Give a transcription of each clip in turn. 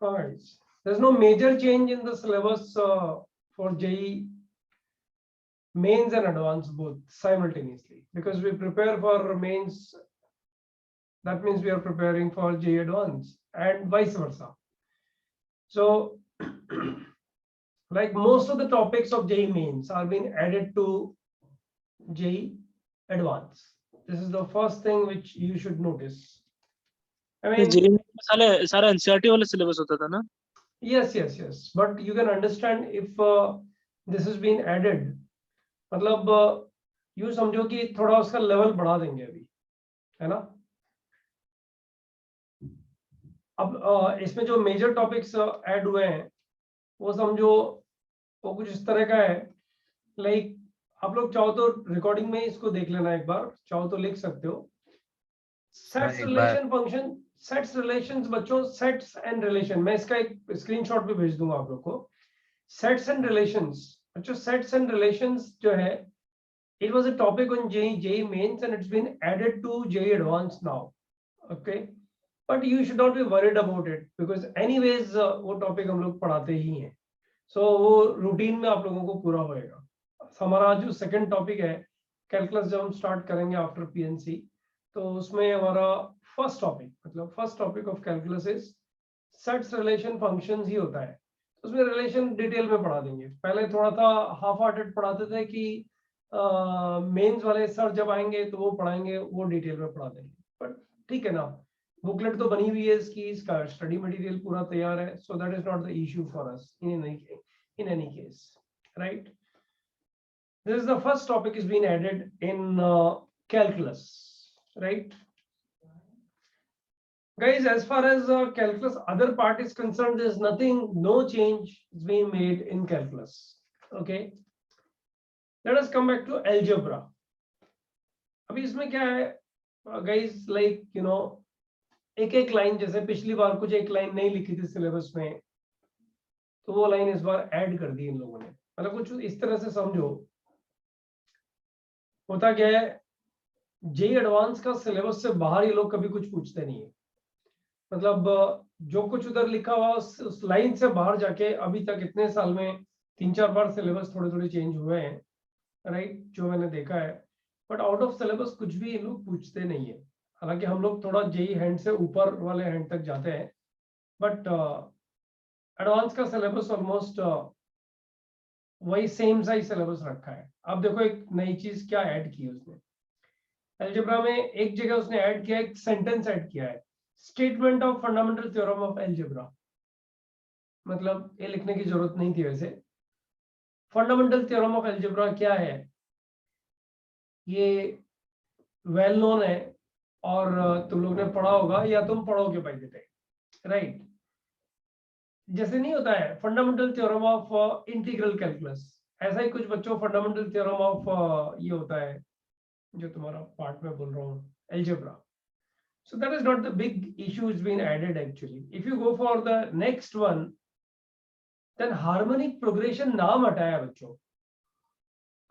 Alright. There's no major change in the syllabus for JEE mains and advanced both simultaneously, because we prepare for mains. That means we are preparing for JEE advanced and vice versa. So like most of the topics of JEE mains are being added to JEE advanced. This is the first thing which you should notice. I mean, JEE में सारा NCERT वाला syllabus होता था ना? yes, but you can understand if this has been added, मतलब यूं समझो कि थोड़ा उसका लेवल बढ़ा देंगे अभी, है ना? अब इसमें जो मेजर टॉपिक्स ऐड हुए हैं वो समझो वो कुछ इस तरह का है, लाइक आप लोग चाहो तो रिकॉर्डिंग में इसको देख लेना एक बार, चाहो तो लिख सकते हो. Sets relation function, sets relations बच्चों, सेट्स एंड रिलेशन, मैं इसका एक स्क्रीनशॉट भी भेज दूंगा आप लोग को. सेट्स एंड रिलेशंस बच्चों, सेट्स एंड रिलेशंस जो है, it was a topic on JEE mains and it's been added to JEE advanced now. Okay, but you should not be worried about it because anyways वो topic हम लोग पढ़ाते ही हैं, so वो routine में आप लोगों को पूरा होएगा. हमारा जो सेकंड टॉपिक है कैलकुलस, जब हम स्टार्ट करेंगे आफ्टर पीएनसी, तो उसमें हमारा फर्स्ट टॉपिक, मतलब first topic of calculus is sets relation functions ही होता है. उसमें रिलेशन डिटेल में पढ़ा देंगे. पहले थोड़ा था हाफ हार्टेड पढ़ाते थे कि मेंस वाले सर जब आएंगे तो वो पढ़ाएंगे, वो डिटेल में पढ़ा देंगे. बट ठीक है ना, बुकलेट तो बनी हुई है इसकी, इसका स्टडी मटेरियल पूरा तैयार है, so that is not the issue for us in any case, right? This is the first topic is being added in calculus, right? Guys, as far as calculus other part is concerned, there is nothing, no change is being made in calculus. Okay, let us come back to algebra. अभी इसमें क्या है guys, like you know, एक एक line, जैसे पिछली बार कुछ एक लाइन नहीं लिखी थी सिलेबस में, तो वो लाइन इस बार ऐड कर दी इन लोगों ने. मतलब कुछ इस तरह से समझो, होता क्या है, जेईई एडवांस का सिलेबस से बाहर ये लोग कभी कुछ पूछते नहीं है. मतलब जो कुछ उधर लिखा हुआ उस लाइन से बाहर जाके, अभी तक इतने साल में 3-4 बार सिलेबस थोड़े थोड़े चेंज हुए हैं, राइट, जो मैंने देखा है. बट आउट ऑफ सिलेबस कुछ भी ये लोग पूछते नहीं है. हालांकि हम लोग थोड़ा जेईई हैंड से ऊपर वाले हैंड तक जाते हैं, बट एडवांस का सिलेबस ऑलमोस्ट वही सेम सा ही सिलेबस रखा है. अब देखो एक नई चीज क्या ऐड की है उसने अलजेब्रा में. एक जगह उसने ऐड किया, एक सेंटेंस ऐड किया है, statement of fundamental theorem of algebra. मतलब ये लिखने की जरूरत नहीं थी वैसे. फंडामेंटल थ्योरम ऑफ अलजेब्रा क्या है, ये वेल नोन है और तुम लोग ने पढ़ा होगा या तुम पढ़ोगे बाय द टाइम, राइट? जैसे नहीं होता है fundamental theorem of integral calculus, ऐसा ही कुछ बच्चों फंडामेंटल थ्योरम ऑफ ये होता है जो तुम्हारा पार्ट में बोल रहा हूँ, algebra. So that is not the big issue is being added actually. If you go for the next one, then harmonic progression नाम हटाया बच्चों.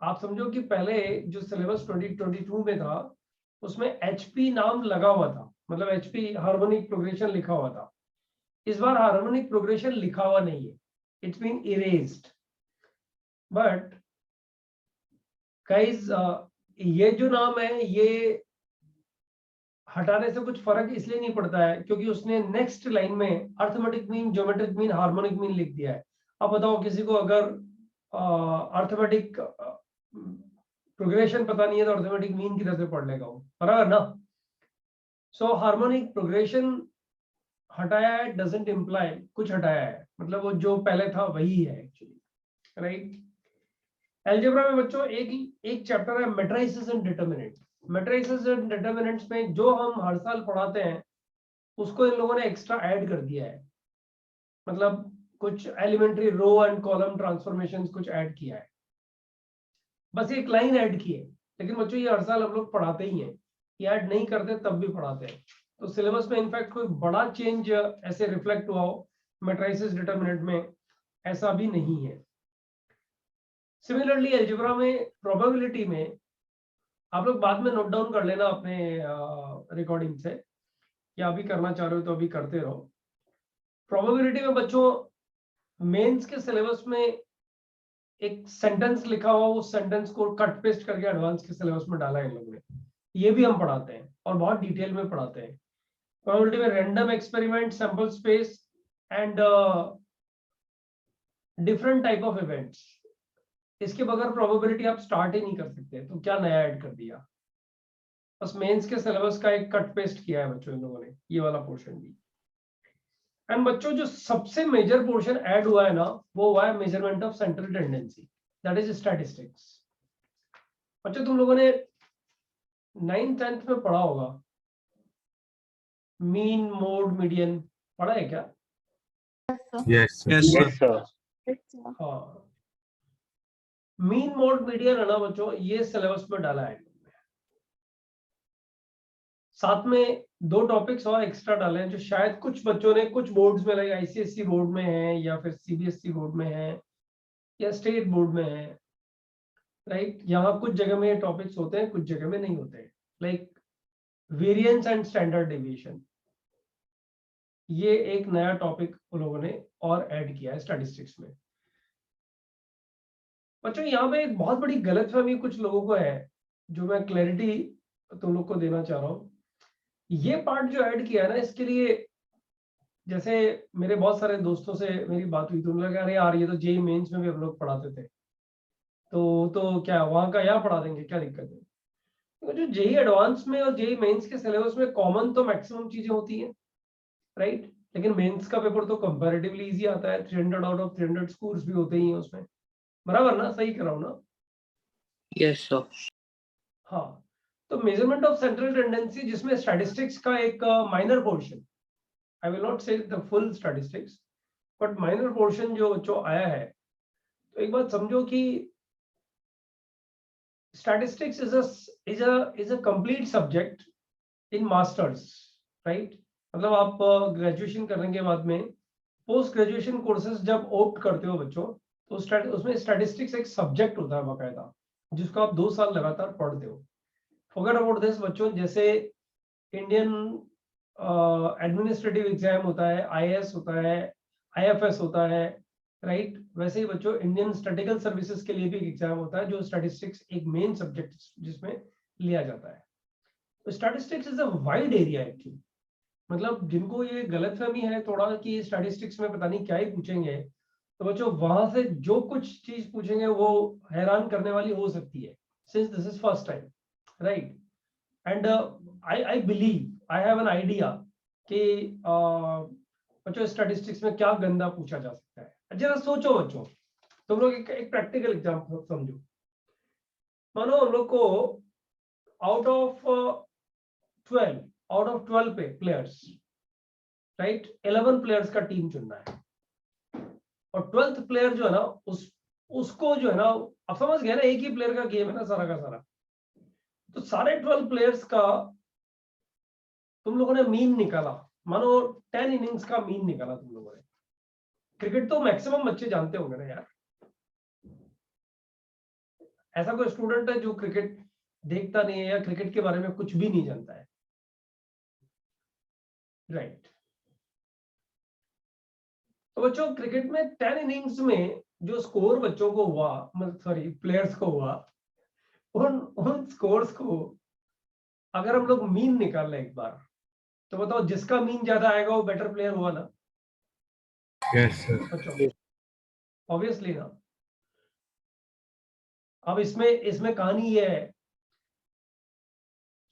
आप समझो कि पहले जो सिलेबस 2022 में था उसमें HP नाम लगा हुआ था, मतलब HP हार्मोनिक प्रोग्रेशन लिखा हुआ था. इस बार हार्मोनिक प्रोग्रेशन लिखा हुआ नहीं है, it's been erased. But guys ये जो नाम है ये हटाने से कुछ फर्क इसलिए नहीं पड़ता है क्योंकि उसने नेक्स्ट लाइन में arithmetic mean, geometric mean, harmonic mean लिख दिया है. अब बताओ किसी को अगर अर्थमेटिक प्रोग्रेशन पता नहीं है तो अर्थमेटिक मीन किधर से पढ़ लेगा वो, बराबर ना? सो हार्मोनिक प्रोग्रेशन हटाया है डजंट इम्प्लाई कुछ हटाया है, मतलब वो जो पहले था वही है एक्चुअली, राइट? अलजेब्रा में बच्चों एक चैप्टर है matrices and determinant. Matrices and determinants में जो हम हर साल पढ़ाते हैं उसको इन लोगों ने एक्स्ट्रा ऐड कर दिया है. मतलब कुछ elementary row and column transformations कुछ ऐड किया है, बस एक लाइन ऐड की है. लेकिन बच्चों ये हर साल हम लोग पढ़ाते ही हैं, ये ऐड नहीं करते तब भी पढ़ाते हैं. तो सिलेबस में इनफैक्ट कोई बड़ा चेंज ऐसे रिफ्लेक्ट हुआ हो मैट्रिसेस डिटरमिनेंट में, ऐसा भी नहीं है. सिमिलरली अलजेब्रा में प्रोबेबिलिटी में आप लोग बाद में नोट डाउन कर लेना अपने रिकॉर्डिंग से, या अभी करना चाह रहे हो तो अभी करते रहो. प्रोबेबिलिटी में बच्चों मेंस के सिलेबस में एक सेंटेंस लिखा हुआ, उस सेंटेंस को कट पेस्ट करके एडवांस के सिलेबस में डाला है इन लोगों ने। ये भी हम पढ़ाते हैं और बहुत डिटेल में पढ़ाते हैं। प्रोबेबिलिटी में random experiment, sample space and different type of events. इसके बगैर प्रोबेबिलिटी आप स्टार्ट ही नहीं कर सकते, तो क्या नया ऐड कर दिया। बस मेंस के सिलेबस का एक कट पेस्ट किया है बच्चों इन लोगों ने, ये वाला पोर्शन भी। एंड बच्चों जो सबसे मेजर पोर्शन ऐड हुआ है ना, वो हुआ है measurement of central tendency, that is statistics. बच्चों तुम लोगों ने 9th 10th में पढ़ा होगा मीन, मोड, मीडियन, पढ़ा है क्या? Yes, sir. Yes, sir. हाँ, मीन, मोड, मीडियन है ना बच्चों, ये सिलेबस में डाला है। साथ में 2 टॉपिक्स और एक्स्ट्रा डाले हैं जो शायद कुछ बच्चों ने कुछ बोर्ड्स में, लाइक आईसीएसई बोर्ड में है या फिर सीबीएसई बोर्ड में है या स्टेट बोर्ड में है, राइट। यहाँ कुछ जगह में ये टॉपिक्स होते हैं, कुछ जगह में नहीं होते हैं, like variance and standard deviation. ये एक नया टॉपिक उन लोगों ने और ऐड किया है स्टैटिस्टिक्स में। बच्चों यहाँ पे एक बहुत बड़ी गलतफहमी कुछ लोगों को है, जो मैं क्लैरिटी तुम लोग को देना चाह रहा हूँ। ये पार्ट जो ऐड किया है ना, इसके लिए जैसे मेरे बहुत सारे दोस्तों से मेरी बात हुई तो उन्होंने कहा अरे यार ये तो जेईई मेंस में भी हम लोग पढ़ाते थे, तो क्या वहां का यहाँ पढ़ा देंगे, क्या दिक्कत है। तो जो जेईई एडवांस में और जेईई मेंस के सिलेबस में कॉमन तो मैक्सिमम चीजें होती हैं, राइट। लेकिन मेंस का पेपर तो कंपैरेटिवली इजी आता है, 300 आउट ऑफ 300 स्कोर्स भी होते ही हैं उसमें, बराबर ना? सही कर रहा हूँ ना? Yes, sir. हाँ, तो मेजरमेंट ऑफ सेंट्रल टेंडेंसी जिसमें स्टैटिस्टिक्स का एक minor portion, I will not say the full statistics, but minor portion जो आया है, तो एक बात समझो कि statistics is a complete subject in masters, right? मतलब आप ग्रेजुएशन करने के बाद में पोस्ट ग्रेजुएशन कोर्सेज जब ऑप्ट करते हो बच्चों, तो उसमें स्टैटिस्टिक्स एक सब्जेक्ट होता है बाकायदा, जिसको आप 2 साल लगातार पढ़ते हो। फॉरगेट अबाउट दिस बच्चों, जैसे इंडियन एडमिनिस्ट्रेटिव एग्जाम होता है, आईएएस होता है, आईएफएस होता है, राइट। वैसे ही बच्चों इंडियन स्टैटिकल सर्विसेज के लिए भी एक एग्जाम होता है, जो स्टैटिस्टिक्स एक मेन सब्जेक्ट जिसमें लिया जाता है। तो statistics is a wide area actually. मतलब जिनको ये गलतफहमी है थोड़ा कि स्टैटिस्टिक्स में पता नहीं क्या ही पूछेंगे, तो बच्चों वहां से जो कुछ चीज पूछेंगे वो हैरान करने वाली हो सकती है, since this is first time, right. And I believe, I have an idea कि बच्चों स्टैटिस्टिक्स में क्या गंदा पूछा जा सकता है। जरा सोचो बच्चों, तुम लोग एक प्रैक्टिकल एग्जाम्पल समझो। मानो हम लोग को out of 12 players, right, 11 players का टीम चुनना है, और 12th प्लेयर जो है ना उसको जो है ना, आप समझ गए ना, एक ही प्लेयर का गेम है ना सारा का सारा। तो सारे 12 प्लेयर्स का तुम लोगों ने मीन निकाला, मानो 10 इनिंग्स का मीन निकाला तुम लोगों ने। क्रिकेट तो मैक्सिमम बच्चे जानते होंगे ना यार, ऐसा कोई स्टूडेंट है जो क्रिकेट देखता नहीं है या क्रिकेट के बारे में कुछ भी नहीं जानता है, राइट। तो बच्चों क्रिकेट में 10 इनिंग्स में जो स्कोर बच्चों को हुआ, मतलब सॉरी प्लेयर्स को हुआ, उन स्कोर्स को अगर हम लोग मीन निकाल लें एक बार, तो बताओ जिसका मीन ज्यादा आएगा वो बेटर प्लेयर हुआ ना? Yes, sir. बच्चों ऑब्वियसली ना। अब इसमें कहानी ये है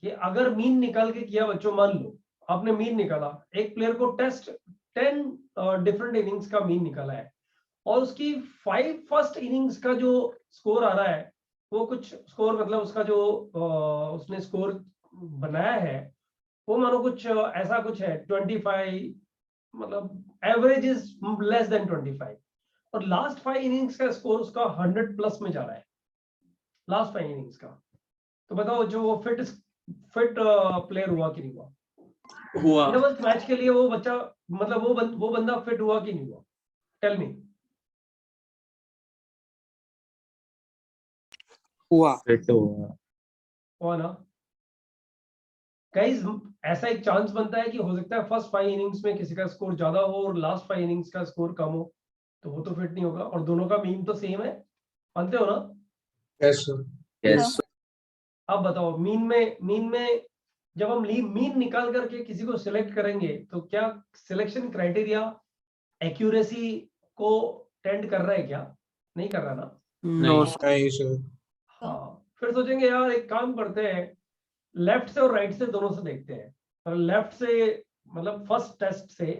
कि अगर मीन निकाल के किया बच्चों, मान लो आपने मीन निकाला, एक प्लेयर को 10 डिफरेंट इनिंग्स का मीन निकाला है, और उसकी 5 फर्स्ट इनिंग्स का जो स्कोर आ रहा है, वो कुछ स्कोर, मतलब उसका जो उसने स्कोर बनाया है वो मानो कुछ ऐसा कुछ है 25, मतलब एवरेज इज लेस देन 25, और लास्ट 5 इनिंग्स का स्कोर उसका 100 प्लस में जा रहा है, लास्ट 5 इनिंग्स का। तो बताओ जो वो फिट प्लेयर हुआ कि नहीं हुआ? इस मैच के लिए वो बच्चा, मतलब वो बंदा फिट हुआ कि नहीं हुआ? Tell me. हुआ। Fit हुआ. हुआ ना? गाइस ऐसा एक चांस बनता है कि हो सकता है फर्स्ट 5 इनिंग्स में किसी का स्कोर ज्यादा हो और लास्ट 5 इनिंग्स का स्कोर कम हो, तो वो तो फिट नहीं होगा। और दोनों का मीन तो सेम है, मानते हो ना? Yes, sir. Yes. अब बताओ मीन में जब हम मीन निकाल करके किसी को सिलेक्ट करेंगे तो क्या सिलेक्शन क्राइटेरिया एक्यूरेसी को टेंड कर रहा है क्या? नहीं कर रहा ना? No. नहीं, sir. हाँ, फिर सोचेंगे यार एक काम करते हैं, लेफ्ट से और राइट से दोनों से देखते हैं। और लेफ्ट से मतलब फर्स्ट टेस्ट से,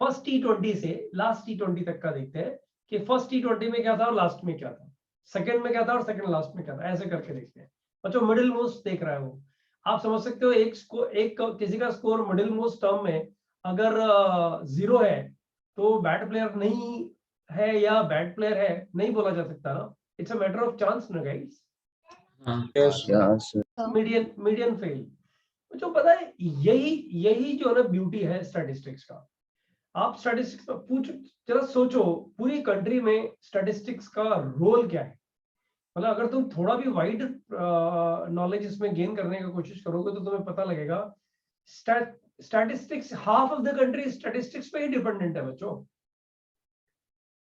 फर्स्ट T20 से लास्ट T20 तक का देखते हैं कि फर्स्ट T20 में क्या था और लास्ट में क्या था, सेकंड में क्या था और सेकंड लास्ट में क्या था, ऐसे करके देखते हैं। बच्चों मिडिल मोस्ट देख रहा है वो, आप समझ सकते हो एक किसी का स्कोर मिडिल मोस्ट टर्म में अगर 0 है तो बैड प्लेयर नहीं है या बैड प्लेयर है नहीं बोला जा सकता ना। It's a matter of chance ना guys. Yes, sir. Yes. Median fail. जो पता है यही जो है ना ब्यूटी है स्टैटिस्टिक्स का। आप स्टैटिस्टिक्स में पूछ जरा सोचो पूरी कंट्री में स्टैटिस्टिक्स का रोल क्या है। मतलब अगर तुम थोड़ा भी वाइड नॉलेज इसमें गेन करने की कोशिश करोगे तो तुम्हें पता लगेगा statistics half of the country statistics पे ही डिपेंडेंट है बच्चों।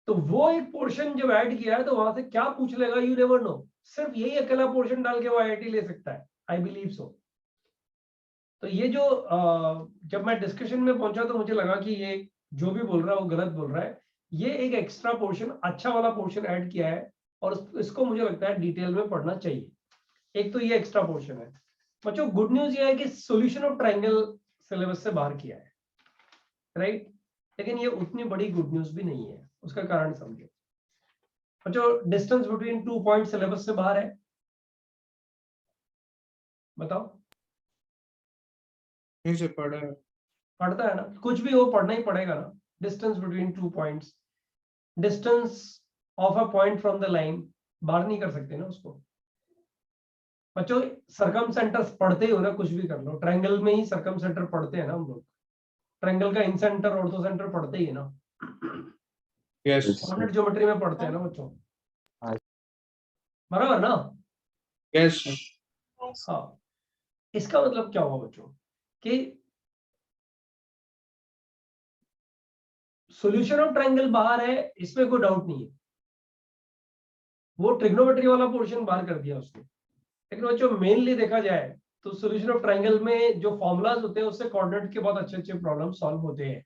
तो वो एक पोर्शन जब ऐड किया है तो वहां से क्या पूछ लेगा यू नेवर नो। सिर्फ यही अकेला पोर्शन डाल के वो IIT ले सकता है, आई बिलीव सो। तो ये जो जब मैं डिस्कशन में पहुंचा तो मुझे लगा कि ये जो भी बोल रहा है वो गलत बोल रहा है। ये एक एक्स्ट्रा पोर्शन, अच्छा वाला पोर्शन ऐड किया है और इसको मुझे लगता है डिटेल में पढ़ना चाहिए। एक तो ये एक्स्ट्रा पोर्शन है बच्चों। गुड न्यूज ये है कि सॉल्यूशन ऑफ ट्रायंगल सिलेबस से बाहर किया है, राइट। लेकिन ये उतनी बड़ी गुड न्यूज भी नहीं है, उसका कारण समझो बच्चों। डिस्टेंस बिटवीन 2 पॉइंट सिलेबस से बाहर है, बताओ। नहीं से पढ़ा है। पढ़ता है ना, कुछ भी हो पढ़ना ही पड़ेगा ना। Distance between 2 points, distance of a point from the line, बाहर नहीं कर सकते ना उसको बच्चों। सरकम सेंटर पढ़ते ही हो ना, कुछ भी कर लो, ट्रायंगल में ही सरकम सेंटर पढ़ते हैं ना हम लोग। ट्रायंगल का इन सेंटर ऑर्थो सेंटर पढ़ते ही है ना, Yes. कोऑर्डिनेट ज्योमेट्री में पढ़ते हैं ना बच्चों, बराबर ना? Yes. हाँ, इसका मतलब क्या हुआ बच्चों कि सॉल्यूशन ऑफ ट्रायंगल बाहर है, इसमें कोई डाउट नहीं है। वो ट्रिग्नोमेट्री वाला पोर्शन बाहर कर दिया उसने। लेकिन बच्चों मेनली देखा जाए तो सॉल्यूशन ऑफ ट्रायंगल में जो फॉर्मूलाज होते हैं उससे कोऑर्डिनेट के बहुत अच्छे प्रॉब्लम सॉल्व होते हैं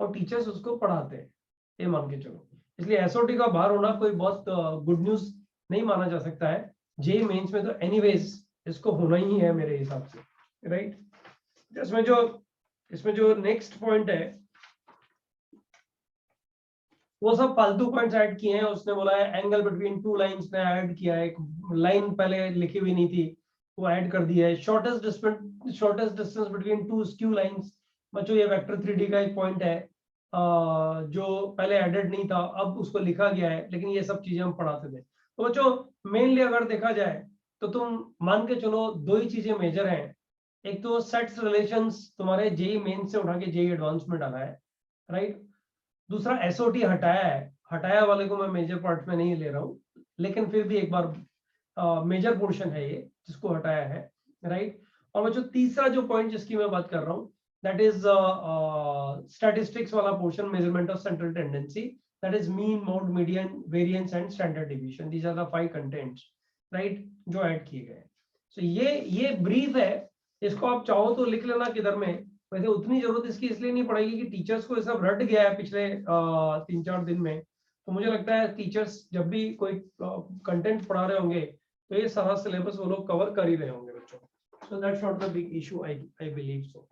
और टीचर्स उसको पढ़ाते हैं, ये मान के चलो। इसलिए एसओटी का बाहर होना कोई बहुत गुड न्यूज नहीं माना जा सकता है। जेईई मेंस में तो एनीवेज इसको होना ही है मेरे हिसाब से, राइट। इसमें जो नेक्स्ट पॉइंट है वो सब फालतू पॉइंट्स ऐड किए हैं। उसने बोला है एंगल बिटवीन 2 लाइंस ने ऐड किया है, एक लाइन पहले लिखी हुई नहीं थी वो ऐड कर दी है। Shortest distance between 2 skew lines, बच्चों ये वेक्टर 3D का एक पॉइंट है जो पहले एडेड नहीं था, अब उसको लिखा गया है। लेकिन ये सब चीजें हम पढ़ाते थे। तो बच्चों मेनली अगर देखा जाए तो तुम मान के चलो दो ही चीजें मेजर हैं। एक तो सेट्स रिलेशंस तुम्हारे जेईई मेन से उठा के जेईई एडवांस में डाला है, राइट। दूसरा एसओटी हटाया है, हटाया वाले को मैं मेजर पार्ट में नहीं ले रहा हूँ, लेकिन फिर भी एक बार मेजर पोर्शन है ये जिसको हटाया है, राइट। और वो जो तीसरा जो पॉइंट जिसकी मैं बात कर रहा हूँ दैट इज स्टैटिस्टिक्स वाला portion, measurement of central tendency, that is mean, mode, median, variance and standard division. These are the 5 contents, right, जो ऐड किए गए। सो ये ब्रीफ है, इसको आप चाहो तो लिख लेना किधर में। वैसे उतनी जरूरत इसकी इसलिए नहीं पड़ेगी कि टीचर्स को ये सब रट गया है पिछले 3-4 दिन में। तो मुझे लगता है टीचर्स जब भी कोई कंटेंट पढ़ा रहे होंगे तो ये सारा सिलेबस वो लोग कवर कर ही रहे होंगे बच्चों। So that's not the big issue, I believe so.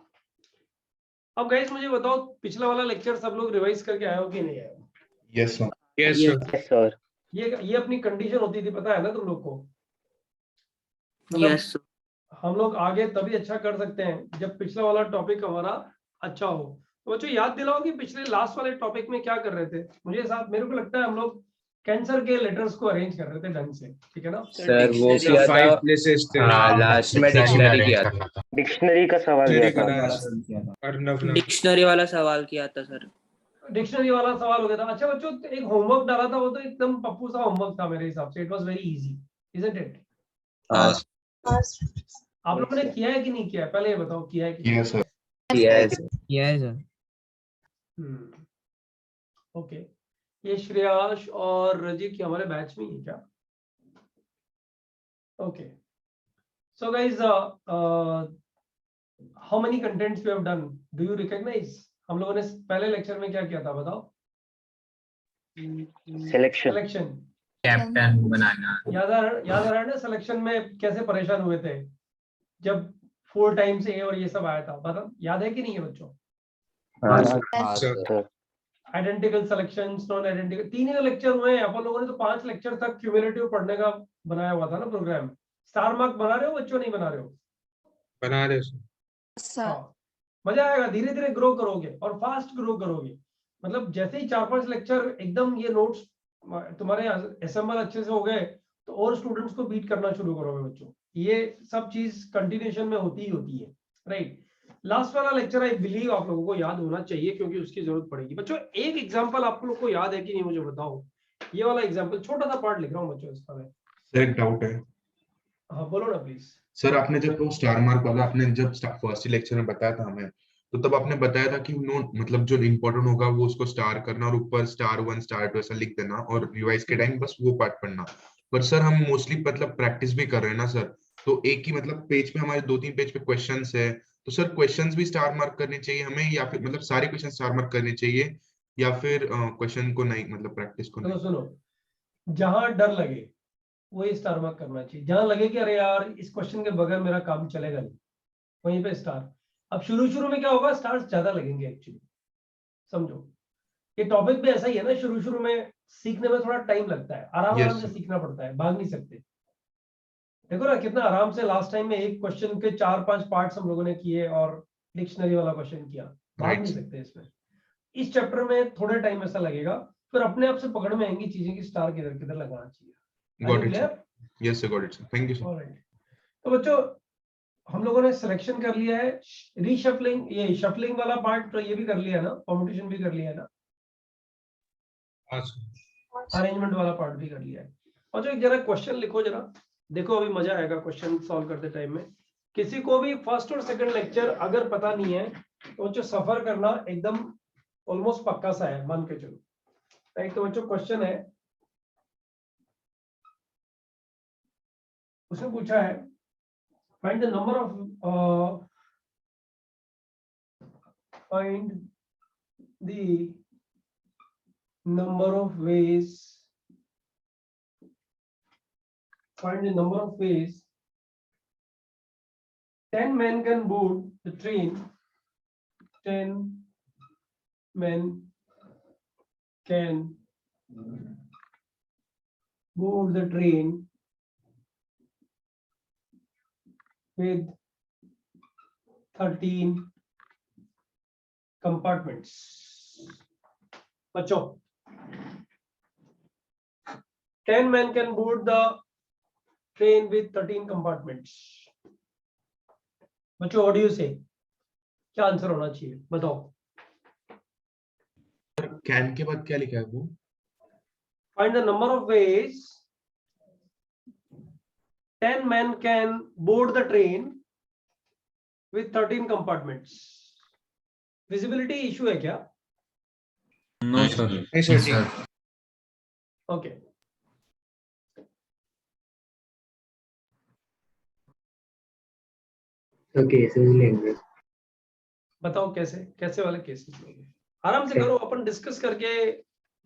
अब गाइस मुझे बताओ पिछला वाला लेक्चर सब लोग रिवाइज करके आए हो कि नहीं आए हो? Yes, sir. Yes, sir. Yes, sir. ये अपनी कंडीशन होती थी, पता है ना तुम लोग को। मतलब Yes, sir. हम लोग आगे तभी अच्छा कर सकते हैं जब पिछला वाला टॉपिक हमारा अच्छा हो। तो बच्चों याद दिलाओ कि पिछले लास्ट वाले टॉपिक में क्या कर रहे थे। मेरे को लगता है हम लोग कैंसर के लेटर्स को अरेंज कर रहे थे ढंग से, ठीक है ना? सर वो The किया 5 था places थे। लास्ट में डिक्शनरी किया था। डिक्शनरी का सवाल दिया Dictionary था। का अर्नव ने। डिक्शनरी वाला सवाल किया था सर। डिक्शनरी वाला सवाल हो गया था। अच्छा बच्चों एक होमवर्क डाला था, वो तो एकदम पप्पू सा होमवर्क था मेरे हिसाब से। It was very easy, isn't it? हाँ। आप लोगों ने किया है कि नहीं किया है, पहले ये बताओ किया है कि Yes, sir. Yes. Sir. Okay, ये श्रेयाश और रजिक हमारे बैच में ही है क्या? Okay, so guys how many contents we have done, do you recognise? हम लोगों ने पहले लेक्चर में क्या किया था बताओ? सिलेक्शन, कैप्टन बनाना। याद आ रहा है ना? सिलेक्शन में कैसे परेशान हुए थे जब 4 टाइम्स ए और ये सब आया था, बताओ याद है कि नहीं है बच्चों? Sir. Identical selections, non identical, 3 ही लेक्चर हुए हैं अपन लोगों ने, तो 5 लेक्चर तक क्यूमुलेटिव पढ़ने का बनाया हुआ था ना प्रोग्राम। स्टार मार्क बना रहे हो बच्चों, नहीं बना रहे हो? बना रहे sir. हाँ, मजा आएगा, धीरे धीरे ग्रो करोगे और फास्ट ग्रो करोगे। मतलब जैसे ही 4-5 लेक्चर एकदम ये नोट्स तुम्हारे असेंबल अच्छे से हो गए तो और स्टूडेंट्स को बीट करना शुरू करोगे बच्चों। ये सब चीज कंटिन्यूएशन में होती ही होती है, राइट? लास्ट वाला लेक्चर आई बिलीव आप लोगों को याद होना चाहिए क्योंकि उसकी जरूरत पड़ेगी। बच्चों एक एग्जांपल आप लोगों को याद है कि नहीं मुझे बताओ? ये वाला एग्जांपल, छोटा सा पार्ट लिख रहा हूँ बच्चों इसका मैं। सर एक डाउट है हाँ बोलो ना प्लीज। सर, आपने जब वो स्टार मार्क वाला आपने जब फर्स्ट लेक्चर में बताया था हमें, तो तब आपने बताया था कि नो मतलब जो इम्पोर्टेंट होगा वो उसको स्टार करना और ऊपर स्टार 1 स्टार 2 ऐसा लिख देना और रिवाइज के टाइम बस वो पार्ट पढ़ना। पर सर हम मोस्टली मतलब प्रैक्टिस भी कर रहे हैं ना सर, तो एक ही मतलब पेज पे हमारे 2-3 पेज पे क्वेश्चंस है, तो सर क्वेश्चंस भी स्टार मार्क करने चाहिए हमें या फिर मतलब सारे क्वेश्चन स्टार मार्क करने चाहिए या फिर क्वेश्चन को नहीं मतलब प्रैक्टिस को नहीं? सुनो, जहां डर लगे वही स्टार मार्क करना चाहिए। जहां लगे कि अरे यार इस क्वेश्चन के बगैर मेरा काम चलेगा नहीं, वहीं पे स्टार। अब शुरू में क्या होगा, स्टार्स ज्यादा लगेंगे एक्चुअली, समझो। ये टॉपिक भी ऐसा ही है ना, शुरू में सीखने में थोड़ा टाइम लगता है, आराम से सीखना पड़ता है, भाग नहीं सकते। देखो ना कितना आराम से लास्ट टाइम में एक क्वेश्चन के 4-5 पार्ट्स हम लोगों ने किए और डिक्शनरी वाला क्वेश्चन किया, भाग नहीं सकते इसमें। इस चैप्टर में थोड़े टाइम ऐसा लगेगा, फिर अपने आप से पकड़ में आएंगी चीजें कि स्टार किधर किधर लगाना चाहिए। Got it, sir. Yes, sir, got it, sir. Thank you, sir. Alright. तो बच्चों हम लोगों ने सिलेक्शन कर लिया है, रीशफलिंग, ये शफलिंग वाला पार्ट तो ये भी कर लिया ना, परम्यूटेशन भी कर लिया है ना, अरेंजमेंट वाला पार्ट भी कर लिया है। और जो जरा क्वेश्चन लिखो जरा, देखो अभी मजा आएगा क्वेश्चन सॉल्व करते टाइम में। किसी को भी फर्स्ट और सेकंड लेक्चर अगर पता नहीं है तो जो सफर करना एकदम ऑलमोस्ट पक्का सा है, मान के चलो, राइट? तो बच्चों क्वेश्चन है, उसने पूछा है find the number of find the number of ways, find the number of ways 10 men can board the train, 10 men can board the train with 13 compartments. बच्चों 10 men can board the train with 13 compartments. बच्चों what do you say? क्या answer होना चाहिए बताओ? Can के बाद क्या लिखा है वो? Find the number of ways 10 men can board the train with 13 compartments. Visibility issue है क्या? No sir. नहीं सर। Okay. तो केसेस लेंगे। बताओ कैसे वाले केसेस लेंगे? आराम से करो, अपन डिस्कस करके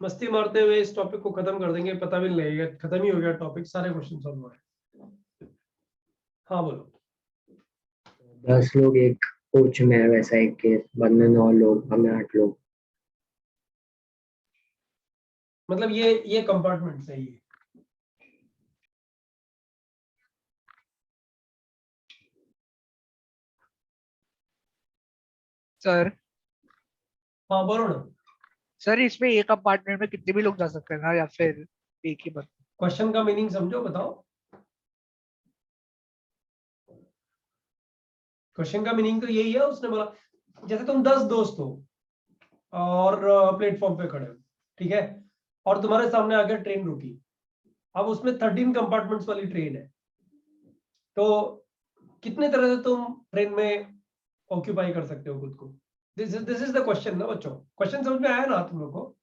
मस्ती मारते हुए इस टॉपिक को खत्म कर देंगे, पता भी नहीं लगेगा, खत्म ही हो गया टॉपिक, सारे क्वेश्चन सॉल्व हो गए। हाँ बोलो। 10 लोग एक कोच में है, वैसा एक केस, बाद में 9 लोग, हमें 8 लोग। मतलब ये कंपार्टमेंट है ये। सर हाँ बोलो ना। सर इसमें एक अपार्टमेंट में कितने भी लोग जा सकते हैं ना, या फिर एक ही बंदा? क्वेश्चन का मीनिंग समझो, बताओ। क्वेश्चन का मीनिंग तो यही है, उसने बोला जैसे तुम 10 दोस्त हो और प्लेटफॉर्म पे खड़े हो, ठीक है, और तुम्हारे सामने आकर ट्रेन रुकी। अब उसमें 13 कंपार्टमेंट्स वाली ट्रेन है, तो कितने तरह से तुम ट्रेन में ऑक्यूपाई कर सकते हो खुद को? दिस इज द क्वेश्चन ना बच्चों, क्वेश्चन समझ में आया ना तुम लोग को?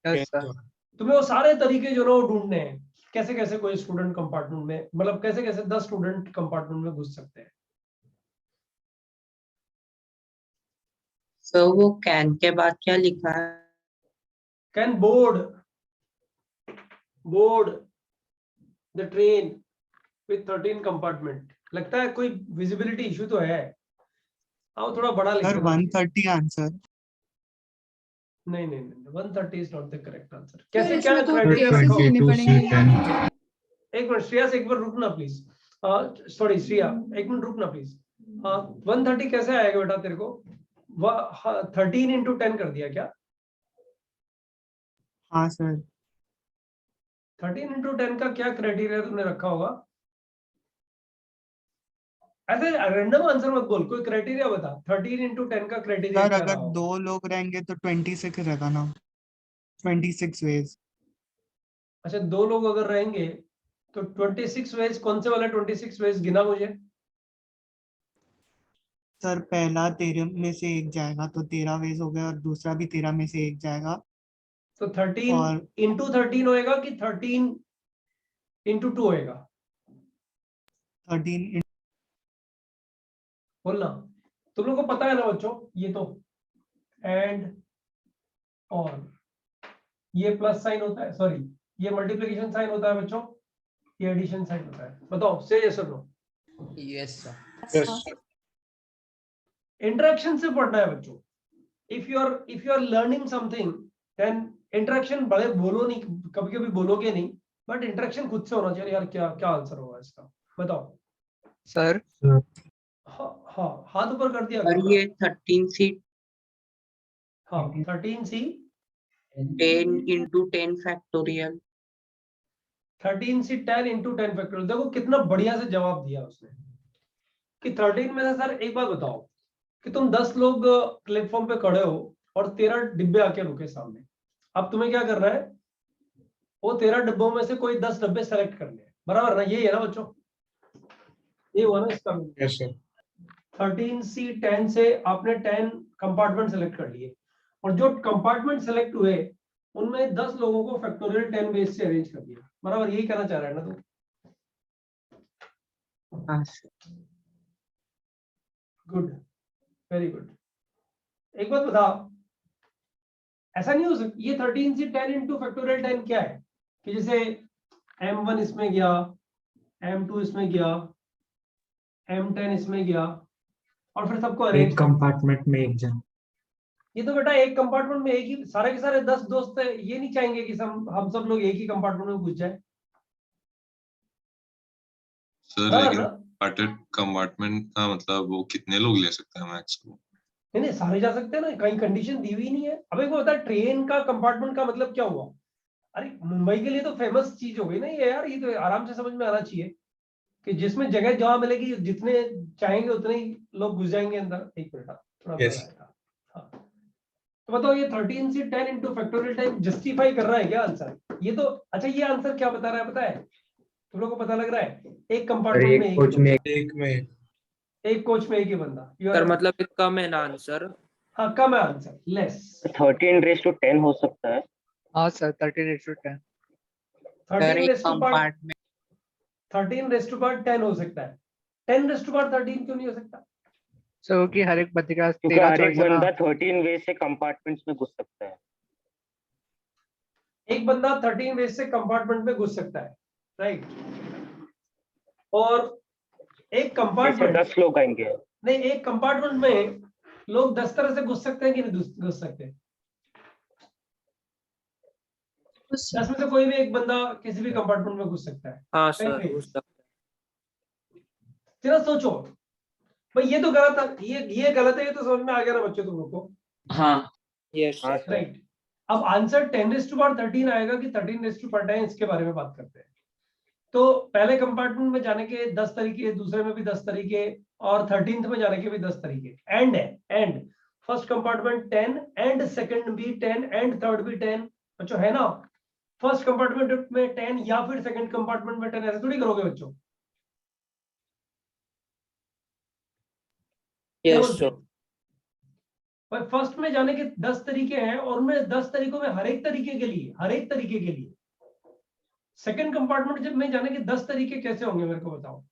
Yes sir. तुम्हें वो सारे तरीके जो ना वो ढूंढने हैं, कैसे कैसे कोई स्टूडेंट कंपार्टमेंट में, मतलब कैसे कैसे 10 स्टूडेंट कंपार्टमेंट में घुस सकते हैं। सर वो कैन के बाद क्या लिखा है? Can board the train with 13 compartment. लगता है कोई विजिबिलिटी इशू तो है। आओ थोड़ा बड़ा लिख सर देना। 130 आंसर। नहीं 130 is not the correct answer. कैसे क्या इसमें तो क्राइटेरिया cases रखा? लेने पड़ेंगे। एक मिनट श्रेया, एक बार रुकना प्लीज। सॉरी श्रेया, एक मिनट रुकना प्लीज। 130 कैसे आएगा बेटा तेरे को? 13 into 10 कर दिया क्या? हाँ सर। 13 into 10 का क्या क्राइटेरिया तुमने रखा होगा? ऐसे रैंडम आंसर मत बोल, कोई क्राइटेरिया बता। 13 into 10 का क्राइटेरिया सर क्या अगर रहा होगा? 2 लोग रहेंगे तो 26 रहेगा ना, 26 वेज। अच्छा 2 लोग अगर रहेंगे तो 26 वेज, कौन से वाला 26 वेज गिना मुझे? सर पहला 13 में से एक जाएगा तो 13 वेज हो गया, और दूसरा भी 13 में से एक जाएगा। तो 13 और into 13 होएगा कि 13 into 2 होएगा? 13 बोलना। तुम लोग को पता है ना बच्चों, ये तो एंड और ये प्लस साइन होता है, सॉरी ये मल्टीप्लिकेशन साइन होता है बच्चों, ये एडिशन साइन होता है। बताओ से यस और नो। Yes sir. इंटरेक्शन से पढ़ना है बच्चों। If you are learning something then interaction बड़े बोलो नहीं, कभी कभी बोलोगे नहीं, बट इंटरेक्शन खुद से होना चाहिए। यार क्या क्या आंसर होगा इसका, बताओ। सर हाँ हाथ ऊपर कर दिया और करो ना। ये 13C हाँ 13C 10 into 10 factorial. 13C 10 into 10 factorial. देखो कितना बढ़िया से जवाब दिया उसने कि 13 में से। सर एक बात बताओ कि तुम 10 लोग प्लेटफॉर्म पे खड़े हो और 13 डिब्बे आके रुके सामने। अब तुम्हें क्या करना है, वो 13 डिब्बों में से कोई 10 डब्बे सेलेक्ट करने हैं, बराबर ना? यही है ना बच्चों, ये हुआ ना इसका? Yes sir. 13C 10 से आपने 10 कंपार्टमेंट सेलेक्ट कर लिए, और जो कंपार्टमेंट सेलेक्ट हुए उनमें 10 लोगों को फैक्टोरियल 10 बेस से अरेंज कर दिया, बराबर? यही कहना चाह रहा है ना तू? हाँ सर। Good, very good. एक बात बता, ऐसा नहीं हो सकता ये 13C 10 into फैक्टोरियल 10 क्या है कि जैसे M1 इसमें गया, M2 इसमें गया, M10 इसमें गया, और फिर सबको अरेंज एक कंपार्टमेंट में एक जन। ये तो बेटा एक कंपार्टमेंट में एक ही, सारे के सारे 10 दोस्त है, ये नहीं चाहेंगे कि हम सब लोग एक ही कंपार्टमेंट में घुस जाए। सर बराबर लेकिन ना? पार्टेड कंपार्टमेंट का मतलब वो कितने लोग ले सकते हैं मैक्स को? नहीं सारे जा सकते हैं ना, कहीं कंडीशन दी हुई नहीं है। अब एक बता, ट्रेन का कंपार्टमेंट का मतलब क्या हुआ? अरे मुंबई के लिए तो फेमस चीज हो गई ना ये यार, ये तो आराम से समझ में आना चाहिए कि जिसमें जगह जहां मिलेगी जितने चाहेंगे उतने ही लोग घुस जाएंगे अंदर। एक मिनट थोड़ा Yes. हाँ, तो बताओ ये 13C 10 into फैक्टोरियल 10 जस्टिफाई कर रहा है क्या आंसर? ये तो अच्छा, ये आंसर क्या बता रहा है पता है तुम लोग को? पता लग रहा है एक कंपार्टमेंट में एक कोच में एक कोच में एक ही बंदा। सर मतलब एक कम है ना आंसर? हाँ कम है आंसर, लेस। 13 रेस टू 10 हो सकता है। हाँ सर 13 into 10। 13 एक raise to part compartment 13 raise to part 10 हो सकता है, 10 रेस टू पार्ट 13 क्यों नहीं हो सकता? सर क्योंकि हर एक बंदे का क्योंकि 13 हर एक choice है ना। बंदा 13 वे से कंपार्टमेंट्स में घुस सकता है। एक बंदा 13 रेस से कंपार्टमेंट में घुस सकता है, राइट? और एक कंपार्टमेंट 10 लोग आएंगे। नहीं, एक कंपार्टमेंट में लोग 10 तरह से घुस सकते हैं कि नहीं घुस सकते? 10 में से कोई भी एक बंदा किसी भी कंपार्टमेंट में घुस सकता है। हाँ सर घुस सकते हैं। जरा सोचो भाई, ये तो गलत है, ये गलत है, ये तो समझ में आ गया ना बच्चों तुम लोग को? हाँ यस हाँ सर। सर। राइट। अब आंसर 10 रेस टू पावर 13 आएगा कि 13 रेस टू पावर 10, इसके बारे में बात करते हैं। तो पहले कंपार्टमेंट में जाने के 10 तरीके, दूसरे में भी 10 तरीके, और 13th में जाने के भी 10 तरीके। एंड है, and first compartment 10, and second भी 10, एंड थर्ड भी 10। बच्चों है ना, फर्स्ट कंपार्टमेंट में 10 या फिर सेकंड कंपार्टमेंट में 10, ऐसे थोड़ी करोगे बच्चों। क्या Yes, बोलते sir. हो? भाई फर्स्ट में जाने के 10 तरीके हैं और मैं 10 तरीकों में हर एक तरीके के लिए सेकंड कंपार्टमेंट जब में जाने के 10 तरीके कैसे होंगे मेरे को बताओ।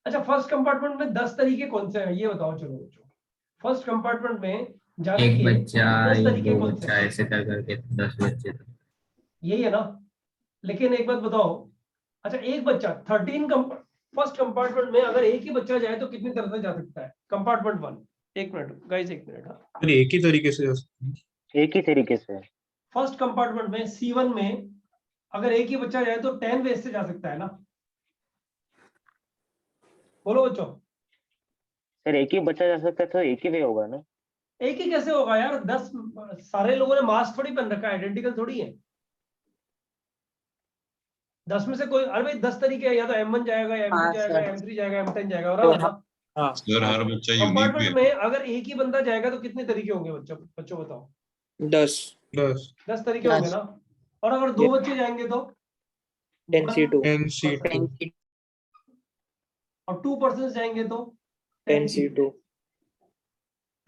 अच्छा फर्स्ट कंपार्टमेंट में 10 तरीके कौन से हैं ये बताओ। चलो बच्चों फर्स्ट कंपार्टमेंट में जाने एक के बच्चा 10 एक तरीके दो कौन से बच्चा हैं? ऐसे कर करके 10 बच्चे तक। यही है ना। लेकिन एक बात बताओ, अच्छा एक बच्चा 13 फर्स्ट कंपार्टमेंट में अगर एक ही बच्चा जाए तो कितनी तरह से जा सकता है? कंपार्टमेंट 1, एक मिनट गाइस, एक मिनट। हाँ फिर एक ही तरीके से एक ही तरीके से। फर्स्ट कंपार्टमेंट में C1 में अगर एक ही बच्चा जाए तो 10 वेज से जा सकता है ना? बोलो बच्चों। सर एक ही बच्चा जा सकता है तो एक ही वे होगा ना। एक ही कैसे होगा यार? 10 सारे लोगों ने मास्क थोड़ी पहन रखा है, आइडेंटिकल थोड़ी है। 10 में से कोई, अरे भाई 10 तरीके हैं, या तो M1 जाएगा या M2 हाँ, जाएगा सर। M3 जाएगा M10 जाएगा, बराबर ना? हाँ, सर हर बच्चा यूनिक भी कंपार्टमेंट है। में अगर एक ही बंदा जाएगा तो कितने तरीके होंगे बच्चों बच्चों बताओ? 10, 10 तरीके होंगे ना। और अगर दो बच्चे जाएंगे तो 10C2, 1 और 2 पर्सन जाएंगे तो 10C2.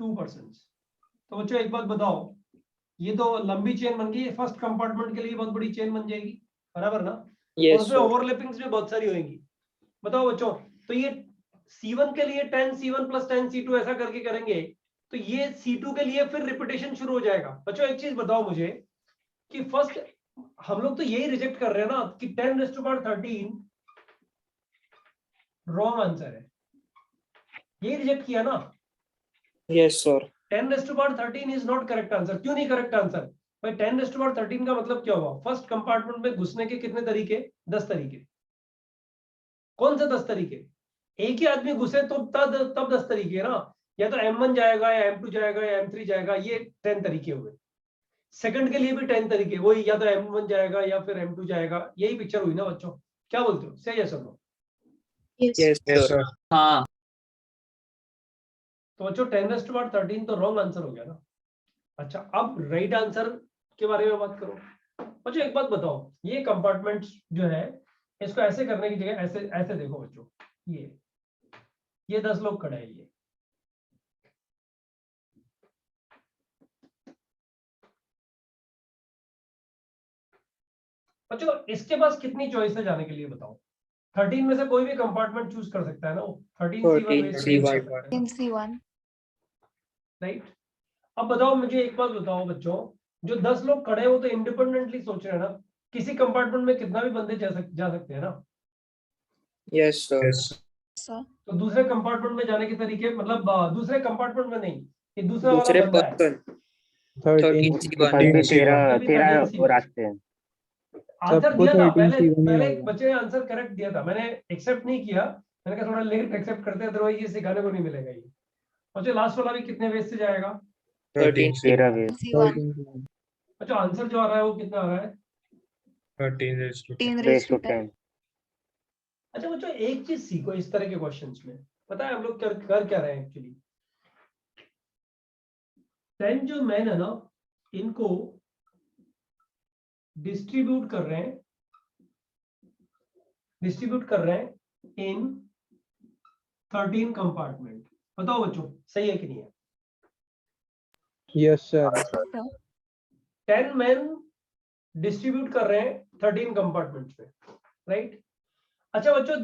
2 पर्सन। तो बच्चों एक बात बताओ, ये तो लंबी चेन बन गई, फर्स्ट कंपार्टमेंट के लिए बहुत बड़ी चेन बन जाएगी, बराबर ना? और Yes, उसमें sir. ओवरलैपिंग्स भी बहुत सारी होंगी। बताओ बच्चों, तो ये C1 के लिए 10 C1 प्लस 10 C2 ऐसा करके करेंगे तो ये C2 के लिए फिर रिपीटेशन शुरू हो जाएगा। बच्चों एक चीज बताओ मुझे कि फर्स्ट हम लोग तो यही रिजेक्ट कर रहे हैं ना कि 10⁻13 रॉन्ग आंसर है, यही रिजेक्ट किया ना। Yes, sir. 10⁻13 is not correct answer. क्यों नहीं करेक्ट आंसर भाई? 10⁻13 का मतलब क्या हुआ? फर्स्ट कंपार्टमेंट में घुसने के कितने तरीके? 10 तरीके। कौन से 10 तरीके? एक ही आदमी घुसे तो तब 10 तरीके ना। या तो M1 जाएगा या M2 जाएगा या M3 जाएगा, ये 10 तरीके हुए। सेकंड के लिए भी 10 तरीके, वही या तो M1 जाएगा या फिर M2 जाएगा, यही पिक्चर हुई ना बच्चों? क्या बोलते हो? सही है सब लोग? Yes, sir. हाँ, तो बच्चों 10⁻13 तो रॉन्ग आंसर हो गया ना। अच्छा अब राइट आंसर के बारे में बात करो। बच्चों एक बात बताओ, ये कंपार्टमेंट जो है इसको ऐसे करने की जगह ऐसे ऐसे देखो बच्चों, ये 10 लोग खड़े हैं, ये बच्चों इसके पास कितनी चॉइस है जाने के लिए बताओ? 13 में से कोई भी कंपार्टमेंट चूज कर सकता है ना वो। 13C1. राइट। अब बताओ मुझे एक बात बताओ बच्चों, जो 10 लोग खड़े हैं वो तो इंडिपेंडेंटली सोच रहे हैं ना, किसी कंपार्टमेंट में कितना भी बंदे जा सकते हैं ना। Yes, sir. तो दूसरे कंपार्टमेंट में जाने के तरीके, मतलब दूसरे कंपार्टमेंट में नहीं, ये दूसरा वाला दूसरे बंदा है। Person 13C1. अभी भी तेरह 13 रास्ते हैं। आंसर दिया था पहले एक बच्चे ने आंसर करेक्ट दिया था, मैंने एक्सेप्ट नहीं किया, मैंने कहा थोड़ा लेट एक्सेप्ट करते हैं अदरवाइज ये सिखाने को नहीं मिलेगा ये। और जो लास्ट वाला भी कितने वेज से जाएगा? 13 वे। अच्छा आंसर जो आ रहा है वो कितना आ रहा है? 10 अच्छा बच्चों एक चीज सीखो इस तरह के क्वेश्चंस में, पता है हम लोग कर क्या रहे हैं एक्चुअली? 10 जो मैन है ना, इनको डिस्ट्रीब्यूट कर रहे हैं इन 13 कंपार्टमेंट। बताओ बच्चों सही है कि नहीं है? Yes sir. 10 मैन डिस्ट्रीब्यूट कर रहे हैं 13 कंपार्टमेंट्स में, राइट? अच्छा बच्चों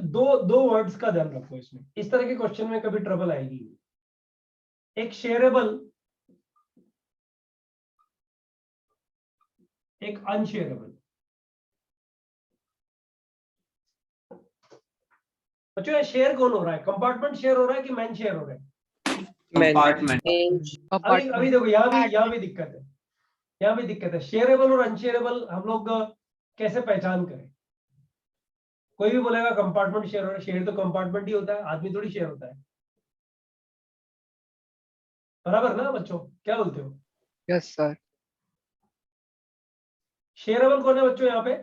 दो वर्ड्स का ध्यान रखो इसमें, इस तरह के क्वेश्चन में कभी ट्रबल आएगी। एक शेयरेबल, एक अनशेयरेबल। बच्चों ये शेयर कौन हो रहा है? कंपार्टमेंट शेयर हो रहा है कि मैन शेयर हो रहा है? Compartment. अभी देखो यहाँ भी दिक्कत है, यहाँ भी दिक्कत है। शेयरेबल और अनशेयरेबल हम लोग कैसे पहचान करें? कोई भी बोलेगा कंपार्टमेंट शेयर हो रहा है, शेयर तो कंपार्टमेंट ही होता है, आदमी थोड़ी शेयर होता है, बराबर ना बच्चों? क्या बोलते हो? Yes sir. शेयरेबल कौन है बच्चों यहाँ पे?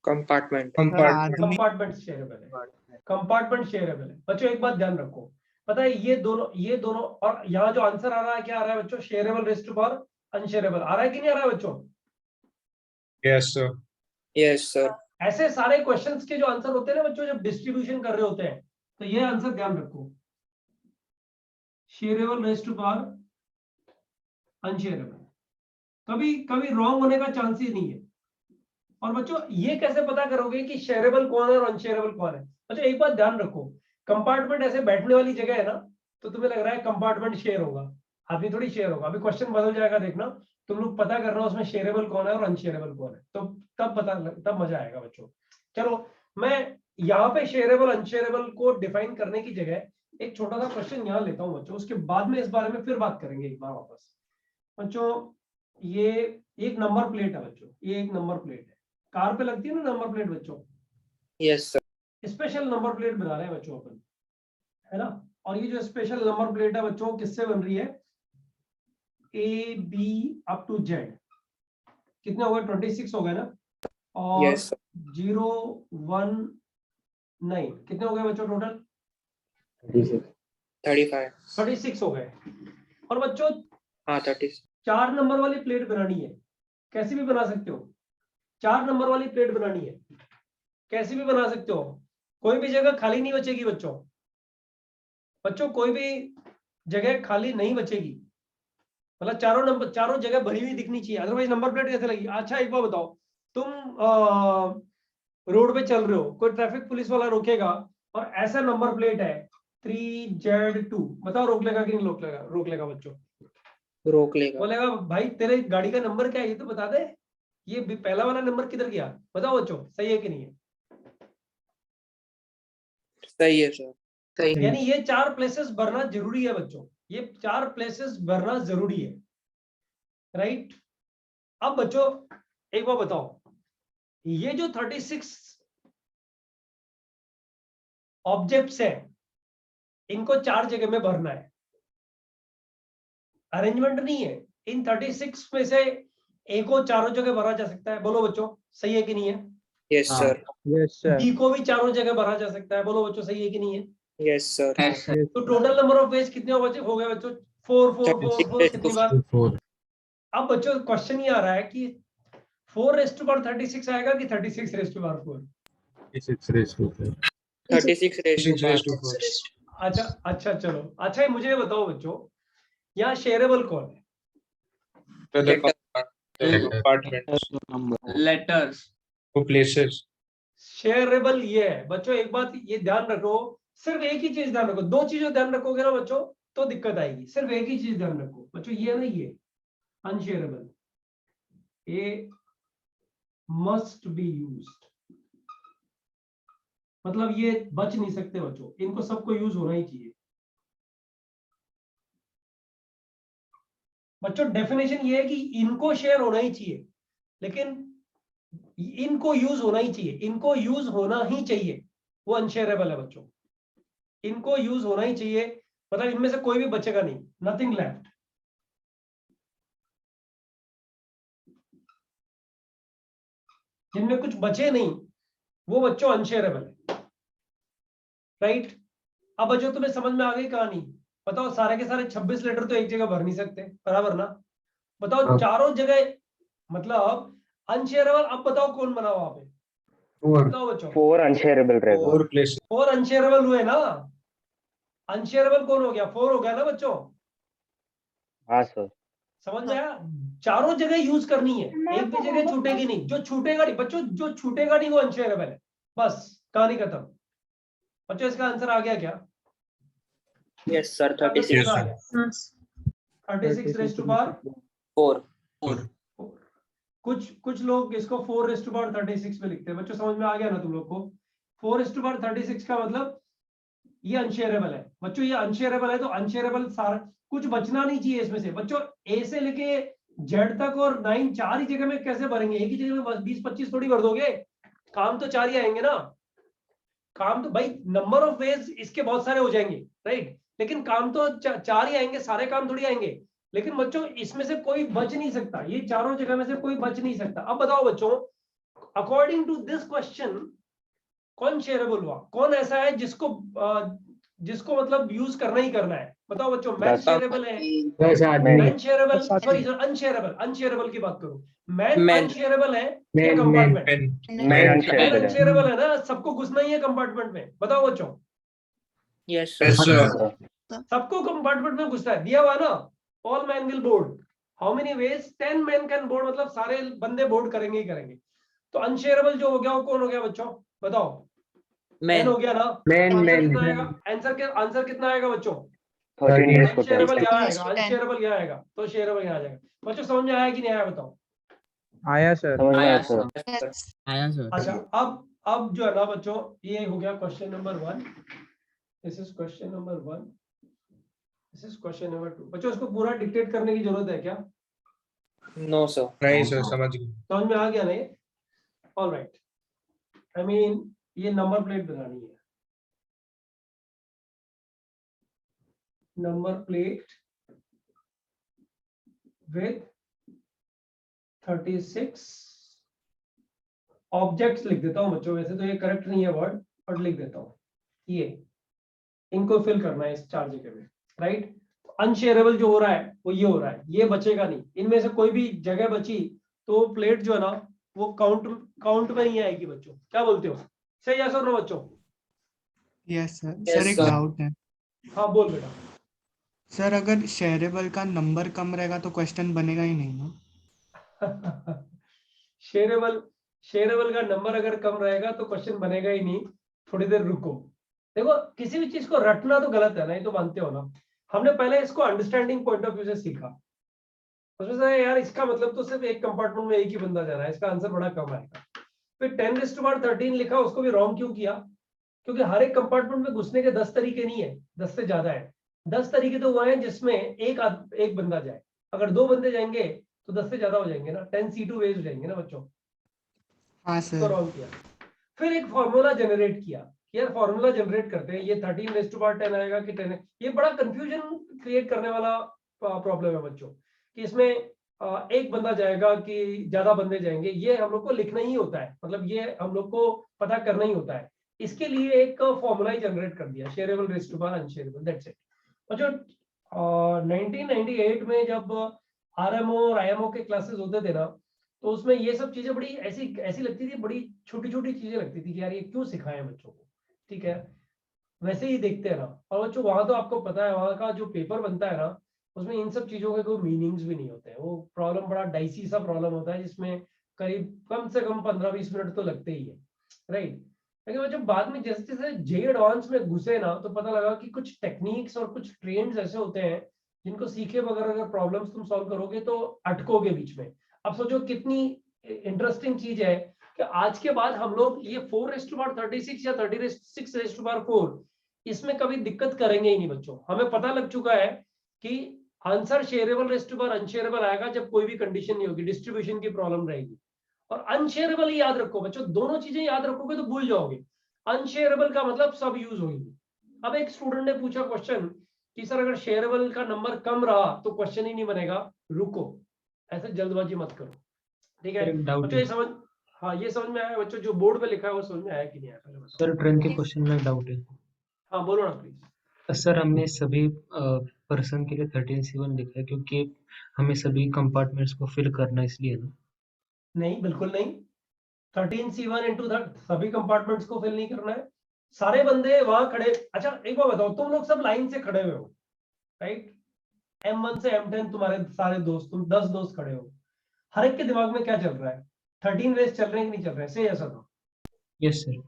Compartment. आदमी कंपार्टमेंट शेयरेबल है, कंपार्टमेंट शेयरेबल है। बच्चों एक बात ध्यान रखो, पता है ये दोनों और यहाँ जो आंसर आ रहा है क्या आ रहा है बच्चों? शेयरेबल रेस्ट टू पावर अनशेयरेबल आ रहा है कि नहीं आ रहा है बच्चों? Yes sir. Yes, sir. ऐसे सारे क्वेश्चंस के जो आंसर होते हैं ना बच्चों, जब डिस्ट्रीब्यूशन कर रहे होते हैं, तो ये आंसर ध्यान रखो, शेयरेबल रेज टू पावर अनशेयरेबल, कभी कभी रॉन्ग होने का चांस ही नहीं है। और बच्चों ये कैसे पता करोगे कि शेयरेबल कौन है और अनशेयरेबल कौन है? बच्चों एक बात ध्यान रखो, कंपार्टमेंट ऐसे बैठने वाली जगह है ना, तो तुम्हें लग रहा है कंपार्टमेंट शेयर होगा, आदमी थोड़ी शेयर होगा। अभी क्वेश्चन बदल जाएगा, देखना, तुम लोग पता करना उसमें शेयरेबल कौन है और अनशेयरेबल कौन है, तो तब मजा आएगा बच्चों। चलो मैं यहाँ पे शेयरेबल अनशेयरेबल को डिफाइन करने की जगह एक छोटा सा क्वेश्चन यहाँ लेता हूँ बच्चों, उसके बाद में इस बारे में फिर बात करेंगे एक बार वापस। बच्चों ये एक नंबर प्लेट है बच्चों, ये एक नंबर प्लेट है, कार पे लगती है ना नंबर प्लेट बच्चों, yes sir. Special number plate बना रहे हैं बच्चों अपन, है ना। और ये जो स्पेशल नंबर प्लेट है बच्चों किससे बन रही है? A B up to Z, कितने हो गए? 26 हो गए ना, और यस 0 1 9 कितने हो गए बच्चों टोटल? 36 हो गए। और बच्चों हाँ 30। 4 नंबर वाली प्लेट बनानी है, कैसी भी बना सकते हो। 4 नंबर वाली प्लेट बनानी है, कैसी भी बना सकते हो, कोई भी जगह खाली नहीं बचेगी बच्चों। बच्चों कोई भी जगह खाली नहीं बचेगी, मतलब चारों जगह भरी हुई दिखनी चाहिए, अदरवाइज नंबर प्लेट कैसे लगी? अच्छा एक बार बताओ, तुम रोड पे चल रहे हो, कोई ट्रैफिक पुलिस वाला रोकेगा और ऐसा नंबर प्लेट है 3Z2, बताओ रोक लेगा कि नहीं रोक लेगा? रोक लेगा बच्चों, रोक लेगा। बोलेगा भाई तेरे गाड़ी का नंबर क्या है ये तो बता दे, ये पहला वाला नंबर किधर गया? बताओ बच्चों, सही है कि नहीं है? सही है सर। सही यानी ये 4 प्लेसेस भरना जरूरी है बच्चों, ये 4 प्लेसेस भरना जरूरी है, राइट। अब बच्चों एक बार बताओ, ये जो 36 ऑब्जेक्ट्स है, इनको 4 जगह में भरना है, अरेंजमेंट नहीं है। इन 36 में से ए को चारों जगह भरा जा सकता है, बोलो बच्चों सही है कि नहीं है? Yes sir. Yes sir. B को भी चारों जगह भरा जा सकता है, बोलो बच्चों सही है कि नहीं है? Yes sir. तो टोटल नंबर ऑफ वेज कितने हो गए बच्चों? 4 4 4 4 कितनी बार? 4। अब बच्चों क्वेश्चन ये आ रहा है कि 4 रेज़ टू पावर 36 आएगा कि 36 raise to power 4? 36 raise to 4। 36 raise to 4। अच्छा चलो, अच्छा मुझे ये बताओ बच्चों, यहाँ शेयरेबल कौन है? Letters places. शेयरेबल ये है बच्चों, एक बात ये ध्यान रखो, सिर्फ एक ही चीज ध्यान रखो, 2 चीजें ध्यान रखोगे ना बच्चों तो दिक्कत आएगी। सिर्फ एक ही चीज ध्यान रखो बच्चों, ये नहीं, ये अनशेयरेबल, ये मस्ट बी यूज्ड, मतलब ये बच नहीं सकते बच्चों, इनको सबको यूज होना ही चाहिए बच्चों। डेफिनेशन ये है कि इनको शेयर होना ही चाहिए, लेकिन इनको यूज होना ही चाहिए, इनको यूज होना ही चाहिए, वो अनशेयरेबल है बच्चों, इनको यूज होना ही चाहिए, मतलब इनमें से कोई भी बचेगा नहीं, नथिंग लेफ्ट। जिनमें कुछ बचे नहीं वो बच्चों अनशेयरेबल है, राइट। अब बच्चों तुम्हें समझ में आ गई कहानी? बताओ सारे के सारे 26 लेटर तो एक जगह भर नहीं सकते, बराबर ना? बताओ चारों जगह मतलब अनशेयरेबल। अब बताओ कौन बना वहां पे? बताओ बच्चों। 4 अनशेयरेबल रहेगा। 4 प्लेस 4 अनशेयरेबल हुए ना, अनशेयरेबल कौन हो गया? 4 हो गया ना बच्चों? हाँ सर। समझ में आया? चारों जगह यूज करनी है, एक भी जगह छूटेगी नहीं, जो छूटेगा नहीं बच्चों, जो छूटेगा नहीं वो अनशेयरेबल है, बस कहानी खत्म। बच्चों इसका आंसर आ गया क्या? Yes sir. 36 आ गया। 36 रेज़ टू पावर 4। कुछ लोग इसको 4 रेज़ टू पावर 36 में लिखते हैं। बच्चों समझ में आ गया ना तुम लोग को? 4 रेज़ टू पावर 36 का मतलब ये अनशेयरेबल है बच्चों, ये अनशेयरेबल है, तो अनशेयरेबल सारा कुछ बचना नहीं चाहिए इसमें से बच्चों। ए से लेके जेड तक और 9 4 ही जगह में कैसे भरेंगे? एक ही जगह में 20-25 थोड़ी भर दोगे, काम तो 4 ही आएंगे ना। काम तो भाई नंबर ऑफ वेज इसके बहुत सारे हो जाएंगे, राइट, लेकिन काम तो 4 ही आएंगे, सारे काम थोड़ी आएंगे। लेकिन बच्चों इसमें से कोई बच नहीं सकता, ये चारों जगह में से कोई बच नहीं सकता। अब बताओ बच्चों, अकॉर्डिंग टू दिस क्वेश्चन कौन शेयरेबल हुआ? कौन ऐसा है जिसको मतलब यूज करना ही करना है? बताओ बच्चों, मैन शेयरेबल है, 10 आदमी मैन शेयरेबल, दस आदमी। सॉरी सर, अनशेयरेबल की बात करूं, मैन मैन। अनशेयरेबल है या मैन कंपार्टमेंट? मैन मैन अनशेयरेबल है। अनशेयरेबल है ना, सबको घुसना ही है कंपार्टमेंट में, बताओ बच्चों, यस Yes, सर। sir. सबको कंपार्टमेंट में घुसना है, दिया हुआ ना, all man will board, how many ways, 10 man can board, मतलब सारे बंदे बोर्ड करेंगे ही करेंगे। तो अनशेयरेबल जो हो गया वो कौन हो गया बच्चों, बताओ, मैन मैन। हो गया ना, मैन आंसर मैन कितना आएगा, आंसर कितना आएगा बच्चों, 13 अनशेयरेबल यहाँ आएगा, अनशेयरेबल यहाँ आएगा, तो शेयरेबल यहाँ आ जाएगा। बच्चों समझ में आया कि नहीं आया बताओ? आया सर। समझ में आया आया सर। आया सर। अच्छा, अब जो है ना बच्चों, ये हो गया question number 1, this is question number 1, this is question number 2। बच्चों इसको पूरा डिक्टेट करने की जरूरत है क्या? No sir. नहीं सर, समझ गए। समझ में आ गया ना ये? ऑलराइट, आई मीन ये नंबर प्लेट बनानी है, नंबर प्लेट विथ 36 ऑब्जेक्ट्स लिख देता हूं बच्चों, वैसे तो ये करेक्ट नहीं है वर्ड, बट लिख देता हूं, ये इनको फिल करना है इस 4 जगह में, राइट? अनशेयरेबल जो हो रहा है वो ये हो रहा है, ये बचेगा नहीं, इनमें से कोई भी जगह बची तो प्लेट जो है ना वो काउंट में नहीं आएगी बच्चों, क्या बोलते हो, सही है सर? नो बच्चों? Yes sir. Yes, सर एक sir. डाउट है हाँ बोल बेटा। सर, अगर शेयरेबल का नंबर कम रहेगा तो क्वेश्चन बनेगा ही नहीं ना? शेयरेबल का नंबर अगर कम रहेगा तो क्वेश्चन बनेगा ही नहीं, थोड़ी देर रुको। देखो किसी भी चीज को रटना तो गलत है ना, ये तो मानते हो ना। हमने पहले इसको अंडरस्टैंडिंग पॉइंट ऑफ व्यू से सीखा, उसमें से यार इसका मतलब तो सिर्फ एक कंपार्टमेंट में एक ही बंदा जा रहा है, इसका आंसर बड़ा कम आएगा। फिर 10⁻13 लिखा, उसको भी रॉन्ग क्यों किया? क्योंकि हर एक कंपार्टमेंट में घुसने के 10 तरीके नहीं है, 10 से ज्यादा है। 10 तरीके तो वो हैं जिसमें एक बंदा जाए, अगर 2 बंदे जाएंगे तो 10 से ज्यादा हो जाएंगे ना, 10C2 वेज हो जाएंगे ना बच्चों, हाँ तो सर। रॉन्ग किया। फिर एक फॉर्मूला जनरेट किया कि यार फॉर्मूला जनरेट करते हैं, ये 13⁻10 आएगा कि 10 है। ये बड़ा कंफ्यूजन क्रिएट करने वाला प्रॉब्लम है बच्चों, कि इसमें एक बंदा जाएगा कि ज्यादा बंदे जाएंगे, ये हम लोग को लिखना ही होता है, मतलब ये हम लोग को पता करना ही होता है। इसके लिए एक फॉर्मूला ही जनरेट कर दिया, shareable raise to power unshareable, that's it. और जो 1998 में जब आरएमओ और आईएमओ के क्लासेस होते थे ना, तो उसमें ये सब चीजें बड़ी ऐसी लगती थी, बड़ी छोटी छोटी चीजें लगती थी कि यार ये क्यों सिखाएं बच्चों को, ठीक है, वैसे ही देखते हैं ना। और बच्चों वहां तो आपको पता है, वहां का जो पेपर बनता है ना, उसमें इन सब चीजों के कोई मीनिंग्स भी नहीं होते हैं। वो प्रॉब्लम बड़ा डाइसी सा प्रॉब्लम होता है, जिसमें करीब कम से कम 15-20 मिनट तो लगते ही है, राइट? लेकिन जब बाद में जैसे जैसे जे एडवांस में घुसे ना, तो पता लगा कि कुछ टेक्निक्स और कुछ ट्रेंड्स ऐसे होते हैं जिनको सीखे बगैर अगर प्रॉब्लम्स तुम सॉल्व करोगे तो अटकोगे बीच में। अब सोचो कितनी इंटरेस्टिंग चीज है कि आज के बाद हम लोग ये 4⁻36 या 36⁻4 इसमें कभी दिक्कत करेंगे ही नहीं बच्चों। हमें पता लग चुका है कि answer shareable raise to power unshareable आएगा जब कोई भी कंडीशन नहीं होगी, डिस्ट्रीब्यूशन की प्रॉब्लम रहेगी। और अनशेयरेबल ही याद रखो बच्चों, दोनों चीजें याद रखोगे तो भूल जाओगे। अनशेयरेबल का मतलब सब यूज होगी। अब एक स्टूडेंट ने पूछा क्वेश्चन कि सर अगर शेयरेबल का नंबर कम रहा तो क्वेश्चन ही नहीं बनेगा, रुको, ऐसे जल्दबाजी मत करो, ठीक है बच्चों? ये समझ, हाँ ये समझ में आया बच्चों? जो बोर्ड पे लिखा है वो समझ में आया कि नहीं आया? सर ट्रेन के क्वेश्चन में डाउट है। हाँ बोलो ना प्लीज। सर हमने सभी पर्सन के लिए 13C1 लिखा है क्योंकि हमें सभी कंपार्टमेंट्स को फिल करना है, इसलिए ना? नहीं बिल्कुल नहीं, 13C1 इंटू सभी कंपार्टमेंट्स को फिल नहीं करना है, सारे बंदे वहां खड़े। अच्छा एक बार बताओ, तुम लोग सब लाइन से खड़े हुए हो, राइट? M1 से M10 तुम्हारे सारे दोस्त, तुम 10 दोस्त खड़े हो, हर एक के दिमाग में क्या चल रहा है? 13 वेज चल रहे हैं कि नहीं चल रहे हैं? से ऐसा था। Yes sir.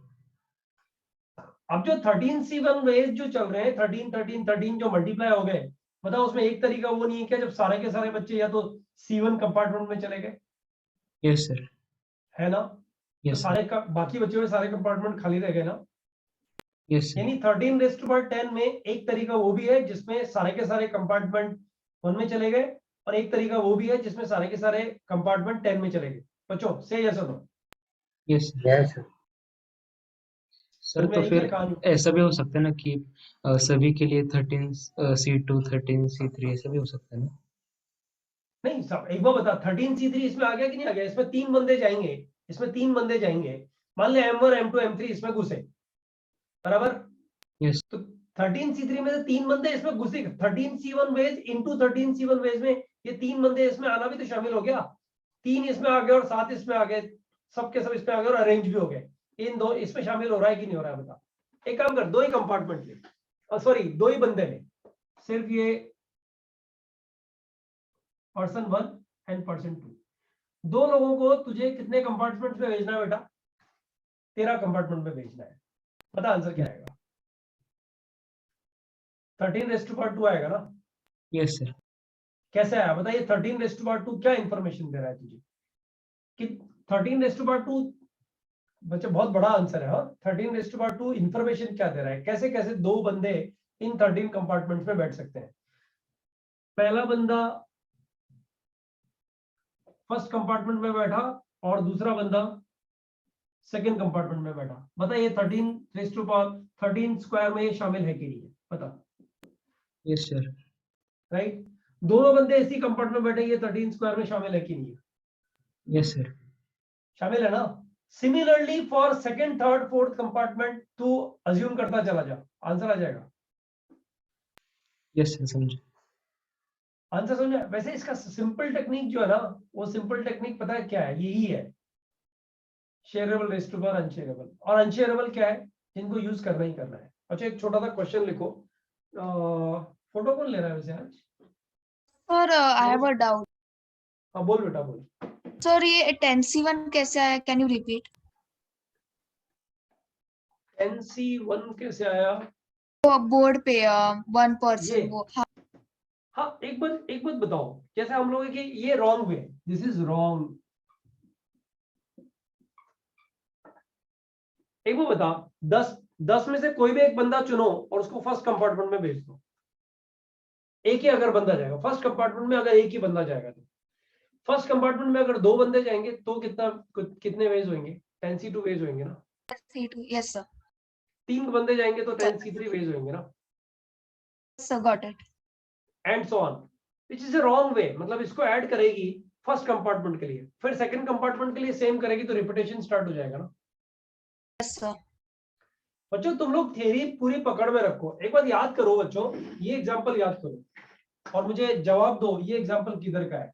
अब जो 13C1 वेज जो चल रहे हैं, 13 जो मल्टीप्लाई हो गए, बताओ उसमें एक तरीका वो नहीं है क्या जब सारे के सारे बच्चे या तो C1 कंपार्टमेंट में चले गए, यस सर। है ना? तो यस सारे बाकी बचे हुए सारे कंपार्टमेंट खाली रह गए ना। Yes sir. यानी 13⁻10 में एक तरीका वो भी है जिसमें सारे के सारे कंपार्टमेंट 1 में चले गए, और एक तरीका वो भी है जिसमें सारे के सारे कंपार्टमेंट 10 में चले गए। बच्चों से यस और नो? Yes yes sir. तो फिर कहानी ऐसा भी हो सकता है ना कि सभी के लिए 13C2 13C3 ऐसा भी हो सकता है ना? नहीं, सब एक बार बता, 13C3 इसमें आ गया कि नहीं आ गया? इसमें 3 बंदे जाएंगे, इसमें 3 बंदे जाएंगे, मान ले M1 M2 M3 इसमें घुसे, बराबर? यस। तो 13C3 में से 3 बंदे इसमें घुसे, 13C1 veg into 13C1 veg में ये 3 बंदे इसमें आना भी तो शामिल हो गया, 3 इसमें आ गए और 7 इसमें आ गए, सबके सब इसमें आ गए और अरेंज भी हो गए। इन दो इसमें शामिल हो रहा है कि नहीं हो रहा है बता। एक काम कर, 2 ही कंपार्टमेंट ले, सॉरी 2 ही बंदे ले, सिर्फ ये पर्सन 1 एंड पर्सन 2, 2 लोगों को तुझे कितने कंपार्टमेंट में भेजना है बेटा? 13 कंपार्टमेंट में भेजना है। बता आंसर क्या आएगा? 13⁻² आएगा ना? Yes sir. कैसे आया बताइए? 13⁻² क्या इंफॉर्मेशन दे रहा है तुझे कि 13⁻²? बच्चे बहुत बड़ा आंसर है। हाँ, 13⁻² इंफॉर्मेशन क्या दे रहा है? कैसे कैसे 2 बंदे इन 13 कंपार्टमेंट में बैठ सकते हैं? पहला बंदा फर्स्ट कंपार्टमेंट में बैठा और दूसरा बंदा सेकंड कंपार्टमेंट में बैठा। बताइए 13 स्क्वायर में ये शामिल है कि नहीं है? बता। Yes sir. राइट, दोनों बंदे इसी कंपार्टमेंट में बैठे, ये 13 स्क्वायर में शामिल है कि नहीं है? Yes sir. शामिल है ना? Similarly for second, third, fourth compartment तू अज्यूम करता चला जा, आंसर आ जाएगा। यस सर, समझो। आंसर समझा? वैसे इसका सिंपल टेक्निक जो है ना, वो सिंपल टेक्निक पता है क्या है? यही है, शेयरेबल रेज़ टू पावर अनशेयरेबल। और अनशेयरेबल क्या है? जिनको यूज करना ही करना है। अच्छा, एक छोटा सा क्वेश्चन लिखो। फोटो कौन ले रहा है वैसे आज? Sir I have a doubt. हाँ बोल बेटा बोल। सर ये 10C1 कैसे आया? Can you repeat? 10C1 कैसे आया? बोर्ड पे 1 ये पर्सन वो। हाँ हाँ, एक बात बताओ, जैसे हम लोग कि ये wrong way, this is wrong. एक बात बता, 10 में से कोई भी एक बंदा चुनो और उसको फर्स्ट कंपार्टमेंट में भेज दो। एक ही अगर बंदा जाएगा फर्स्ट कंपार्टमेंट में, अगर एक ही बंदा जाएगा तो फर्स्ट कंपार्टमेंट में अगर 2 बंदे जाएंगे तो कितने वेज होंगे? 10C2 वेज होंगे ना? C2 yes sir. 3 बंदे जाएंगे तो 10C3 वेज होंगे ना? Sir got it. And so on, which is a wrong way. मतलब इसको ऐड करेगी फर्स्ट कंपार्टमेंट के लिए, फिर सेकंड कंपार्टमेंट के लिए सेम करेगी तो रिपीटेशन स्टार्ट हो जाएगा ना? Yes sir. बच्चों तुम लोग थ्योरी पूरी पकड़ में रखो, एक बार याद करो बच्चों, ये एग्जांपल याद करो और मुझे जवाब दो, ये एग्जांपल किधर का है?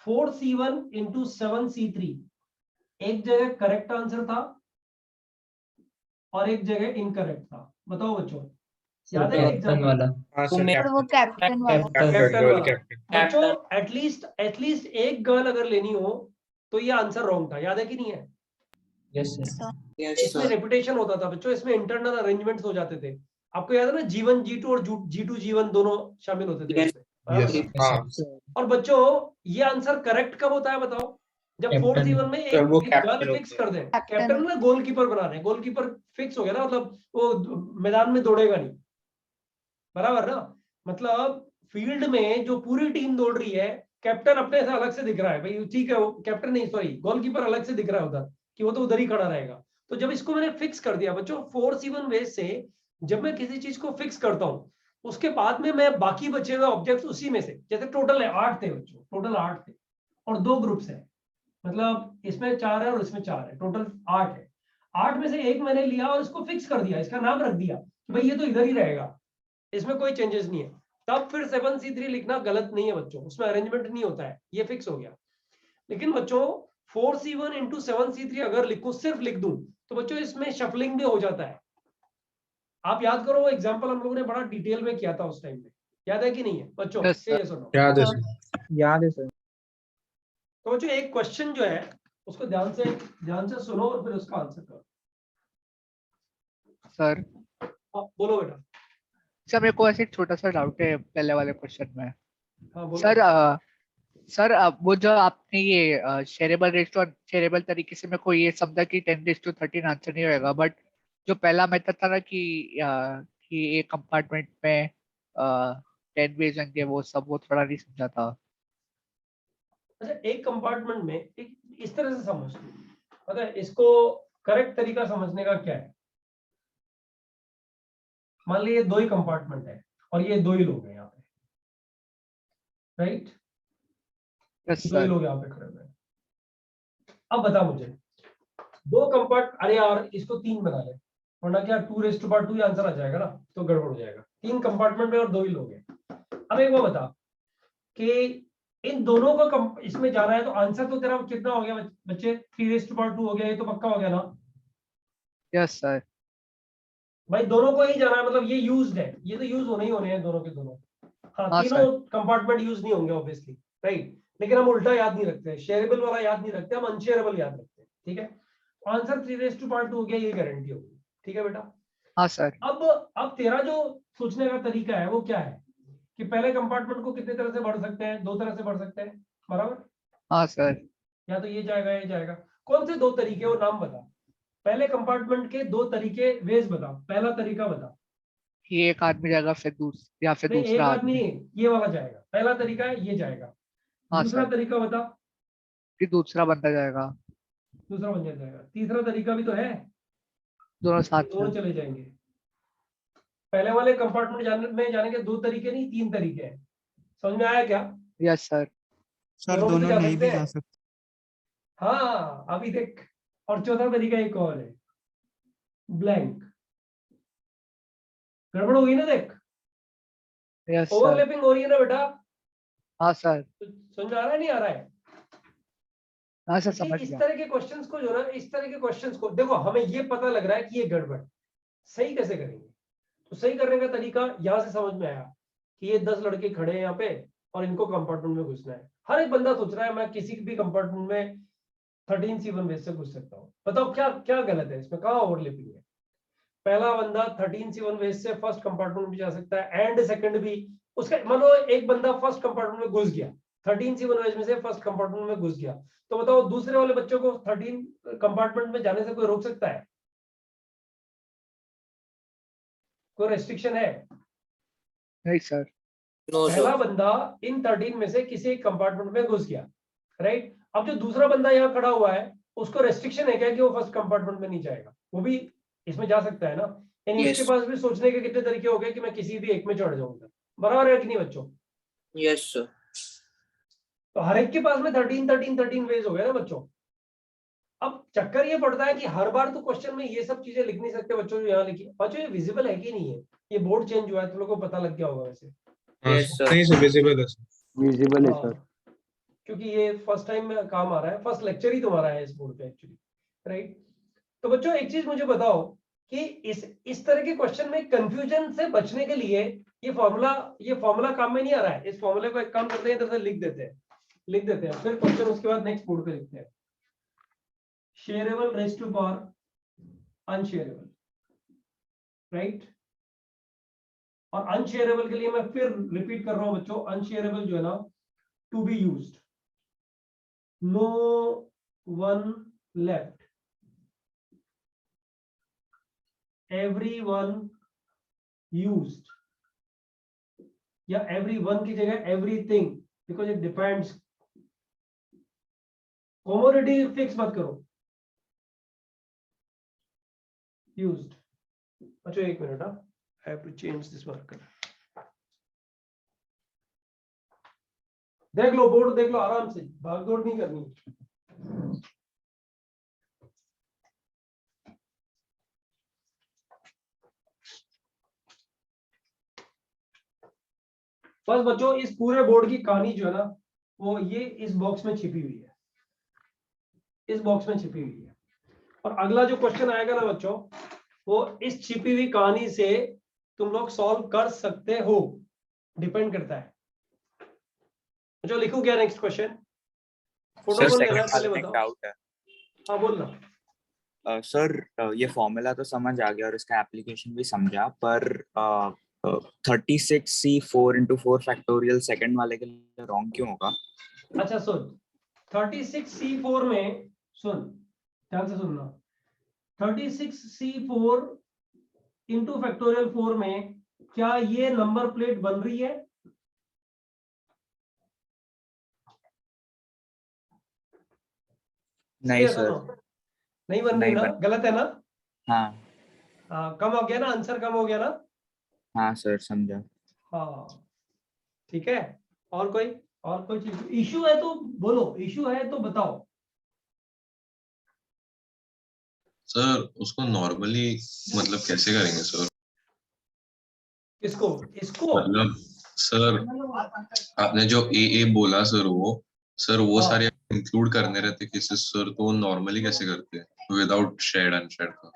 4C1 इंटू 7C3 एक जगह करेक्ट आंसर था और एक जगह इनकरेक्ट था। बताओ बच्चों, याद है कैप्टन एग्जांपल? वाला। हाँ सर सर। वो कैप्टन वाला। कैप्टन वाला। कैप्टन। बच्चों एटलीस्ट एक गर्ल अगर लेनी हो तो ये आंसर रॉन्ग था, याद है कि नहीं है? Yes sir. यस इसमें सर। रेपुटेशन होता था बच्चों, इसमें इंटरनल अरेंजमेंट्स हो जाते थे। आपको याद है ना, G1 G2 और G2 G1 दोनों शामिल होते थे इसमें, बराबर Yes. ना? हाँ, और बच्चों ये आंसर करेक्ट कब होता है बताओ? जब कैप्टन। 4C1 में सर, वो एक कैप्टन गर्ल होते फिक्स हैं। कर दें। कैप्टन। कैप्टन ना गोलकीपर बना रहे हैं, गोलकीपर फिक्स हो गया ना, मतलब वो मैदान में दौड़ेगा नहीं, बराबर ना? मतलब फील्ड में जो पूरी टीम दौड़ रही है, कैप्टन अपने से अलग से दिख रहा है भाई, ठीक है, कैप्टन नहीं सॉरी गोलकीपर अलग से दिख रहा है उधर, कि वो तो उधर ही खड़ा रहेगा। तो जब इसको मैंने फिक्स कर दिया बच्चों 4C1 वेज से, जब मैं किसी चीज को फिक्स करता हूं उसके बाद में मैं बाकी बचे हुए ऑब्जेक्ट्स उसी में से, जैसे टोटल है 8 थे बच्चों, टोटल 8 थे और 2 ग्रुप्स है, मतलब इसमें 4 है और इसमें 4 है, टोटल 8 है। 8 में से एक मैंने लिया और इसको फिक्स कर दिया, इसका नाम रख दिया कि भाई ये तो इधर ही रहेगा, इसमें कोई चेंजेस नहीं है। तब फिर 7C3 लिखना गलत नहीं है बच्चों, उसमें अरेंजमेंट नहीं होता है, ये फिक्स हो गया। लेकिन बच्चों 4C1 इंटू 7C3 अगर लिखूं, सिर्फ लिख दूं, तो बच्चों इसमें शफलिंग भी हो जाता है। आप याद करो वो एग्जांपल हम लोगों ने बड़ा डिटेल में किया था उस टाइम में, याद है कि नहीं है बच्चों? Yes, sir. ये सुनो। याद है सर। याद है सर। तो बच्चों एक क्वेश्चन जो है उसको ध्यान से सुनो और फिर उसका आंसर करो। सर बोलो बेटा। सर मेरे को ऐसे एक छोटा सा डाउट है पहले वाले क्वेश्चन में। हाँ बोलो। सर वो जो आपने ये शेयरेबल रेशियो और शेयरेबल तरीके से मेरे को ये समझा कि 10:13 आंसर नहीं होएगा, बट जो पहला मेथड था ना कि एक कंपार्टमेंट में 10 वेज होंगे, वो सब वो थोड़ा नहीं समझा था। अच्छा, एक कंपार्टमेंट में एक इस तरह से समझ, पता है इसको करेक्ट तरीका समझने का क्या है? मान लीजिए 2 ही कंपार्टमेंट है और ये 2 ही लोग हैं यहाँ पे, राइट? यस 2 ही सर। लोग यहाँ पे खड़े हुए हैं। अब बता मुझे 2 कंपार्ट, अरे यार इसको 3 बना ले, वरना क्या 2⁻² आंसर आ जाएगा ना, तो गड़बड़ हो जाएगा। 3 कंपार्टमेंट में और 2 ही लोग हैं। अब एक बार बता कि इन दोनों को इसमें जाना है, तो आंसर तो तेरा कितना हो गया बच्चे? 3⁻² हो गया, ये तो पक्का हो गया ना? Yes sir. भाई दोनों को ही जाना है, मतलब ये यूज्ड है, ये तो यूज होने ही होने हैं दोनों के दोनों। हाँ, हाँ, तीनों कंपार्टमेंट यूज नहीं होंगे ऑब्वियसली, राइट, लेकिन हम उल्टा याद नहीं रखते, शेयरेबल वाला याद नहीं रखते, हम अनशेयरेबल याद रखते हैं, ठीक है। आंसर 3⁻² हो गया, ये गारंटी होगी, ठीक है बेटा। हाँ सर। अब तेरा जो सोचने का तरीका है वो क्या है कि पहले कंपार्टमेंट को कितने तरह से बढ़ सकते हैं? 2 तरह से बढ़ सकते हैं, बराबर। हाँ सर। या तो ये जाएगा, ये जाएगा। कौन से 2 तरीके, वो नाम बता। पहले कंपार्टमेंट के 2 तरीके, वेज बता। पहला तरीका बता। ये एक आदमी जाएगा या फिर नहीं, एक दूसरा आदमी आदमी। नहीं, ये वाला जाएगा। पहला तरीका है ये जाएगा। हाँ दूसरा सर। तरीका बता। फिर दूसरा बंदा जाएगा। दूसरा बन जाएगा। तीसरा तरीका भी तो है, दोनों साथ दोनों में। चले जाएंगे। पहले वाले कंपार्टमेंट में जाने के 2 तरीके नहीं, 3 तरीके हैं। समझ में आया क्या? Yes sir. सर दोनों भी दोनों जा नहीं सकते भी हैं। जा सकते। हाँ, अभी देख। और चौथा तरीका एक और है, ब्लैंक। गड़बड़ होगी ना, देख। Yes sir. ओवरलैपिंग हो रही है ना बेटा? हाँ सर। तो समझ में आ रहा है, नहीं आ रहा है? हाँ सर, कि समझ इस गया। तरह के क्वेश्चंस को जो ना, इस तरह के क्वेश्चंस को देखो, हमें ये पता लग रहा है कि ये गड़बड़, सही कैसे करेंगे? तो सही करने का तरीका यहां से समझ में आया कि ये 10 लड़के खड़े हैं यहाँ पे और इनको कंपार्टमेंट में घुसना है। हर एक बंदा सोच रहा है मैं किसी भी कंपार्टमेंट में 13C1 वेज से घुस सकता हूँ। बताओ क्या क्या गलत है इसमें, कहाँ ओवरलैपिंग है? पहला बंदा 13C1 वेज से फर्स्ट कंपार्टमेंट में जा सकता है, एंड सेकंड भी। उसका मानो एक बंदा फर्स्ट कंपार्टमेंट में घुस गया, 13C1 वेज में से फर्स्ट कंपार्टमेंट में घुस गया, तो बताओ दूसरे वाले बच्चों को 13 कंपार्टमेंट में जाने से कोई रोक सकता है? कोई रेस्ट्रिक्शन है? नहीं सर। No, पहला sir. बंदा इन 13 में से किसी एक कंपार्टमेंट में घुस गया, राइट। अब जो दूसरा बंदा यहाँ खड़ा हुआ है, उसको रेस्ट्रिक्शन है क्या कि वो फर्स्ट कंपार्टमेंट में नहीं जाएगा? वो भी इसमें जा सकता है ना। यानी Yes. उसके पास भी सोचने के कितने तरीके हो गए कि मैं किसी भी एक में चढ़ जाऊंगा। बराबर है कि नहीं बच्चों? Yes, sir. तो हर एक के पास में 13 वेज हो गए ना बच्चों। अब चक्कर ये पड़ता है कि हर बार तो क्वेश्चन में ये सब चीजें लिख नहीं सकते बच्चों, जो यहाँ लिखी। बच्चों ये विजिबल है कि नहीं है? ये बोर्ड चेंज हुआ है, तुम लोगों को पता लग गया होगा वैसे। Yes, sir. नहीं सर, विजिबल है सर। विजिबल है हाँ, सर। क्योंकि ये फर्स्ट टाइम में काम आ रहा है, फर्स्ट लेक्चर ही तुम्हारा है इस बोर्ड पे एक्चुअली, राइट। तो बच्चों एक चीज मुझे बताओ कि इस तरह के क्वेश्चन में कंफ्यूजन से बचने के लिए ये फॉर्मूला काम में नहीं आ रहा है। इस फॉर्मूले को एक काम करते हैं, इधर से लिख देते हैं, फिर क्वेश्चन उसके बाद नेक्स्ट बोर्ड पे लिखते हैं। Shareable raise to power unshareable, right. और अनशेयरेबल के लिए मैं फिर रिपीट कर रहा हूं बच्चों, अनशेयरेबल जो है ना, to be used, no one left, everyone used, या everyone की जगह everything, because it depends। commodity fix मत करो, used। अच्छा एक minute, I have to change this marker। देख लो बोर्ड, देख लो आराम से, भागदौड़ नहीं करनी। बस बच्चों इस पूरे बोर्ड की कहानी जो है ना, वो ये इस बॉक्स में छिपी हुई है, इस बॉक्स में छिपी हुई है। और अगला जो क्वेश्चन आएगा ना बच्चों, वो इस छिपी हुई कहानी से तुम लोग सॉल्व कर सकते हो, डिपेंड करता है। जो लिखूं क्या नेक्स्ट क्वेश्चन? फोटो सर कौन ले सेकंड रहा है पहले वाले में एक बताओ। डाउट है। हाँ बोलना। सर ये फॉर्मूला तो समझ आ गया और इसका एप्लीकेशन भी समझा, पर 36C4 into 4 फैक्टोरियल सेकंड वाले के लिए रॉन्ग क्यों होगा? अच्छा सुन, 36C4 में सुन, ध्यान से सुनना। 36C4 into फैक्टोरियल 4 में क्या ये नंबर प्लेट बन रही है? नहीं Yes or सर, no? नहीं बन रही नहीं ना, बन। गलत है ना? हाँ कम हो गया ना, आंसर कम हो गया ना? हाँ सर, समझा। हाँ ठीक है। और कोई चीज इशू है तो बोलो, इशू है तो बताओ। सर उसको नॉर्मली मतलब कैसे करेंगे सर? इसको इसको मतलब सर आपने जो ए बोला सर वो हाँ। सारे इंक्लूड करने रहते केसेस सर, तो नॉर्मली कैसे करते हैं विदाउट शेड अनशेड का?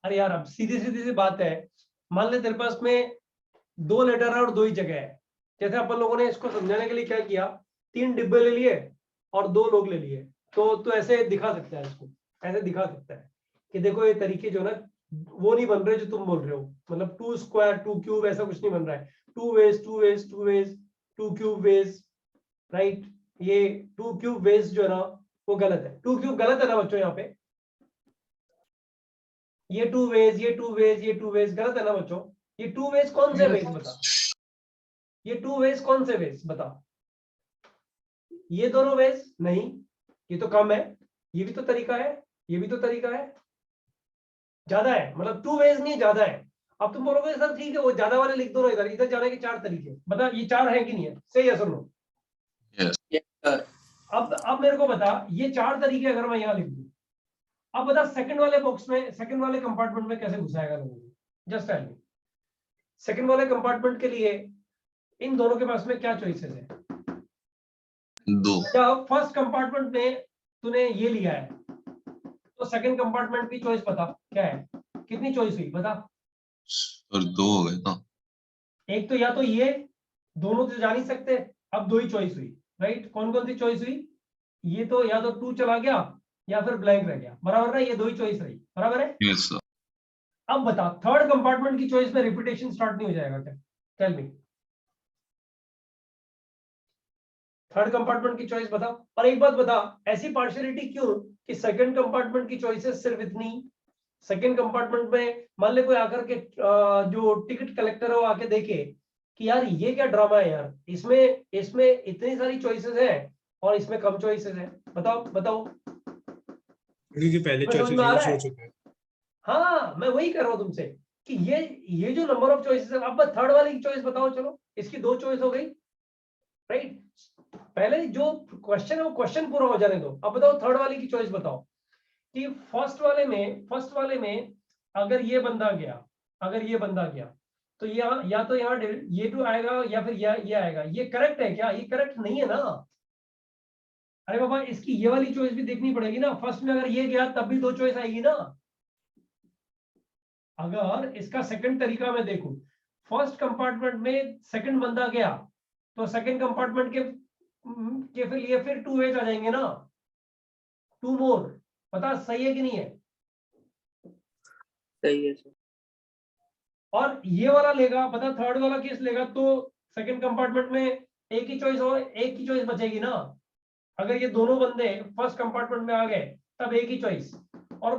अरे यार अब सीधी सीधी सी बात है, मान ले तेरे पास में 2 लेटर है और 2 ही जगह है। जैसे अपन लोगों ने इसको समझाने के लिए क्या किया, 3 डिब्बे ले लिए और 2 लोग ले लिए, तो ऐसे दिखा सकता है, इसको ऐसे दिखा सकता है कि देखो ये तरीके जो ना वो नहीं बन रहे जो तुम बोल रहे हो, मतलब 2 स्क्वायर 2 क्यूब ऐसा कुछ नहीं बन रहा है, 2 ways 2 ways 2 ways 2 cube ways, right. ये 2 क्यूब वेज जो है ना वो गलत है, 2 क्यूब गलत है ना बच्चों, यहाँ पे ये 2 वेज ये 2 वेज ये 2 वेज गलत है ना बच्चों। ये 2 वेज कौन से वेज बता, ये 2 वेज कौन से वेज बता, ये दोनों वेज नहीं, ये तो कम है, ये भी तो तरीका है, ये भी तो तरीका है, ज्यादा है, मतलब 2 वेज नहीं ज्यादा है। अब तुम बोलोगे सर ठीक है वो ज्यादा वाले लिख दो ना, इधर इधर जाने के 4 तरीके, बता ये 4 है कि नहीं है, सही है सुनो। Yes, sir. अब मेरे को बता ये 4 तरीके अगर मैं यहाँ लिख दूं, अब बता सेकंड वाले बॉक्स में, सेकंड वाले कंपार्टमेंट में कैसे घुसाएगा लोगों को, जस्ट टेल मी। सेकंड वाले कंपार्टमेंट के लिए इन दोनों के पास में क्या चॉइसेस है? 2 जब फर्स्ट कंपार्टमेंट में तूने ये लिया है तो सेकंड कंपार्टमेंट की चॉइस बता क्या है, कितनी चॉइस हुई बता? और 2 हो गए ना? एक तो या तो ये दोनों तो जा नहीं सकते, अब 2 ही चॉइस हुई, राइट। कौन कौन सी चॉइस हुई? ये तो या तो 2 चला गया या फिर ब्लैंक रह गया, बराबर है, ये 2 ही चॉइस रही, बराबर है। Yes sir. अब बता थर्ड कंपार्टमेंट की चॉइस में रिपीटेशन स्टार्ट नहीं हो जाएगा क्या? टेल मी, थर्ड कंपार्टमेंट की चॉइस बता। और एक बात बता, ऐसी पार्शियलिटी क्यों कि सेकंड कंपार्टमेंट की चॉइसेस सिर्फ इतनी, सेकंड कंपार्टमेंट में मान ले कोई आकर के जो टिकट कलेक्टर है वो आके देखे कि यार ये क्या ड्रामा है यार, इसमें इसमें इतनी सारी चॉइसेस है और इसमें कम चॉइसेस है, बताओ बताओ। क्योंकि पहले समझ चॉइसेस में आ यूज रहा हो है? चुके हैं। हाँ मैं वही कर रहा हूँ तुमसे कि ये जो नंबर ऑफ चॉइसेस है, अब थर्ड वाली की चॉइस बताओ, चलो इसकी 2 चॉइस हो गई, राइट। पहले जो क्वेश्चन है वो क्वेश्चन पूरा हो जाने दो, अब बताओ थर्ड वाली की चॉइस बताओ कि फर्स्ट वाले में अगर ये बंदा गया, अगर ये बंदा गया तो या तो यहाँ ये 2 आएगा या फिर ये आएगा, ये करेक्ट है क्या? ये करेक्ट नहीं है ना। अरे बाबा इसकी ये वाली चॉइस भी देखनी पड़ेगी ना, फर्स्ट में अगर ये गया तब भी 2 चॉइस आएगी ना। अगर इसका सेकंड तरीका मैं देखूं, फर्स्ट कंपार्टमेंट में सेकंड बंदा गया तो सेकंड कंपार्टमेंट के फिर ये फिर 2 वेज आ जाएंगे ना, 2 मोर। पता सही है कि नहीं है? सही है सर। और ये वाला लेगा, पता थर्ड वाला केस लेगा तो सेकंड कंपार्टमेंट में एक ही चॉइस और एक ही चॉइस बचेगी ना। अगर ये दोनों बंदे फर्स्ट कंपार्टमेंट में आ गए तब एक ही चॉइस। और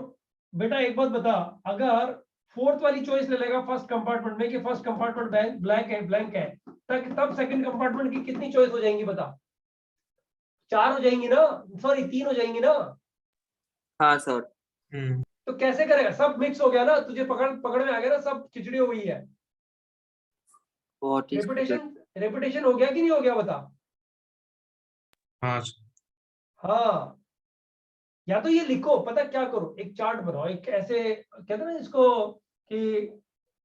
बेटा एक बात बता, अगर फोर्थ वाली चॉइस ले लेगा फर्स्ट कंपार्टमेंट में कि फर्स्ट कंपार्टमेंट ब्लैंक है तब सेकंड कंपार्टमेंट की कितनी चॉइस हो जाएंगी बता? 4 हो जाएंगी ना, सॉरी 3 हो जाएंगी ना। हाँ सर। तो कैसे करेगा? सब मिक्स हो गया ना, तुझे पकड़ में आ गया ना, सब खिचड़ी हो गई है। बहुत ही रेपुटेशन हो गया कि नहीं हो गया बता? हाँ हाँ, या तो ये लिखो, पता क्या करो, एक चार्ट बनाओ, एक ऐसे कहते हैं ना इसको कि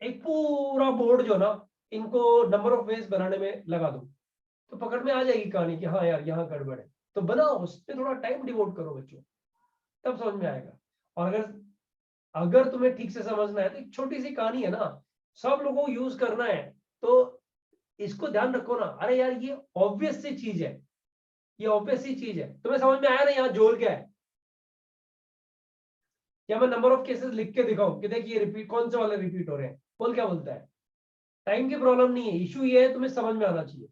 एक पूरा बोर्ड जो ना इनको नंबर ऑफ वेज बनाने में लगा दो तो पकड़ में आ जाएगी कहानी कि हाँ यार यहाँ गड़बड़ है। तो बनाओ, उस पर थोड़ा टाइम डिवोट करो बच्चों, तब समझ में आएगा। और अगर तुम्हें ठीक से समझना है तो एक छोटी सी कहानी है ना, सब लोगों को यूज करना है, तो इसको ध्यान रखो ना। अरे यार ये ऑब्वियस सी चीज है, ये ऑब्वियस सी चीज है, तुम्हें समझ में आया ना यहाँ जोल क्या है? या मैं नंबर ऑफ केसेस लिख के दिखाऊं कि देखिए रिपीट कौन से वाले रिपीट हो रहे हैं, बोल क्या बोलता है? टाइम की प्रॉब्लम नहीं है, इशू ये है तुम्हें समझ में आना चाहिए।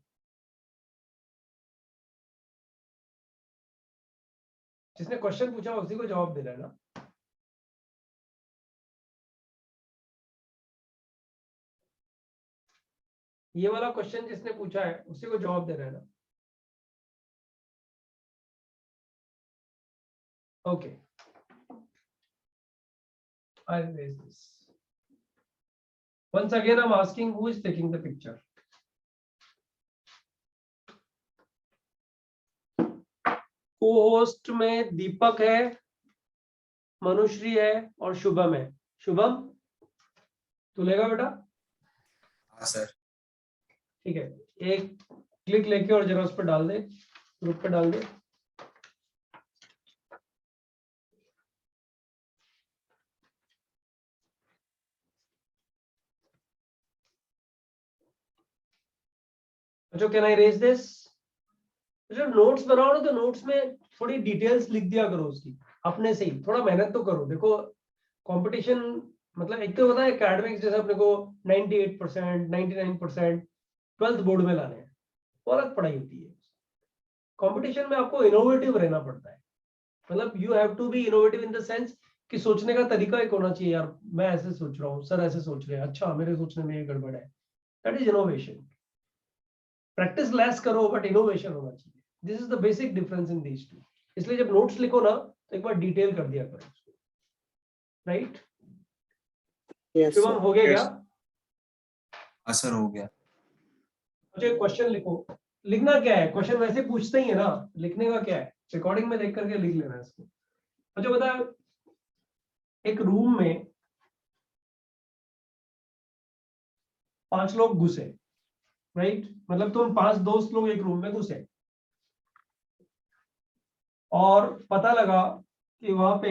जिसने क्वेश्चन पूछा उसी को जवाब देना है ना। ये वाला क्वेश्चन जिसने पूछा है उसी को जवाब देना है ना। Okay, I'll erase this. Once again, I'm asking who is taking the picture. Co-host में दीपक है, मनुश्री है और शुभम है। शुभम तू लेगा बेटा? हाँ सर। ठीक है, एक क्लिक लेके और जरा उस पर डाल दे, ग्रुप पे डाल दे। अच्छा, कैन आई रेज दिस? जब नोट्स बनाओ ना तो नोट्स में थोड़ी डिटेल्स लिख दिया करो उसकी, अपने से ही थोड़ा मेहनत तो करो। देखो कंपटीशन मतलब एक तो होता है एकेडमिक्स, जैसे अपने को 98%, 99% 12th बोर्ड में लाने हैं, वो अलग पढ़ाई होती है। कंपटीशन में आपको इनोवेटिव रहना पड़ता है, मतलब you have to be innovative in the sense कि सोचने का तरीका एक होना चाहिए। यार मैं ऐसे सोच रहा हूँ, सर ऐसे सोच रहे हैं, अच्छा मेरे सोचने में ये गड़बड़ है। That is innovation. Practice less करो बट इनोवेशन होना चाहिए। This is the basic difference in these two. इसलिए जब नोट्स लिखो ना तो एक बार डिटेल कर दिया करो उसको, राइट? शुभम हो गया क्या? हाँ सर हो गया। अच्छा, क्वेश्चन लिखो। लिखना क्या है? क्वेश्चन वैसे पूछते ही है ना, लिखने का क्या है? रिकॉर्डिंग में देख करके लिख लेना है इसको। अच्छा बता, एक रूम में 5 लोग घुसे, राइट? मतलब तुम 5 दोस्त लोग एक रूम में घुसे और पता लगा कि वहां पे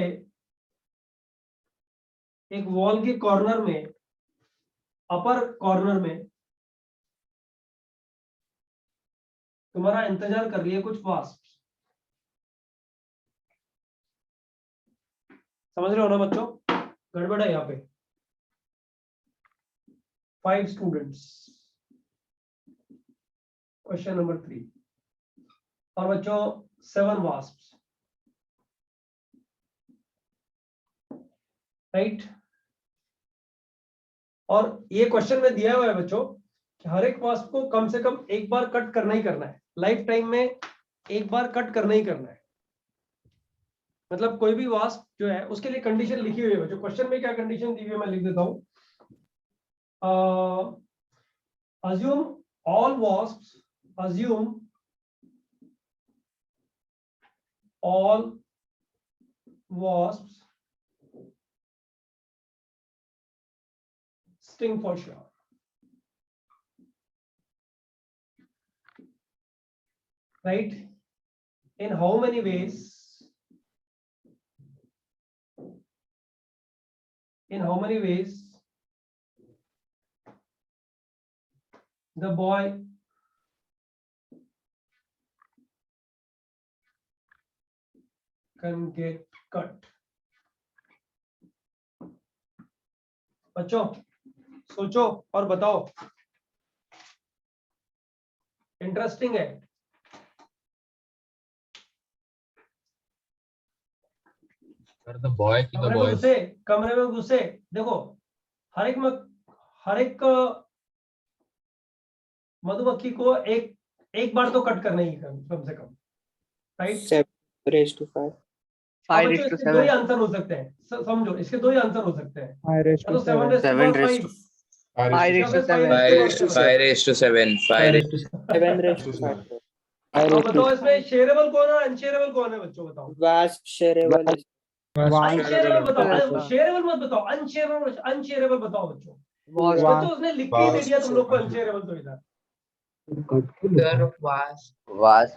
एक वॉल के कॉर्नर में, अपर कॉर्नर में तुम्हारा इंतजार कर रही है कुछ वास्प। समझ रहे हो ना बच्चों? गड़बड़ है यहाँ पे। 5 स्टूडेंट्स, क्वेश्चन नंबर 3। और बच्चों 7 वास्प्स, राइट? और ये क्वेश्चन में दिया हुआ है बच्चों कि हर एक वास्प को कम से कम एक बार कट करना ही करना है, लाइफ टाइम में एक बार कट करना ही करना है। मतलब कोई भी वास्प जो है उसके लिए कंडीशन लिखी हुई है बच्चों। क्वेश्चन में क्या कंडीशन दी हुई है मैं लिख देता हूं। assume all wasps, assume all wasps sting for sure. Right? In how many ways? In how many ways the boy can get cut? बच्चों सोचो और बताओ। इंटरेस्टिंग है। the boy की the boys कमरे में घुसे, देखो हर एक मधुमक्खी को एक बार तो कट करना ही कम से कम, राइट? 7:5 5 बच्चों इसके 2 ही आंसर हो सकते हैं, समझो इसके 2 ही आंसर हो सकते हैं। 7:5 अब बताओ इसमें शेयरेबल कौन है, अनशेयरेबल कौन है बच्चों? बताओ। वास्प शेयरेबल अनशेयरेबल बताओ, शेयरेबल मत बताओ, अनशेयरेबल बताओ बच्चों। बच्चों उसने लिख के ही दे दिया तुम लोग को अनशेयरेबल। तो इधर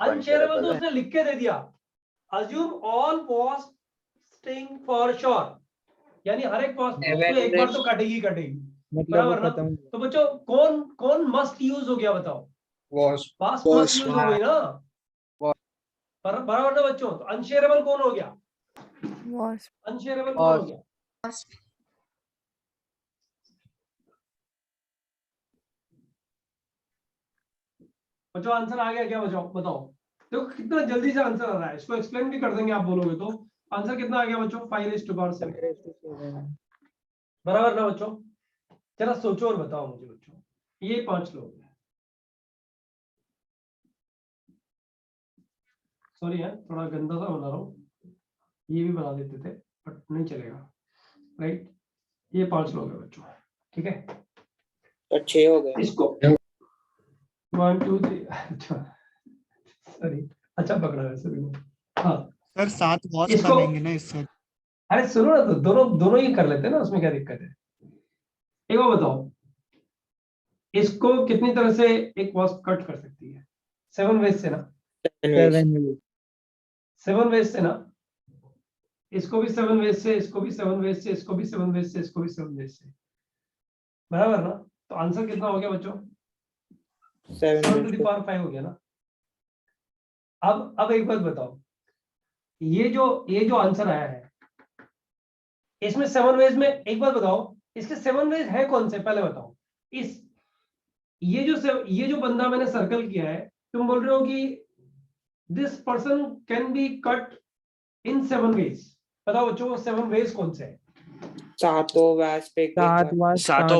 अनशेयरेबल तो उसने लिख के दे दिया। assume all wasps sting for sure, यानी हर एक वास्प एक बार तो कटेगी बराबर ना? तो बच्चों कौन मस्ट यूज हो गया बताओ? वास्प मस्ट यूज हो गई ना, बराबर ना बच्चों? तो अनशेयरेबल कौन हो गया? अनशेयरेबल कौन हो गया? बच्चों आंसर आ गया क्या बच्चों? बताओ। देखो कितना जल्दी से आंसर आ रहा है, इसको एक्सप्लेन भी कर देंगे आप बोलोगे तो। आंसर कितना आ गया बच्चों? 5:7 बराबर ना बच्चों? जरा सोचो और बताओ मुझे बच्चों। ये 5 लोग हैं, सॉरी है थोड़ा गंदा सा बना रहा हूँ, ये भी बना देते थे बट नहीं चलेगा, राइट? ये 5 लोग हैं बच्चों, ठीक है? तो 6 हो गए इसको 1 2 3 अच्छा सॉरी, अच्छा पकड़ा वैसे भी। हाँ सर 7 वॉच इसको बनेंगे ना इससे? अरे सुनो ना, तो दोनों दोनों ही कर लेते हैं ना, उसमें क्या दिक्कत है। एक बार बताओ, इसको कितनी तरह से एक वास्प कट कर सकती है? 7 वेज से ना, 7 वेज से ना, इसको भी 7 वेज से, इसको भी 7 वेज से, इसको भी 7 वेज से, इसको भी 7 वेज से, बराबर ना? तो आंसर कितना हो गया बच्चों? 7 to the power 5 हो गया ना। अब एक बात बताओ, ये जो आंसर आया है, इसमें 7 वेज में, एक बात बताओ, इसके 7 वेज है कौन से, पहले बताओ। इस ये जो बंदा मैंने सर्कल किया है, तुम बोल रहे हो कि this person can be cut in 7 ways, बताओ बच्चों, 7 वेज कौन से हैं? सातों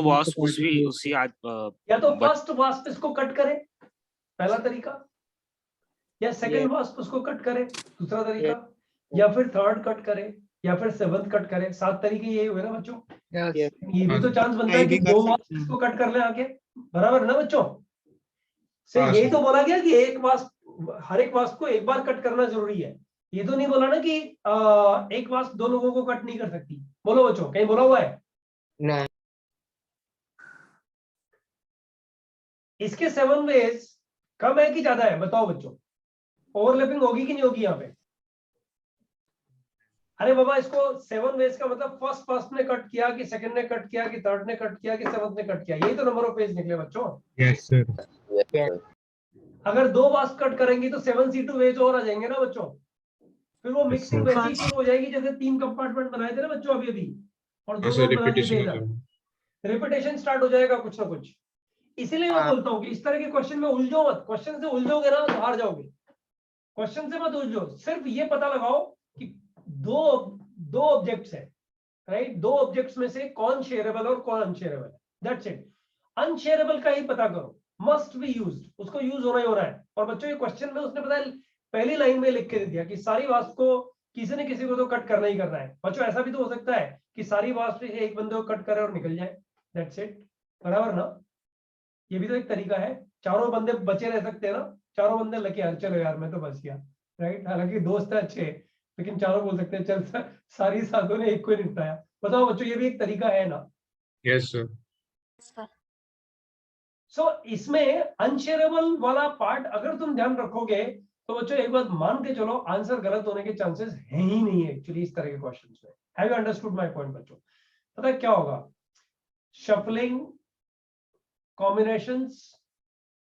वास्प उसी या तो फर्स्ट वास्प इसको कट करे, पहला तरीका, या सेकंड वास्प उसको कट करे, दूसरा तरीका, या फिर थर्ड कट करे, या फिर 7th कट करे। 7 तरीके यही हुए ना बच्चों। ये भी तो चांस बनता है कि 2 वास्प इसको कट कर ले आके, बराबर ना बच्चों? से यही तो बोला गया कि एक वास्प, हर एक वास्प को एक बार कट करना जरूरी है। ये तो नहीं बोला ना कि एक वास्प 2 लोगों को कट नहीं कर सकती। बोलो बच्चों, कहीं बोला हुआ है? नहीं। इसके 7 वेज कम है कि ज्यादा है, बताओ बच्चों? ओवरलैपिंग होगी कि नहीं होगी यहाँ पे? अरे बाबा, इसको 7 वेज का मतलब फर्स्ट ने कट किया कि सेकंड ने कट किया कि थर्ड ने कट किया कि 7th ने कट किया, यही तो नंबर ऑफ वेज निकले बच्चों। Yes sir. अगर 2 वास्प कट करेंगी तो 7C2 वेज और आ जाएंगे ना बच्चों। फिर वो मिक्सिंग वैसी शुरू हो जाएगी जैसे 3 कंपार्टमेंट बनाए थे ना बच्चों अभी, और 2 लोग बना दिए थे। रिपीटेशन स्टार्ट हो जाएगा कुछ ना कुछ। इसीलिए मैं बोलता हूँ कि इस तरह के क्वेश्चन में उलझो मत। क्वेश्चन से उलझोगे ना तो हार जाओगे। क्वेश्चन से मत उलझो, सिर्फ ये पता लगाओ कि दो ऑब्जेक्ट्स है, राइट? 2 ऑब्जेक्ट्स में से कौन शेयरेबल और कौन अनशेयरेबल है, दैट्स इट। अनशेयरेबल का ही पता करो, मस्ट बी यूज्ड, उसको यूज होना ही हो रहा है। और बच्चों, ये क्वेश्चन में उसने पता पहली लाइन में लिख के दे दिया कि सारी वास्प को किसी न किसी को तो कट करना ही करना है। बच्चों, ऐसा भी तो हो सकता है कि सारी वास्प से एक बंदे को कट करे और निकल जाए, दैट्स इट, बराबर ना? ये भी तो एक तरीका है। चारों बंदे बचे रह सकते हैं ना, चारों बंदे लगे यार, चलो यार मैं तो बच गया, राइट? हालांकि दोस्त है अच्छे, लेकिन चारों बोल सकते हैं चल सारी साधों ने एक को ही निपटाया। बताओ बच्चों, ये भी एक तरीका है ना? Yes sir. सो इसमें अनशेयरेबल वाला पार्ट अगर तुम ध्यान रखोगे तो बच्चों एक बात मान के चलो, आंसर गलत होने के चांसेस है ही नहीं है एक्चुअली इस तरह के क्वेश्चंस में। Have you understood my point बच्चों? पता है क्या होगा? शफलिंग, कॉम्बिनेशंस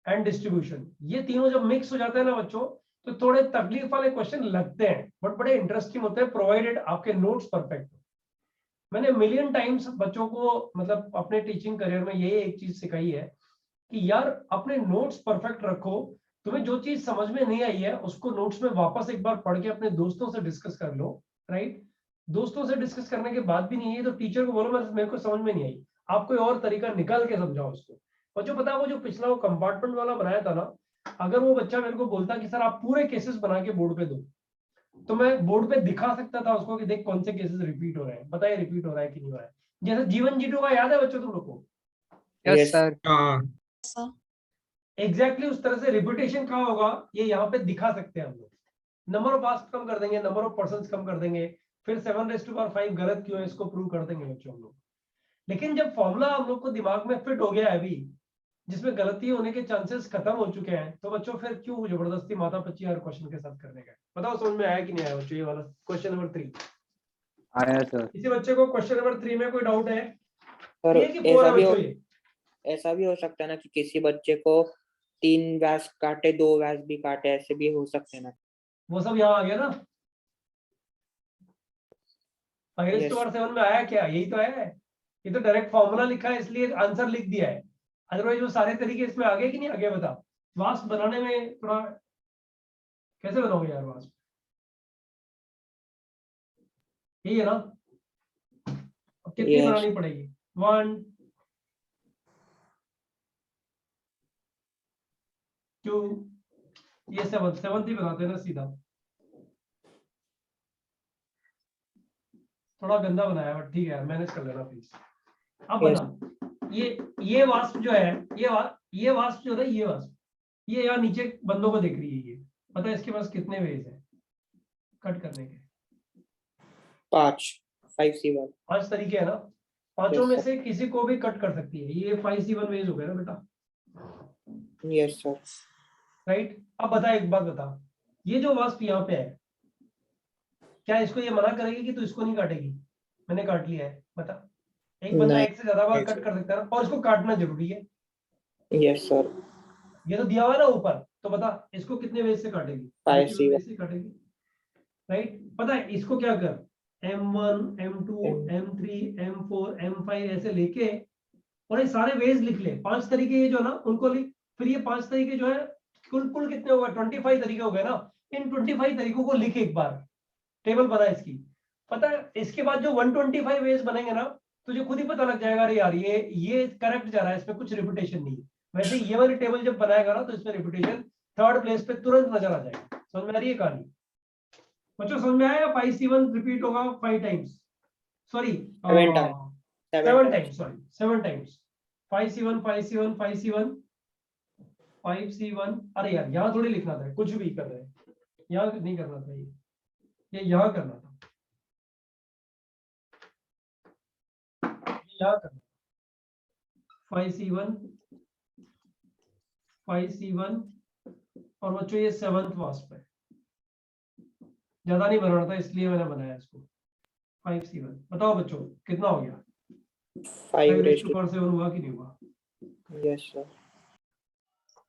एंड डिस्ट्रीब्यूशन, ये तीनों जब मिक्स हो जाते हैं ना बच्चों, तो थोड़े तकलीफ वाले क्वेश्चन लगते हैं, बट बड़े इंटरेस्टिंग होते हैं, प्रोवाइडेड आपके नोट्स परफेक्ट हो। मैंने मिलियन टाइम्स बच्चों को, मतलब अपने टीचिंग करियर में यही एक चीज सिखाई है कि यार अपने नोट्स परफेक्ट रखो। तुम्हें जो चीज समझ में नहीं आई है उसको नोट्स में वापस एक बार पढ़ के अपने दोस्तों से डिस्कस कर लो, राइट? दोस्तों से डिस्कस करने के बाद भी नहीं है तो टीचर को बोलो मेरे को समझ में नहीं आई, आप कोई और तरीका निकाल के समझाओ उसको। और जो पता है, वो जो पिछला वो कंपार्टमेंट वाला बनाया था ना, अगर वो बच्चा मेरे को बोलता कि सर आप पूरे केसेस बना के बोर्ड पे दो, तो मैं बोर्ड पे दिखा सकता था उसको कि देख कौन से केसेस रिपीट हो रहे हैं, बताइए रिपीट हो रहा है कि नहीं हो रहा है। जैसे जीवन जीटू का याद है बच्चों तुम लोग को? Yes sir. एग्जैक्टली उस तरह से रिपीटेशन कहाँ होगा ये यहाँ पे दिखा सकते हैं हम लोग। नंबर ऑफ वास्प कम कर देंगे, नंबर ऑफ पर्संस कम कर देंगे, फिर 7⁵ गलत क्यों है इसको प्रूव कर देंगे बच्चों हम लोग। लेकिन जब फॉर्मूला हम लोग को दिमाग में फिट हो गया है अभी, जिसमें गलती होने के चांसेस खत्म हो चुके हैं, तो बच्चों फिर क्यों जबरदस्ती माथा पच्ची हर क्वेश्चन के साथ करने का? बताओ समझ में आया कि नहीं आया बच्चों ये वाला क्वेश्चन नंबर 3? आया सर। किसी बच्चे को क्वेश्चन नंबर 3 में कोई डाउट है? सर ऐसा ऐसा भी हो सकता है ना कि किसी बच्चे को 3 व्यास काटे, 2 व्यास भी काटे, ऐसे भी हो सकते हैं ना? वो सब यहाँ आ गया ना। 5:7 में आया क्या? यही तो है। ये तो डायरेक्ट फॉर्मूला लिखा है इसलिए आंसर लिख दिया है, अदरवाइज वो सारे तरीके इसमें आगे कि नहीं आगे? बता, वास्प बनाने में थोड़ा कैसे बनाओगे यार वास्प? यही है ना? अब कितनी बनानी पड़ेगी? 1 2, ये 7 ही बनाते हैं ना सीधा। थोड़ा गंदा बनाया बट ठीक है यार, मैनेज कर लेना प्लीज। अब बता, ये वास्प जो है, ये वास्प जो है, ये वास्प, ये यहाँ नीचे बंदों को देख रही है, ये पता है इसके पास कितने वेज है कट करने के? 5। 5C1 5 तरीके है ना, पांचों Yes, में sir. से किसी को भी कट कर सकती है, ये 5C1 वेज हो गया ना बेटा, यस सर। राइट। अब बता, एक बात बता, ये जो वास्प यहाँ पे है, क्या इसको ये मना करेगी कि तू इसको नहीं काटेगी? मैंने काट लिया है, बता। एक बंदा नहीं, एक से ज्यादा बार नहीं कट sir. कर सकता है ना, और इसको काटना जरूरी है, यस सर। ये तो दिया हुआ है ना ऊपर, तो बता इसको कितने वेज से काटेगी? 5C1 वेज से काटेगी, राइट। पता है इसको क्या कर, M1 M2 M3 M4 M5 ऐसे लेके और ये सारे वेज लिख ले, 5 तरीके ये जो ना उनको लिख, फिर ये 5 तरीके जो है कुल कुल कितने होगा, 25 तरीके हो गए ना, इन 25 तरीकों को लिख एक बार, टेबल बना इसकी। पता है इसके बाद जो 125 वेज बनेंगे ना, तुझे खुद ही पता लग जाएगा, अरे यार ये करेक्ट जा रहा है, इसमें कुछ रिपीटेशन नहीं है। वैसे ये वाली टेबल जब बनाएगा ना, तो इसमें रिपीटेशन थर्ड प्लेस पे तुरंत नजर आ जाएगा। समझ में आ रही है कहानी बच्चों? समझ में आया? 5C1 रिपीट होगा 5 times, sorry 7 times. 7 times, sorry 7 times. 5C1 5C1 5C1 5C1। अरे यार यहाँ थोड़ी लिखना था, कुछ भी कर रहे हैं, यहाँ नहीं करना था, ये यहाँ करना था, यहाँ करना। 5C1 5C1 और बच्चों ये 7th वास्प है, ज्यादा नहीं बनाना था इसलिए मैंने बनाया इसको। 5C1 बताओ बच्चों कितना हो गया? 5 raised to 5 हुआ कि नहीं हुआ? Yes sir.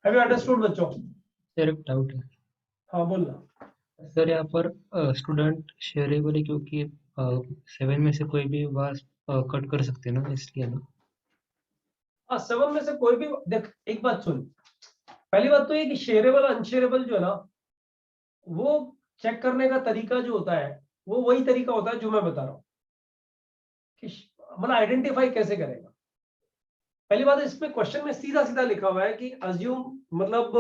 Have you understood बच्चों? सर एक डाउट है हाँ बोलना। सर, यहाँ पर स्टूडेंट शेयरेबल है क्योंकि 7 में से कोई भी वास्प कट कर सकते हैं ना, इसलिए ना। हाँ 7 में से कोई भी देख, एक बात सुन, पहली बात तो ये कि शेयरेबल अनशेयरेबल जो है ना, वो चेक करने का तरीका जो होता है वो वही तरीका होता है जो मैं बता रहा हूँ कि मतलब आइडेंटिफाई कैसे करेगा। पहली बात, इसमें क्वेश्चन में सीधा सीधा लिखा हुआ है कि अज्यूम, मतलब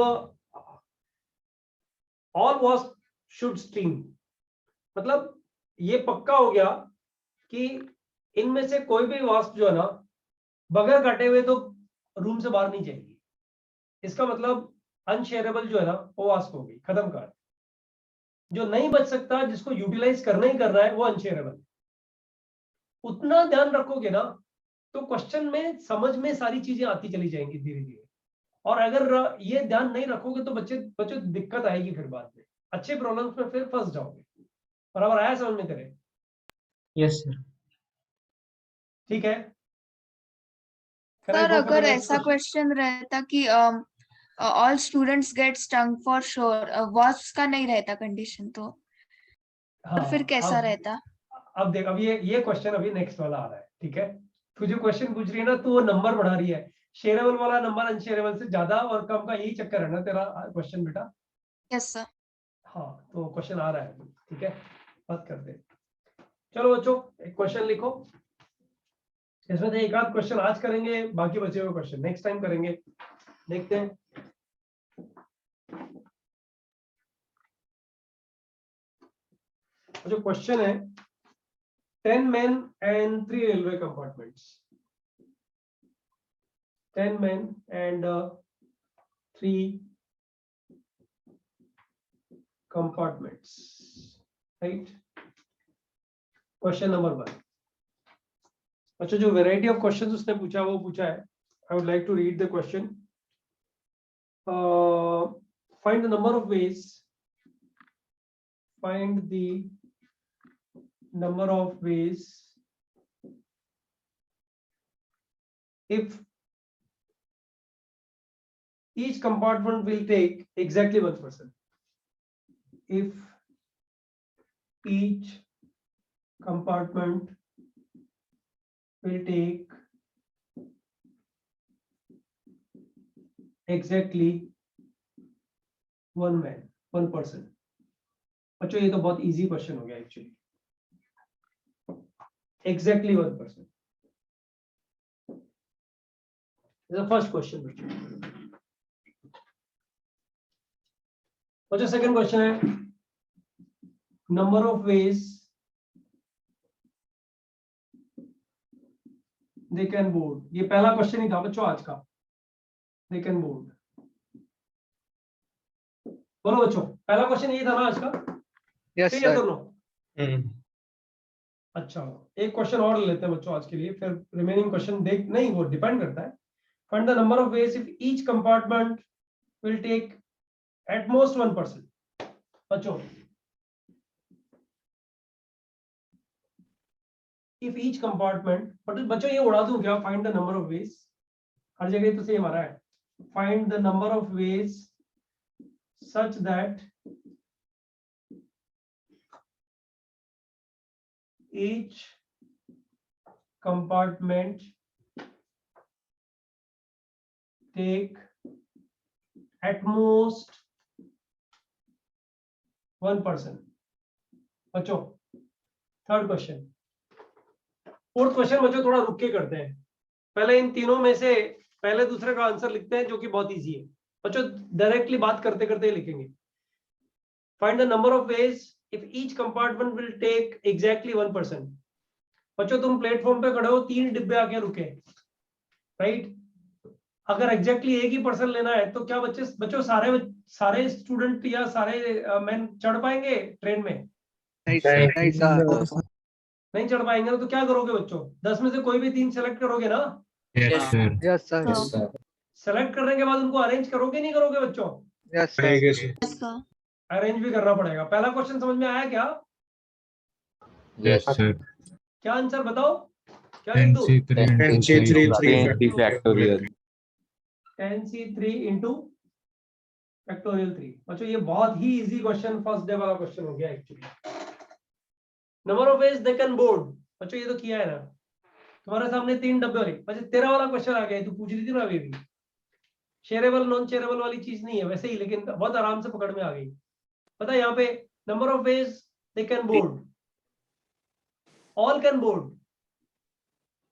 ऑल वास्प शुड स्ट्रीम, मतलब ये पक्का हो गया कि इनमें से कोई भी वास्प जो है ना बगैर काटे हुए तो रूम से बाहर नहीं जाएगी। इसका मतलब अनशेयरेबल जो है ना वो वास्प हो गई, खत्म कर। जो नहीं बच सकता, जिसको यूटिलाइज करना ही करना है, वो अनशेयरेबल। उतना ध्यान रखोगे ना तो क्वेश्चन में समझ में सारी चीजें आती चली जाएंगी धीरे धीरे। और अगर ये ध्यान नहीं रखोगे तो बच्चों दिक्कत आएगी, फिर बाद में अच्छे प्रॉब्लम्स में फिर फंस जाओगे। बराबर आया समझ में तेरे? Yes sir. ठीक है। सर अगर ऐसा क्वेश्चन रहता कि all students gate stung for sure, wasp का नहीं रहता कंडीशन, तो फिर कैसा रहता? अब देख, अब ये क्वेश्चन अभी नेक्स्ट वाला आ रहा है, ठीक है। तू जो क्वेश्चन पूछ रही है ना, तू वो नंबर बढ़ा रही है, शेयरेबल वाला नंबर अनशेयरेबल से ज्यादा और कम का, यही चक्कर है ना तेरा क्वेश्चन बेटा। Yes sir. हाँ तो क्वेश्चन आ रहा है, ठीक है, बात करते हैं। चलो बच्चों एक क्वेश्चन लिखो, इसमें से एक आध क्वेश्चन आज करेंगे, बाकी बचे हुए क्वेश्चन नेक्स्ट टाइम करेंगे। देखते हैं। जो क्वेश्चन है, 10 men and 3 railway compartments, 10 men and 3 compartments, right? Question number 1. अच्छा, जो variety of questions उसने पूछा वो पूछा है, I would like to read the question. Find the number of ways. Find the number of ways if each compartment will take exactly 1 person. If each compartment will take exactly 1 man, 1 person. बच्चों ये तो बहुत easy question हो गया actually. Exactly 1 person. This is the first question. बच्चों second question है, number of veg they can board. ये पहला क्वेश्चन ही था बच्चों आज का। They can board. बोलो बच्चों, पहला क्वेश्चन ये था ना आज का? यस ठीक है सर। दोनों? अच्छा, एक क्वेश्चन और ले लेते हैं बच्चों आज के लिए, फिर रिमेनिंग क्वेश्चन देख नहीं, वो डिपेंड करता है. Find the number of ways if each compartment will take at most 1%. बच्चों, इफ ईच कंपार्टमेंट, बच्चों ये उड़ा दूं क्या? Find the number of ways, हर जगह तो सेम आ रहा है. Find the number of ways such that each compartment take at most 1%. बच्चों, थर्ड क्वेश्चन. फोर्थ क्वेश्चन बच्चों थोड़ा रुक के करते हैं. पहले इन तीनों में से पहले दूसरे का आंसर लिखते हैं, जो कि बहुत इजी है. बच्चों डायरेक्टली बात करते करते ही लिखेंगे. Find the number of ways if each compartment will take exactly 1%. बच्चों तुम प्लेटफॉर्म पे खड़े हो, 3 डिब्बे आके रुके, राइट? अगर एग्जैक्टली एक ही पर्सन लेना है तो क्या बच्चों सारे स्टूडेंट या सारे मैन चढ़ पाएंगे ट्रेन में? नहीं सर। नहीं चढ़ पाएंगे तो क्या करोगे बच्चों? 10 में से कोई भी 3 सेलेक्ट करोगे ना? Yes sir. सेलेक्ट करने के बाद उनको अरेंज करोगे नहीं करोगे बच्चों? Yes sir. अरेंज भी करना पड़ेगा. पहला क्वेश्चन समझ में आया क्या? Yes sir. क्या आंसर बताओ? क्या लिख दूं? 10C3 factorial. 10C3 into factorial 3. बच्चों ये बहुत ही इजी क्वेश्चन, फर्स्ट डे वाला क्वेश्चन हो गया actually. Number of veg they can board. बच्चों ये तो किया है ना, तुम्हारे सामने 3 डब्बे वाली. बच्चों तेरा वाला क्वेश्चन आ गया है, तू पूछ रही थी ना अभी भी. शेयरेबल नॉन शेयरेबल वाली चीज नहीं है वैसे ही, लेकिन बहुत आराम से पकड़ में आ गई. पता है यहाँ पे number of veg they can board, all can board.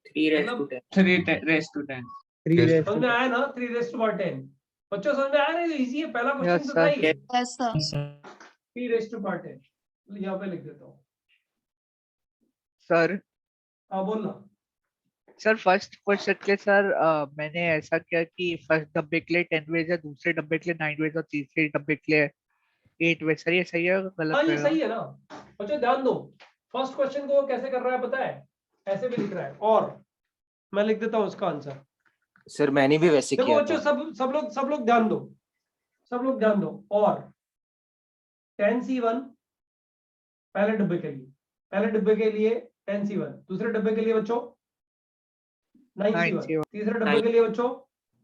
3 raised to 10. 3 raised to 10. समझ में आया ना? 3 raised to 10. बच्चों समझ में आया नहीं? तो इजी है, पहला क्वेश्चन Yes, तो था ही. Yes sir. 3 raised to 10. यहाँ पे लिख देता हूँ. सर हाँ बोलना. सर फर्स्ट क्वेश्चन के सर मैंने ऐसा किया कि फर्स्ट डब्बे के लिए 10 वेज है, दूसरे डब्बे के लिए 9 वेज और तीसरे डब्बे के लिए 8 वेज. सर ये सही है गलत हाँ ये रहेगा? सही है ना. बच्चों ध्यान दो, फर्स्ट क्वेश्चन को वो कैसे कर रहा है पता है? ऐसे भी लिख रहा है, और मैं लिख देता हूँ उसका आंसर. सर मैंने भी वैसे देखो किया बच्चों, था. सब लोग ध्यान दो, सब लोग ध्यान दो. और 10C1 पहले डब्बे के लिए, 10C1, दूसरे डब्बे के लिए बच्चों 9C1, तीसरे डब्बे के लिए बच्चों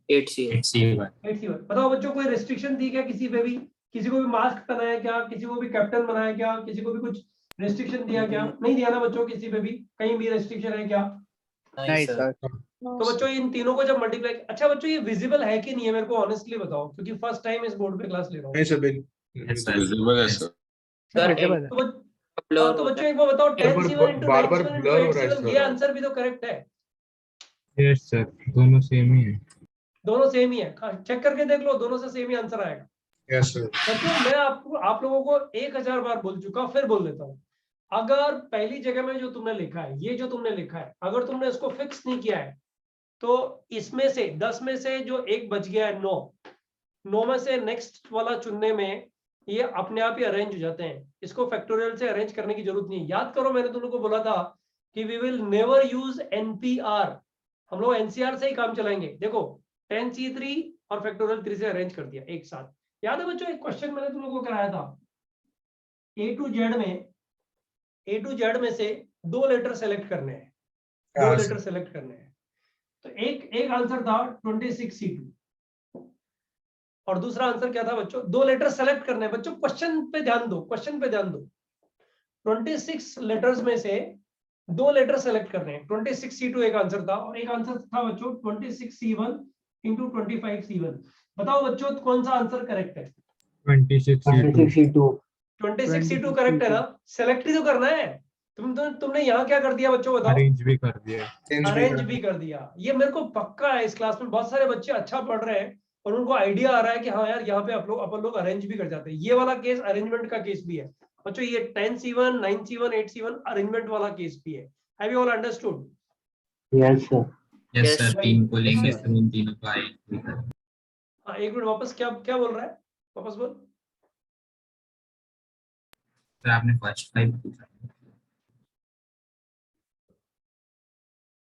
8C1. बताओ बच्चों कोई रेस्ट्रिक्शन थी क्या किसी पे भी? किसी को भी मास्क पहनाया क्या? किसी को भी कैप्टन बनाया क्या? किसी को भी कुछ रेस्ट्रिक्शन दिया क्या? नहीं दिया ना बच्चों? किसी पे भी कहीं भी रेस्ट्रिक्शन है क्या? नहीं सर. तो बच्चों इन तीनों को जब मल्टीप्लाई, अच्छा बच्चों ये विजिबल है कि नहीं है मेरे को ऑनेस्टली बताओ, क्योंकि फर्स्ट टाइम इस बोर्ड पे क्लास ले रहा हूँ. विजिबल है सर. सर तो बच्चों एक बार बताओ, 10C1 into बार-बार 9C1 into blur हो रहा है 8C1, ये सर. आंसर आंसर भी तो करेक्ट है. यस सर, दोनों सेम ही है. दोनों सेम ही है, चेक करके देख लो, दोनों से सेम ही आंसर आएगा. Yes sir. बच्चों मैं आप लोगों को 1000 बार बोल चुका, फिर बोल देता हूँ. अगर पहली जगह में जो तुमने लिखा है, ये जो तुमने लिखा है, अगर तुमने इसको फिक्स नहीं किया है तो इसमें से 10 में से जो एक बच गया है 9 में से नेक्स्ट वाला चुनने में ये अपने आप ही अरेंज हो जाते हैं. इसको फैक्टोरियल से अरेंज करने की जरूरत नहीं है. याद करो मैंने तुम लोगों को बोला था कि we will never use NPR, हम लोग एनसीआर से ही काम चलाएंगे. देखो 10C3 और फैक्टोरियल 3 से अरेंज कर दिया एक साथ. याद है बच्चों एक क्वेश्चन मैंने तुम लोगों को कराया था, ए टू जेड में से 2 लेटर सेलेक्ट करने हैं, 2 लेटर सेलेक्ट करने हैं. तो एक आंसर था 26C2 और दूसरा आंसर क्या था बच्चों? 2 लेटर सेलेक्ट करने हैं. बच्चों क्वेश्चन पे ध्यान दो, 26 लेटर्स में से 2 लेटर सेलेक्ट करने हैं. 26C2 एक आंसर था, और एक आंसर था बच्चों 26C1 into 25C1. बताओ बच्चों कौन सा आंसर करेक्ट है? 26C2. 26C2 करेक्ट है ना? सेलेक्ट ही तो करना है. तुमने यहाँ क्या कर दिया बच्चों बताओ? अरेंज भी कर दिया. अरेंज भी कर दिया. ये मेरे को पक्का है इस क्लास में बहुत सारे बच्चे अच्छा पढ़ रहे हैं और उनको आइडिया आ रहा है कि हाँ यार यहाँ पे अपन लोग अरेंज भी कर जाते हैं. ये वाला केस अरेंजमेंट का केस भी है बच्चों. ये 10C1, 9C1, 8C1 अरेंजमेंट वाला केस भी है. Have you all understood? Yes sir. Yes sir. 3 को लेंगे तो उन तीनों का एक. हाँ एक मिनट, वापस क्या बोल रहा है? वापस बोल. सर आपने फर्स्ट 5 पूछा.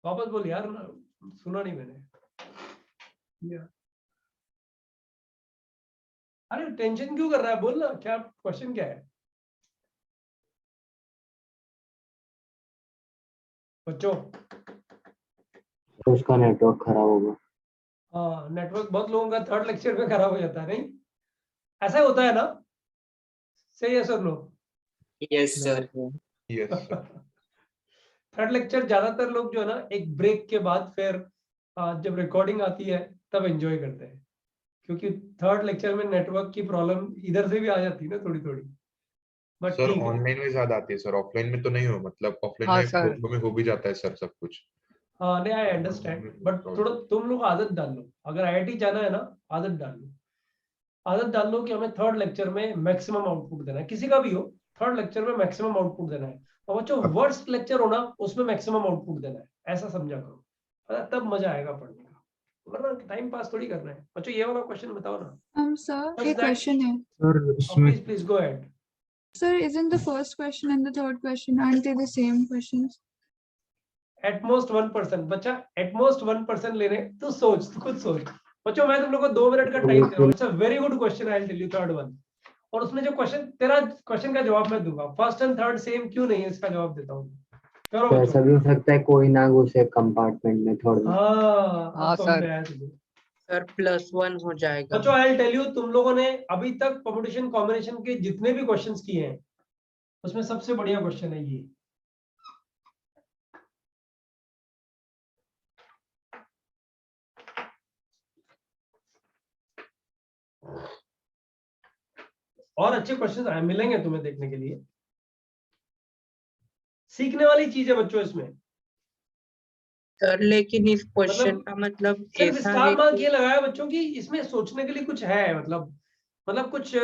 वापस बोल यार, सुना नहीं मैंने। अरे टेंशन क्यों कर रहा है, बोल ना, क्या क्वेश्चन क्या है बच्चों? उसका नेटवर्क खराब होगा। हाँ, नेटवर्क बहुत लोगों का थर्ड लेक्चर में खराब हो जाता है, नहीं ऐसा होता है ना? सही है सर लोग? Yes, sir. Yes. Third lecture ज्यादातर लोग जो है ना एक ब्रेक के बाद फिर जब रिकॉर्डिंग आती है तब एंजॉय करते हैं, क्योंकि थर्ड लेक्चर में नेटवर्क की प्रॉब्लम इधर से भी आ जाती है ना थोड़ी थोड़ी। बट सर ठीक है, ऑनलाइन में ज्यादा आती है सर, ऑफलाइन में तो नहीं हो, मतलब ऑफलाइन हाँ में सर। ग्रुप में हो भी जाता है सर सब कुछ। हाँ नहीं आई अंडरस्टैंड, बट थोड़ा तुम लोग आदत डाल लो, अगर आईआईटी जाना है ना आदत डाल लो, आदत डाल लो कि हमें थर्ड लेक्चर में मैक्सिमम आउटपुट देना है, किसी का भी हो, थर्ड लेक्चर में मैक्सिमम आउटपुट देना है। और बच्चों वर्स्ट लेक्चर हो ना उसमें मैक्सिमम आउटपुट देना है, ऐसा समझा करो, तब मजा आएगा पढ़ने का, वरना टाइम पास थोड़ी करना है। बच्चों ये वाला क्वेश्चन बताओ ना। सर एक क्वेश्चन है। सर इसमें please please go ahead. Sir, isn't the first question and the third question, aren't they the same questions? At most 1%, बच्चा एटमोस्ट 1% लेने, तू सोच, तू खुद सोच। बच्चों मैं तुम लोग को 2 मिनट का टाइम दे रहा हूँ, it's a very good question, I will tell you third one. और उसमें जो क्वेश्चन, तेरा क्वेश्चन का जवाब मैं दूंगा, फर्स्ट एंड थर्ड सेम क्यों नहीं है इसका जवाब देता हूँ। करो तो ऐसा बच्चों। भी हो सकता है कोई ना घुसे कंपार्टमेंट में थर्ड में। हाँ हाँ, अब समझ सर। में आया तुझे। सर +1 हो जाएगा। बच्चों आई विल टेल यू, तुम लोगों ने अभी तक परम्यूटेशन कॉम्बिनेशन के जितने भी क्वेश्चंस किए हैं उसमें सबसे बढ़िया क्वेश्चन है ये। और अच्छे क्वेश्चंस आए मिलेंगे तुम्हें देखने के लिए, सीखने वाली चीज है बच्चों इसमें। सर लेकिन इस क्वेश्चन मतलब का मतलब सिर्फ ऐसा स्टार है मार्क कि ये लगाया बच्चों की, इसमें सोचने के लिए कुछ है, मतलब कुछ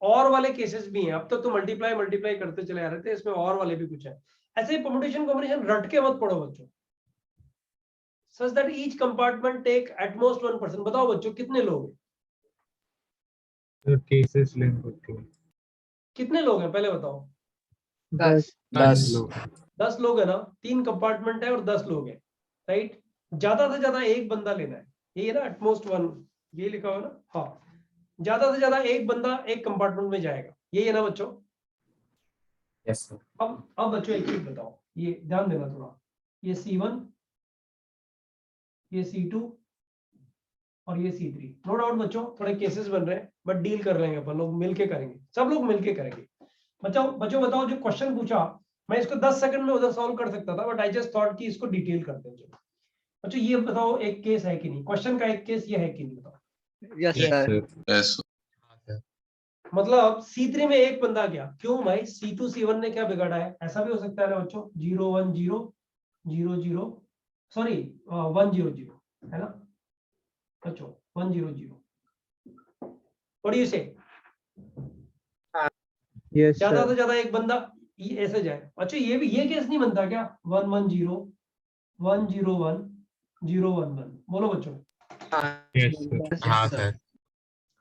और वाले केसेस भी हैं। अब तो मल्टीप्लाई मल्टीप्लाई करते चले आ रहे थे, इसमें और वाले भी कुछ है। ऐसे ही परम्यूटेशन कॉम्बिनेशन रट के मत पढ़ो बच्चों, such that each compartment take at most 1%। बताओ बच्चों कितने लोग हैं? सर केसेस लेंथ होती है। कितने लोग हैं पहले बताओ? 10। 10 लोग। 10 लोग है ना, 3 कंपार्टमेंट है और 10 लोग हैं, राइट। ज्यादा से ज्यादा एक बंदा लेना है, ये ना एटमोस्ट 1, ये लिखा हुआ ना। हाँ, ज्यादा से ज्यादा एक बंदा एक कंपार्टमेंट में जाएगा, ये है ना बच्चों। Yes, sir. अब बच्चों एक चीज बताओ, ये ध्यान देना थोड़ा, ये C1, ये C2 और ये C3। नो डाउट बच्चों थोड़े केसेस बन रहे हैं, बट डील कर लेंगे अपन लोग, मिलके करेंगे, सब लोग मिलके करेंगे। बच्चों बताओ, जो क्वेश्चन पूछा मैं इसको 10 सेकंड में उधर सॉल्व कर सकता था, बट आई जस्ट थॉट कि इसको डिटेल करते हैं। बच्चों ये बताओ एक केस है कि नहीं, क्वेश्चन का एक केस ये है कि नहीं बताओ। Yes Yes, sir. sir. ऐसा मतलब C3 में एक बंदा गया, क्यों भाई C2 C1 ने क्या बिगाड़ा है, ऐसा भी हो सकता है ना बच्चों। 0 1 0 0 0 सॉरी 1 0 0 है ना बच्चों, 1 0 0। व्हाट डू यू से? यस ज्यादा सर। से ज्यादा एक बंदा ये ऐसे जाए। अच्छा ये केस नहीं बनता क्या? 1 1 0 1 0 1 0 1 1। बोलो बच्चों। Yes, sir. हाँ सर।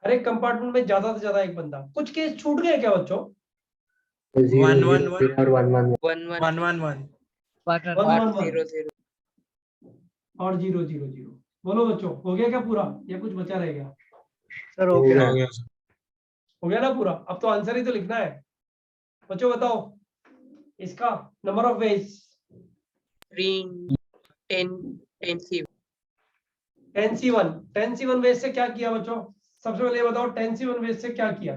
हर एक कंपार्टमेंट में ज्यादा से ज्यादा एक बंदा। कुछ केस छूट गए क्या बच्चों? 0 0 और 1 1 1 1 1 1 1 1 1 0 0 और 0 0 0। बोलो बच्चों, हो गया क्या पूरा या कुछ बचा रह गया? सर हो गया। हो गया सर। हो गया ना पूरा? अब तो आंसर ही तो लिखना है बच्चों। बताओ इसका number of ways. 3 10 10 C 10C1 10C1 ways से क्या किया बच्चों? सबसे पहले ये बताओ 10C1 वेज से क्या किया?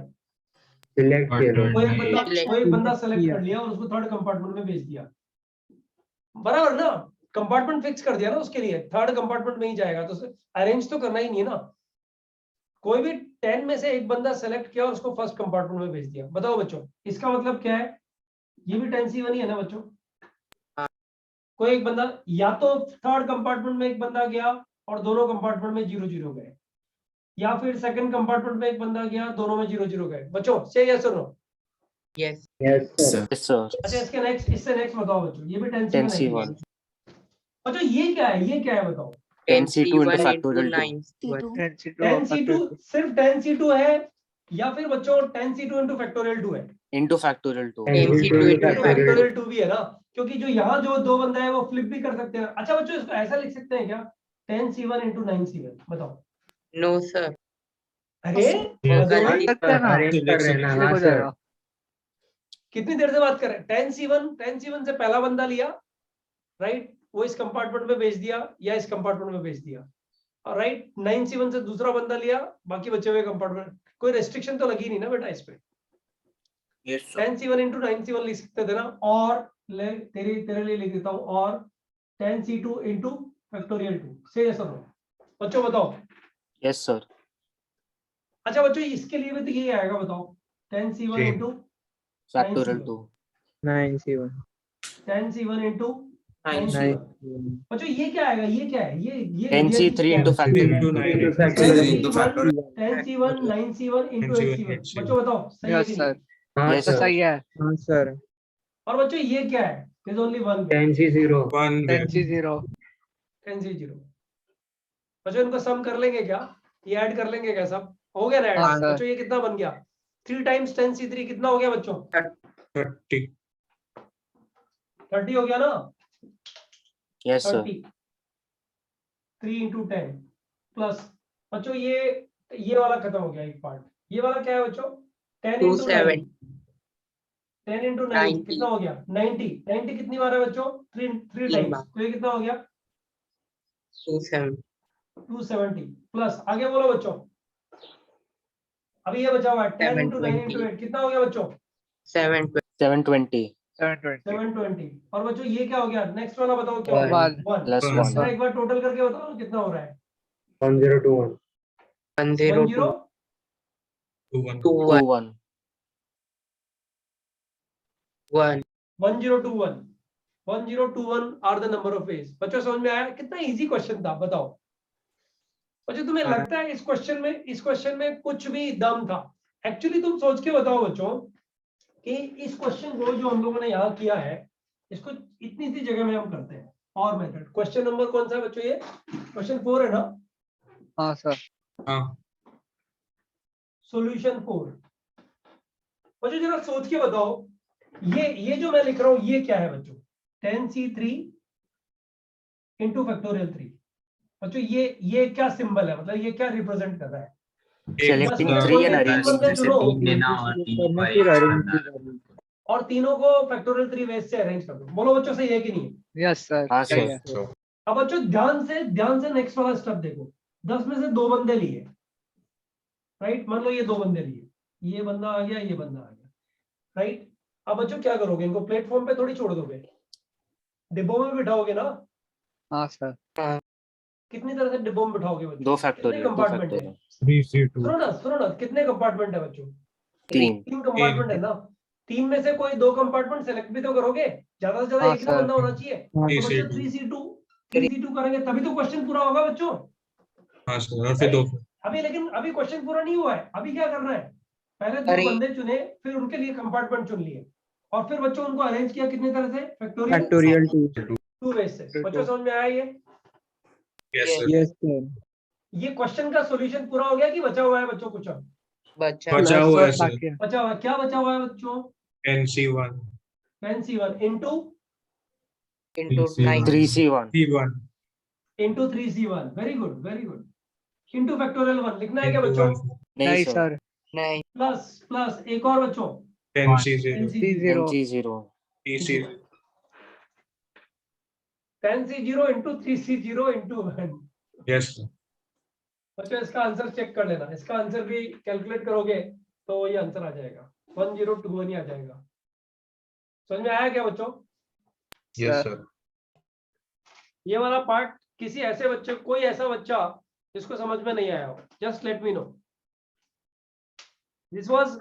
सिलेक्ट किया Third लो। कोई एक बंदा सेलेक्ट कर लिया और उसको थर्ड कंपार्टमेंट में भेज दिया, बराबर ना। कंपार्टमेंट फिक्स कर दिया ना उसके लिए, थर्ड कंपार्टमेंट में ही जाएगा, तो अरेंज तो करना ही नहीं है ना। कोई भी 10 में से एक बंदा सेलेक्ट किया और उसको फर्स्ट कंपार्टमेंट में भेज दिया। बताओ बच्चों इसका मतलब क्या है? ये भी 10C1 ही है ना बच्चों। कोई एक बंदा, या तो थर्ड कंपार्टमेंट में एक बंदा गया और दोनों कंपार्टमेंट में 0 0 गए, या फिर सेकंड कंपार्टमेंट में एक बंदा गया दोनों में 0 0 गए। बच्चों से यस और no? Yes yes Yes, sir. sir. Yes, sir. अच्छा इसके नेक्स्ट, इससे नेक्स्ट बताओ बच्चों, ये भी 10C1 है कि 10C1. नहीं? अच्छा ये क्या है, ये क्या है बताओ? 10C2 into 10C1 factorial 2. 9 10C2 सिर्फ 10C2 है या फिर बच्चों 10C2 into factorial 2 है? Into factorial 2. 10C2 into factorial 2 भी है ना, क्योंकि जो यहाँ जो दो बंदा है वो फ्लिप भी कर सकते हैं। अच्छा बच्चों इसको ऐसा लिख सकते हैं क्या 10c1 into 9c1 बताओ। No, sir. अरे वो बदो भाई, गलती सकते हैं ना, अरेंज कर रहे हैं ना, click हाँ हो सर। जाएगा। कितनी देर से बात कर रहे हैं? 10c1 से पहला बंदा लिया, राइट, वो इस कंपार्टमेंट में भेज दिया या इस कंपार्टमेंट में भेज दिया, और राइट 9c1 से दूसरा बंदा लिया, बाकी बचे हुए कंपार्टमेंट। कोई रेस्ट्रिक्शन तो लगी नहीं ना बेटा इस पे। Yes, sir. 10c1 into 9c1 लिख सकते थे ना, और तेरे लिए लिख देता हूँ, और 10c2 into फैक्टोरियल 2 से ऐसा हो। बच्चों बताओ। Yes, sir. अच्छा बच्चों इसके लिए भी तो यही आएगा, बताओ 10c1 Same. into Factorial 2. 9c1 10c1 into 9c1. 9c1। बच्चों ये क्या आएगा, ये क्या है, ये 10c3 into factorial 2. 10c1 9c1 into 8c1। बच्चों बताओ सही है यस कि सर, नहीं? हाँ Yes, तो सर। सही है। हाँ सर। और बच्चों ये क्या है, is only one 10c0 10c0 10c0। बच्चों इनको सम कर लेंगे क्या, ये ऐड कर लेंगे क्या, सब हो गया ना ऐड? हाँ, सर। बच्चों ये कितना बन गया, 3 times 10c3 कितना हो गया बच्चों? 30 हो गया ना? Yes, sir. 30 3 into 10 प्लस बच्चों ये वाला खत्म हो गया एक पार्ट। ये वाला क्या है बच्चों? 10 into 9 270. 10 into 9 90. कितना हो गया? 90 कितनी बार है बच्चों? 3 तीन टाइम्स, बार। तो ये कितना हो गया? 270. 270 प्लस आगे बोलो बच्चों। अभी ये बचा हुआ है 10 into 9 into 8 कितना हो गया बच्चों? 720. 720 720 720। और बच्चों ये क्या हो गया, नेक्स्ट वाला बताओ क्या हो One. गया? 1। plus Yes, 1. sir. एक बार टोटल करके बताओ कितना हो रहा है? 1021 102. 10 21. 21. 1. 1021 1021 are the number of ways. बच्चों समझ में आया? कितना इजी क्वेश्चन था बताओ। बच्चों तुम्हें लगता है इस क्वेश्चन में कुछ भी दम था? एक्चुअली तुम सोच के बताओ बच्चों कि इस क्वेश्चन को जो हम लोगों ने यहाँ किया है, इसको इतनी सी जगह में हम करते हैं और मेथड। क्वेश्चन नंबर कौन सा है बच्चों? ये क्वेश्चन 4 है ना? हाँ सर। सॉल्यूशन 4। बच्चों जरा सोच के बताओ, ये जो मैं लिख रहा हूं ये क्या है बच्चों? 10c3 into factorial 3। बच्चों ये क्या सिंबल है, मतलब ये क्या रिप्रेजेंट कर रहा है? Selecting बस 3 and तीन arranging बंदे the चुनो set. और तीनों को फैक्टोरियल 3 वेज से अरेंज कर दो। बोलो बच्चों सही है कि नहीं? यस सर, हाँ, सही sir. है। अब बच्चों ध्यान से नेक्स्ट वाला स्टेप देखो। 10 में से 2 बंदे लिए, राइट, मान लो ये 2 बंदे लिए, ये बंदा आ गया, ये बंदा आ गया, राइट। अब बच्चों क्या करोगे, इनको प्लेटफॉर्म पे थोड़ी छोड़ दोगे, डिब्बों में बिठाओगे ना? हाँ सर। कितनी तरह से डिब्बों में बिठाओगे बच्चों? 2 कितने factorial. 2 कंपार्टमेंट है? factorial. सुनो ना कितने कंपार्टमेंट है बच्चों? 3. 3 कंपार्टमेंट है ना? 3 में से कोई 2 कंपार्टमेंट सेलेक्ट भी तो करोगे, ज्यादा से ज्यादा हाँ, एक ना सर। बंदा होना चाहिए। तो बच्चों 3c2 करेंगे तभी तो क्वेश्चन पूरा होगा बच्चों। अभी क्वेश्चन पूरा नहीं हुआ है। अभी क्या करना है, पहले 2 बंदे चुने, फिर उनके लिए कंपार्टमेंट चुन लिए, और फिर बच्चों उनको अरेंज किया कितनी तरह से? फैक्टोरियल 2 वेज से। बच्चों समझ में आया ये? Yes sir. ये क्वेश्चन का सॉल्यूशन पूरा हो गया कि बचा हुआ है बच्चों कुछ? बचा बचा हुआ है सर। बचा हुआ है, क्या बचा हुआ है बच्चों? 10c1 into into 9. 3c1. into 3c1। Very good into factorial 1 लिखना है क्या बच्चों? नहीं नहीं, sir. सर। नहीं. प्लस एक और बच्चों 10c0 10c0. 10c0 into 3c0 into 1। बच्चों इसका आंसर चेक कर लेना, इसका आंसर भी कैलकुलेट करोगे तो ये आंसर आ जाएगा, 1021 ही आ जाएगा। समझ में आया क्या बच्चों? Yes sir. ये वाला पार्ट किसी ऐसे बच्चे, कोई ऐसा बच्चा जिसको समझ में नहीं आया हो, just let me know. This was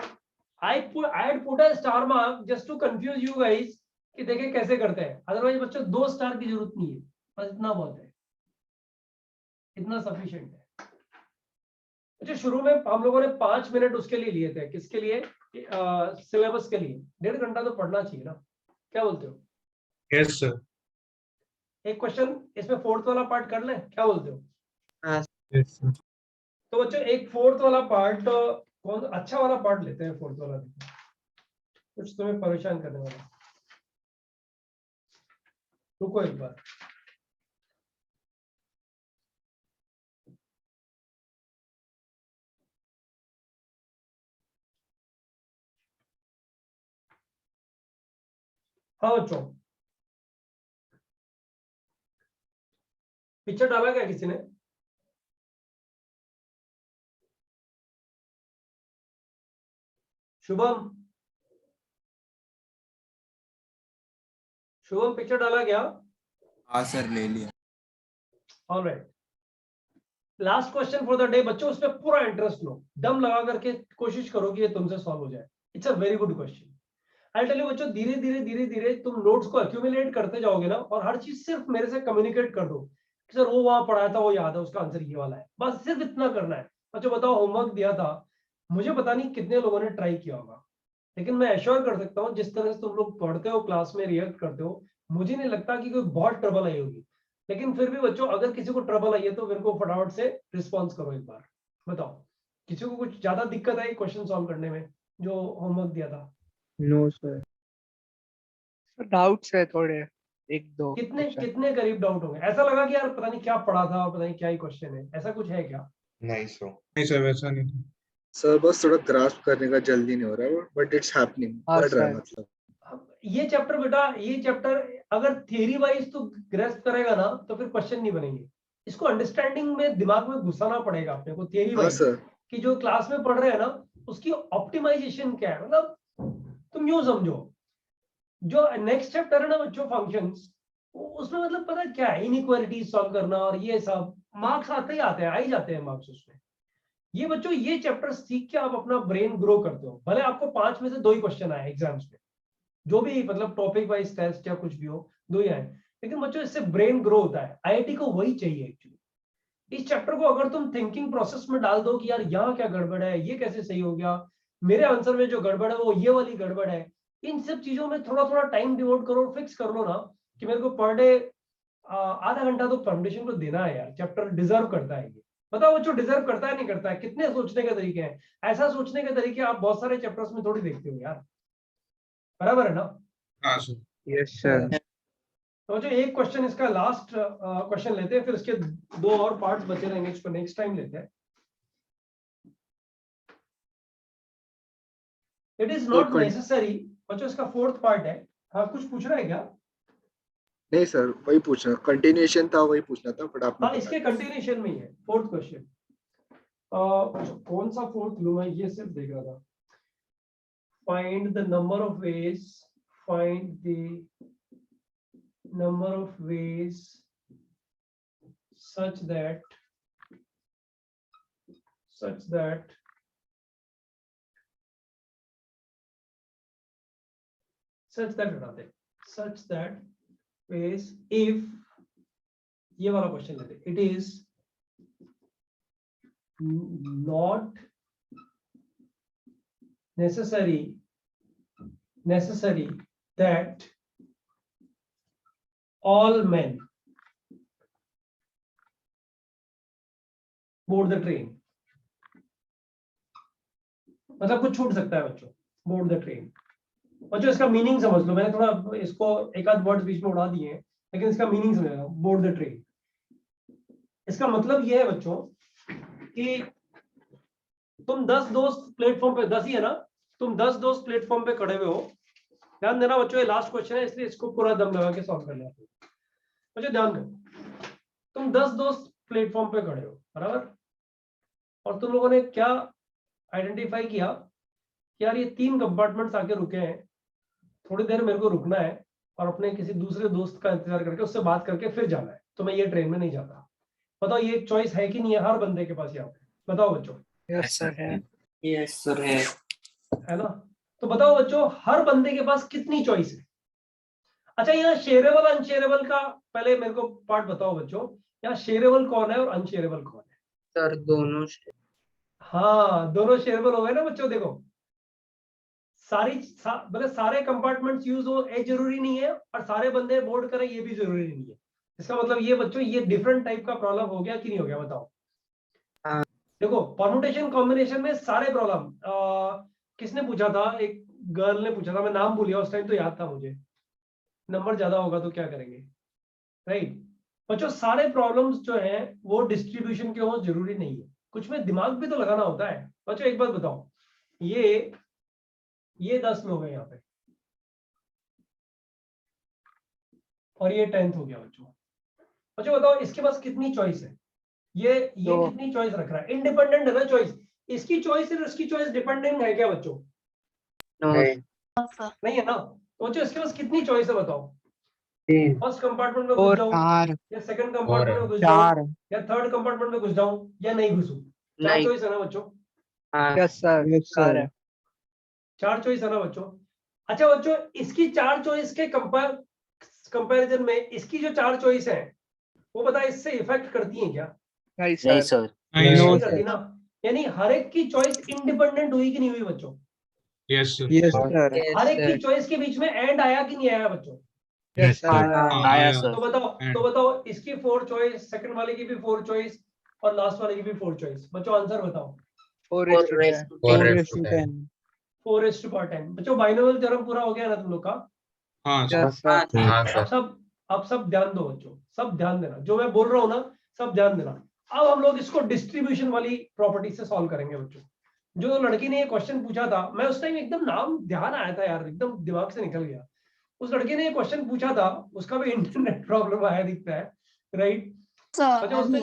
I had put a star mark just to confuse you guys कि देखें कैसे करते हैं। अदरवाइज बच्चों 2 स्टार की जरूरत नहीं है, बस इतना बहुत है, इतना सफिशिएंट है। अच्छा शुरू में हम लोगों ने 5 मिनट उसके लिए लिए थे, किसके लिए? सिलेबस के लिए। 1.5 घंटा तो पढ़ना चाहिए ना, क्या बोलते हो? Yes sir. एक क्वेश्चन इसमें 4th वाला पार्ट कर लें, क्या बोलते हो? Yes sir. तो बच्चों एक 4th वाला पार्ट, कौन अच्छा वाला पार्ट लेते हैं? 4th वाला कुछ तुम्हें परेशान करने वाला। रुको एक बार, हाँ बच्चों पिक्चर डाला क्या किसी ने? शुभम, शुभम पिक्चर डाला क्या? हाँ सर ले लिया। Alright, last question for the day बच्चों, उस पर पूरा इंटरेस्ट लो, दम लगा करके कोशिश करो कि ये तुमसे सॉल्व हो जाए। It's a very good question. I tell you बच्चों, धीरे धीरे धीरे धीरे तुम नोट्स को अक्यूमुलेट करते जाओगे ना, और हर चीज सिर्फ मेरे से कम्युनिकेट कर दो कि सर वो वहां पढ़ाया था वो याद है, उसका आंसर ये वाला है, बस सिर्फ इतना करना है। बच्चों बताओ, होमवर्क दिया था, मुझे पता नहीं कितने लोगों ने ट्राई किया होगा, लेकिन मैं एश्योर कर सकता हूँ जिस तरह से तुम लोग पढ़ते हो, क्लास में रिएक्ट करते हो, मुझे नहीं लगता कि कोई बहुत ट्रबल आई होगी। लेकिन फिर भी बच्चों, अगर किसी को ट्रबल आई है तो मेरे को फटाफट से रिस्पॉन्स करो एक बार, बताओ किसी को कुछ ज्यादा दिक्कत आई क्वेश्चन सॉल्व करने में जो होमवर्क दिया था? No sir. डाउट्स है थोड़े, एक दो कितने question। कितने करीब डाउट होंगे? ऐसा लगा कि यार पता नहीं क्या पढ़ा था, पता नहीं क्या ही क्वेश्चन है, ऐसा कुछ है क्या? नहीं सो नहीं सर वैसा नहीं था। सर बस थोड़ा ग्रास्प करने का जल्दी नहीं हो रहा है, बट इट्स हैपनिंग, हाँ पढ़ रहा है सर। मतलब। ये चैप्टर बेटा, ये चैप्टर अगर थियरी वाइज तो ग्रेस्प करेगा ना तो फिर क्वेश्चन नहीं बनेंगे। इसको अंडरस्टैंडिंग में दिमाग में घुसाना पड़ेगा अपने को, थियरी हाँ वाइज सर। कि जो क्लास में पढ़ रहे हैं ना उसकी ऑप्टिमाइजेशन क्या है। मतलब तुम यूं समझो, जो नेक्स्ट चैप्टर है ना बच्चों, फंक्शंस, उसमें मतलब पता है क्या है, इनइक्वालिटी सॉल्व करना और ये सब मार्क्स आते ही आते हैं, आ ही जाते हैं मार्क्स उसमें। ये बच्चों ये चैप्टर सीख के आप अपना ब्रेन ग्रो करते हो, भले आपको 5 में से 2 ही क्वेश्चन आए एग्जाम्स में, जो भी मतलब टॉपिक वाइज टेस्ट या कुछ भी हो 2 ही आए, लेकिन बच्चों इससे ब्रेन ग्रो होता है। आईआईटी को वही चाहिए एक्चुअली। इस चैप्टर को अगर तुम थिंकिंग प्रोसेस में डाल दो कि यार यहाँ क्या गड़बड़ है, ये कैसे सही हो गया, मेरे आंसर में जो गड़बड़ है वो ये वाली गड़बड़ है, इन सब चीजों में थोड़ा थोड़ा टाइम डिवोट करो, फिक्स कर लो ना कि मेरे को पर डे आधा घंटा तो फाउंडेशन को देना है यार, चैप्टर डिजर्व करता है ये। बताओ बच्चों, डिजर्व करता है नहीं करता है? कितने सोचने के तरीके हैं, ऐसा सोचने के तरीके आप बहुत सारे चैप्टर्स में थोड़ी देखते हो यार, बराबर है ना? हाँ सर। Yes sir. तो जो एक क्वेश्चन इसका लास्ट क्वेश्चन लेते हैं, फिर इसके 2 और पार्ट्स बचे रहेंगे, इसको नेक्स्ट टाइम लेते हैं। इट इज नॉट नेसेसरी बच्चों, इसका 4th पार्ट है। हाँ कुछ पूछ रहा है क्या? नहीं सर, वही पूछना, कंटिन्यूएशन था, वही पूछना था, बट आपने हाँ बता इसके दिया। कंटिन्यूएशन में ही है 4th क्वेश्चन। कौन सा 4th लूं मैं, ये सिर्फ देख रहा था। Find the number of veg, find the number of ways such that such that ways if, ये वाला क्वेश्चन लेते, it is not necessary that all men board the train। मतलब कुछ छूट सकता है बच्चों, board the train। बच्चों इसका मीनिंग समझ लो, मैंने थोड़ा इसको एक आध वर्ड बीच में उड़ा दिए हैं, लेकिन इसका मीनिंग समझ लो, board the train। इसका मतलब ये है बच्चों कि तुम 10 दोस्त प्लेटफॉर्म पे, 10 ही है ना, तुम 10 दोस्त प्लेटफॉर्म पे खड़े हुए हो। ध्यान देना बच्चों, ये लास्ट क्वेश्चन है इसलिए इसको पूरा दम लगा के सॉल्व करना है। बच्चों ध्यान दो, तुम 10 दोस्त प्लेटफॉर्म पे खड़े हो, बराबर, और तुम लोगों ने क्या आइडेंटिफाई किया कि यार ये 3 कंपार्टमेंट्स आके रुके हैं, थोड़ी देर मेरे को रुकना है और अपने किसी दूसरे दोस्त का इंतजार करके उससे बात करके फिर जाना है, तो मैं ये ट्रेन में नहीं जाता। बताओ ये चॉइस है कि नहीं है हर बंदे के पास यहाँ पे? बताओ बच्चों। यस सर है। यस सर है ना? तो बताओ बच्चों, हर बंदे के पास कितनी चॉइस है? अच्छा यहाँ शेयरेबल अनशेयरेबल का पहले मेरे को पार्ट बताओ बच्चों, यहाँ शेयरेबल कौन है और अनशेयरेबल कौन है? सर दोनों। हाँ दोनों शेयरेबल हो गए ना बच्चों। देखो मतलब सारे कंपार्टमेंट्स यूज हो ये जरूरी नहीं है, और सारे बंदे बोर्ड करें ये भी जरूरी नहीं है। इसका मतलब ये बच्चों, ये डिफरेंट टाइप का प्रॉब्लम हो गया कि नहीं हो गया? बताओ। हाँ। देखो परमुटेशन कॉम्बिनेशन में सारे प्रॉब्लम, किसने पूछा था? एक गर्ल ने पूछा था, मैं नाम भूल गया उस टाइम, तो याद था मुझे। नंबर ज्यादा होगा तो क्या करेंगे? राइट। बच्चों सारे प्रॉब्लम्स जो हैं वो डिस्ट्रीब्यूशन के हो जरूरी नहीं है, कुछ में दिमाग भी तो लगाना होता है। बच्चों एक बात बताओ, ये 10 लोग हैं यहाँ पे और ये 10th हो गया बच्चों। बच्चों बताओ इसके पास कितनी चॉइस है? ये कितनी चॉइस रख रहा है? इंडिपेंडेंट है ना चॉइस, इसकी चॉइस और उसकी चॉइस डिपेंडेंट है क्या बच्चों? नहीं है ना। तो बच्चों इसके पास कितनी चॉइस है बताओ? फर्स्ट कंपार्टमेंट में घुस जाऊं या सेकंड कंपार्टमेंट में घुस जाऊं या थर्ड कंपार्टमेंट में घुस जाऊं या नहीं घुसूं? 4 चॉइस है ना बच्चों? Yes sir. 4 चॉइस है ना बच्चों? अच्छा बच्चों इसकी 4 चॉइस के कंपैरिजन में इसकी जो 4 चॉइस है वो बता इससे इफेक्ट करती है क्या? नहीं नहीं सर। सर। नहीं करती ना। यानी हर एक की चॉइस इंडिपेंडेंट हुई कि नहीं हुई बच्चों? Yes sir. हर एक की चॉइस के बीच में एंड आया कि नहीं आया बच्चों? Yes sir. आया सर। तो बताओ इसकी 4 चॉइस, सेकंड वाले की भी 4 चॉइस और लास्ट वाले की भी 4 चॉइस। बच्चों आंसर बताओ। 4:10। 4:10। बच्चों बाइनोमियल थ्योरम पूरा हो गया ना तुम लोग का? हाँ यस सर। सर। अब सब ध्यान दो बच्चों, सब ध्यान देना, जो मैं बोल रहा हूँ ना सब ध्यान देना। अब हम लोग इसको डिस्ट्रीब्यूशन वाली प्रॉपर्टी से सॉल्व करेंगे बच्चों। जो लड़की ने ये क्वेश्चन पूछा था, मैं उस टाइम एकदम नाम ध्यान आया था यार, एकदम दिमाग से निकल गया। उस लड़के ने ये क्वेश्चन पूछा था, उसका भी इंटरनेट प्रॉब्लम आया दिखता है, राइट? अच्छा उसने,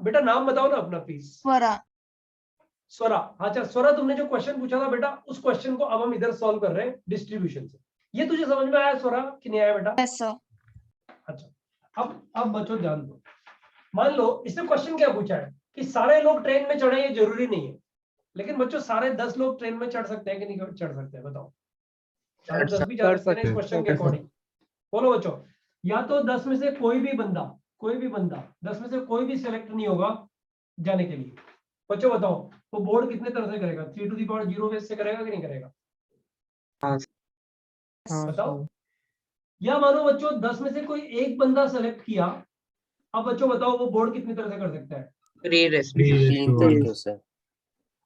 बेटा नाम बताओ ना अपना प्लीज। स्वरा। अच्छा स्वरा, तुमने जो क्वेश्चन पूछा था बेटा, उस क्वेश्चन को अब हम इधर सॉल्व कर रहे हैं डिस्ट्रीब्यूशन से। ये तुझे समझ में आया स्वरा कि नहीं आया बेटा? Yes sir. अच्छा अब बच्चों ध्यान दो। मान लो इसने क्वेश्चन क्या पूछा है कि सारे लोग ट्रेन में चढ़े, ये जरूरी नहीं है, लेकिन बच्चों सारे 10 लोग ट्रेन में चढ़ सकते हैं कि नहीं चढ़ सकते हैं? बताओ। सारे 10 भी चढ़ सकते हैं इस क्वेश्चन के अकॉर्डिंग। बोलो बच्चों। या तो 10 में से कोई भी बंदा 10 में से कोई भी सिलेक्ट नहीं होगा जाने के लिए। बच्चों बताओ वो बोर्ड कितने तरह से करेगा? 3 to the power 0 बेस से करेगा कि नहीं करेगा? बताओ। या मानो बच्चों 10 में से कोई एक बंदा सेलेक्ट किया, अब बच्चों बताओ वो बोर्ड कितनी तरह से कर सकता है? 3 करके सर।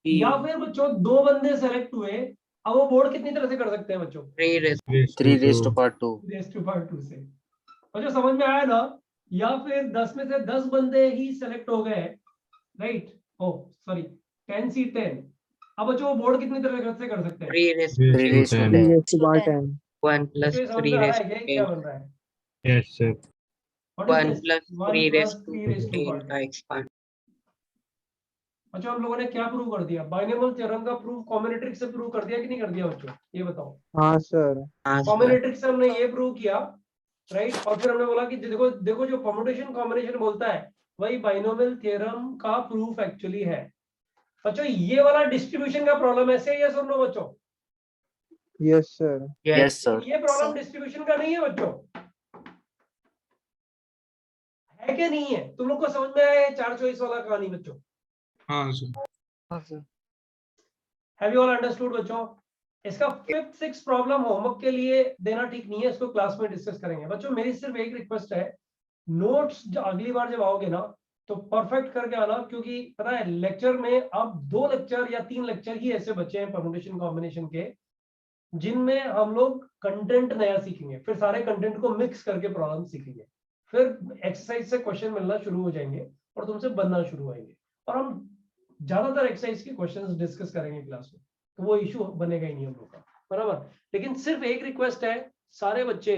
या फिर बच्चों 2 बंदे सेलेक्ट हुए, अब वो बोर्ड कितनी तरह से कर सकते हैं बच्चों? 3 raised to power 2। से। बच्चों समझ में आया ना? या फिर 10 में से 10 बंदे ही सेलेक्ट हो गए, राइट? ओ सॉरी 10 से 10। अब बच्चों वो बोर्ड कितनी तरह से कर सकते हैं? 3 raised to 10। 1 plus बच्चों ये समझ 3 में आ रहा raised है क्या? to क्या 10. बन रहा है? Yes sir. What is 1 this? plus 1 3 plus raised 3 to raised to 10 10 का expand. अच्छा हम लोगों ने क्या प्रूव कर दिया? बाइनोमियल थ्योरम का प्रूफ कॉम्बिनेट्रिक्स से प्रूव कर दिया कि नहीं कर दिया बच्चों? ये बताओ। हाँ सर। कॉम्बिनेट्रिक्स से हमने ये प्रूव किया, राइट? और फिर हमने बोला कि देखो जो परम्यूटेशन कॉम्बिनेशन बोलता है वही बाइनोमियल थ्योरम का प्रूफ एक्चुअली है। बच्चों ये वाला डिस्ट्रीब्यूशन का प्रॉब्लम है, से यस और नो बच्चों? Yes sir. Yes sir. ये प्रॉब्लम डिस्ट्रीब्यूशन का नहीं है बच्चों, है क्या नहीं है? तुम लोग को समझ में आया 4 चॉइस वाला कहानी बच्चों? हाँ सर। हाँ sir. Have you all understood बच्चों? इसका 5th 6th प्रॉब्लम होमवर्क के लिए देना ठीक नहीं है, इसको क्लास में डिस्कस करेंगे। बच्चों मेरी सिर्फ एक रिक्वेस्ट है, नोट्स अगली बार जब आओगे ना तो परफेक्ट करके आना, क्योंकि पता है लेक्चर में अब 2 लेक्चर या 3 लेक्चर ही ऐसे बचे हैं परम्यूटेशन कॉम्बिनेशन के, जिनमें हम लोग कंटेंट नया सीखेंगे, फिर सारे कंटेंट को मिक्स करके प्रॉब्लम सीखेंगे, फिर एक्सरसाइज से क्वेश्चन मिलना शुरू हो जाएंगे और तुमसे बनना शुरू होंगे, और हम ज्यादातर एक्सरसाइज के क्वेश्चंस डिस्कस करेंगे क्लास में, तो वो इशू बनेगा ही नहीं हम लोग का, बराबर। लेकिन सिर्फ एक रिक्वेस्ट है, सारे बच्चे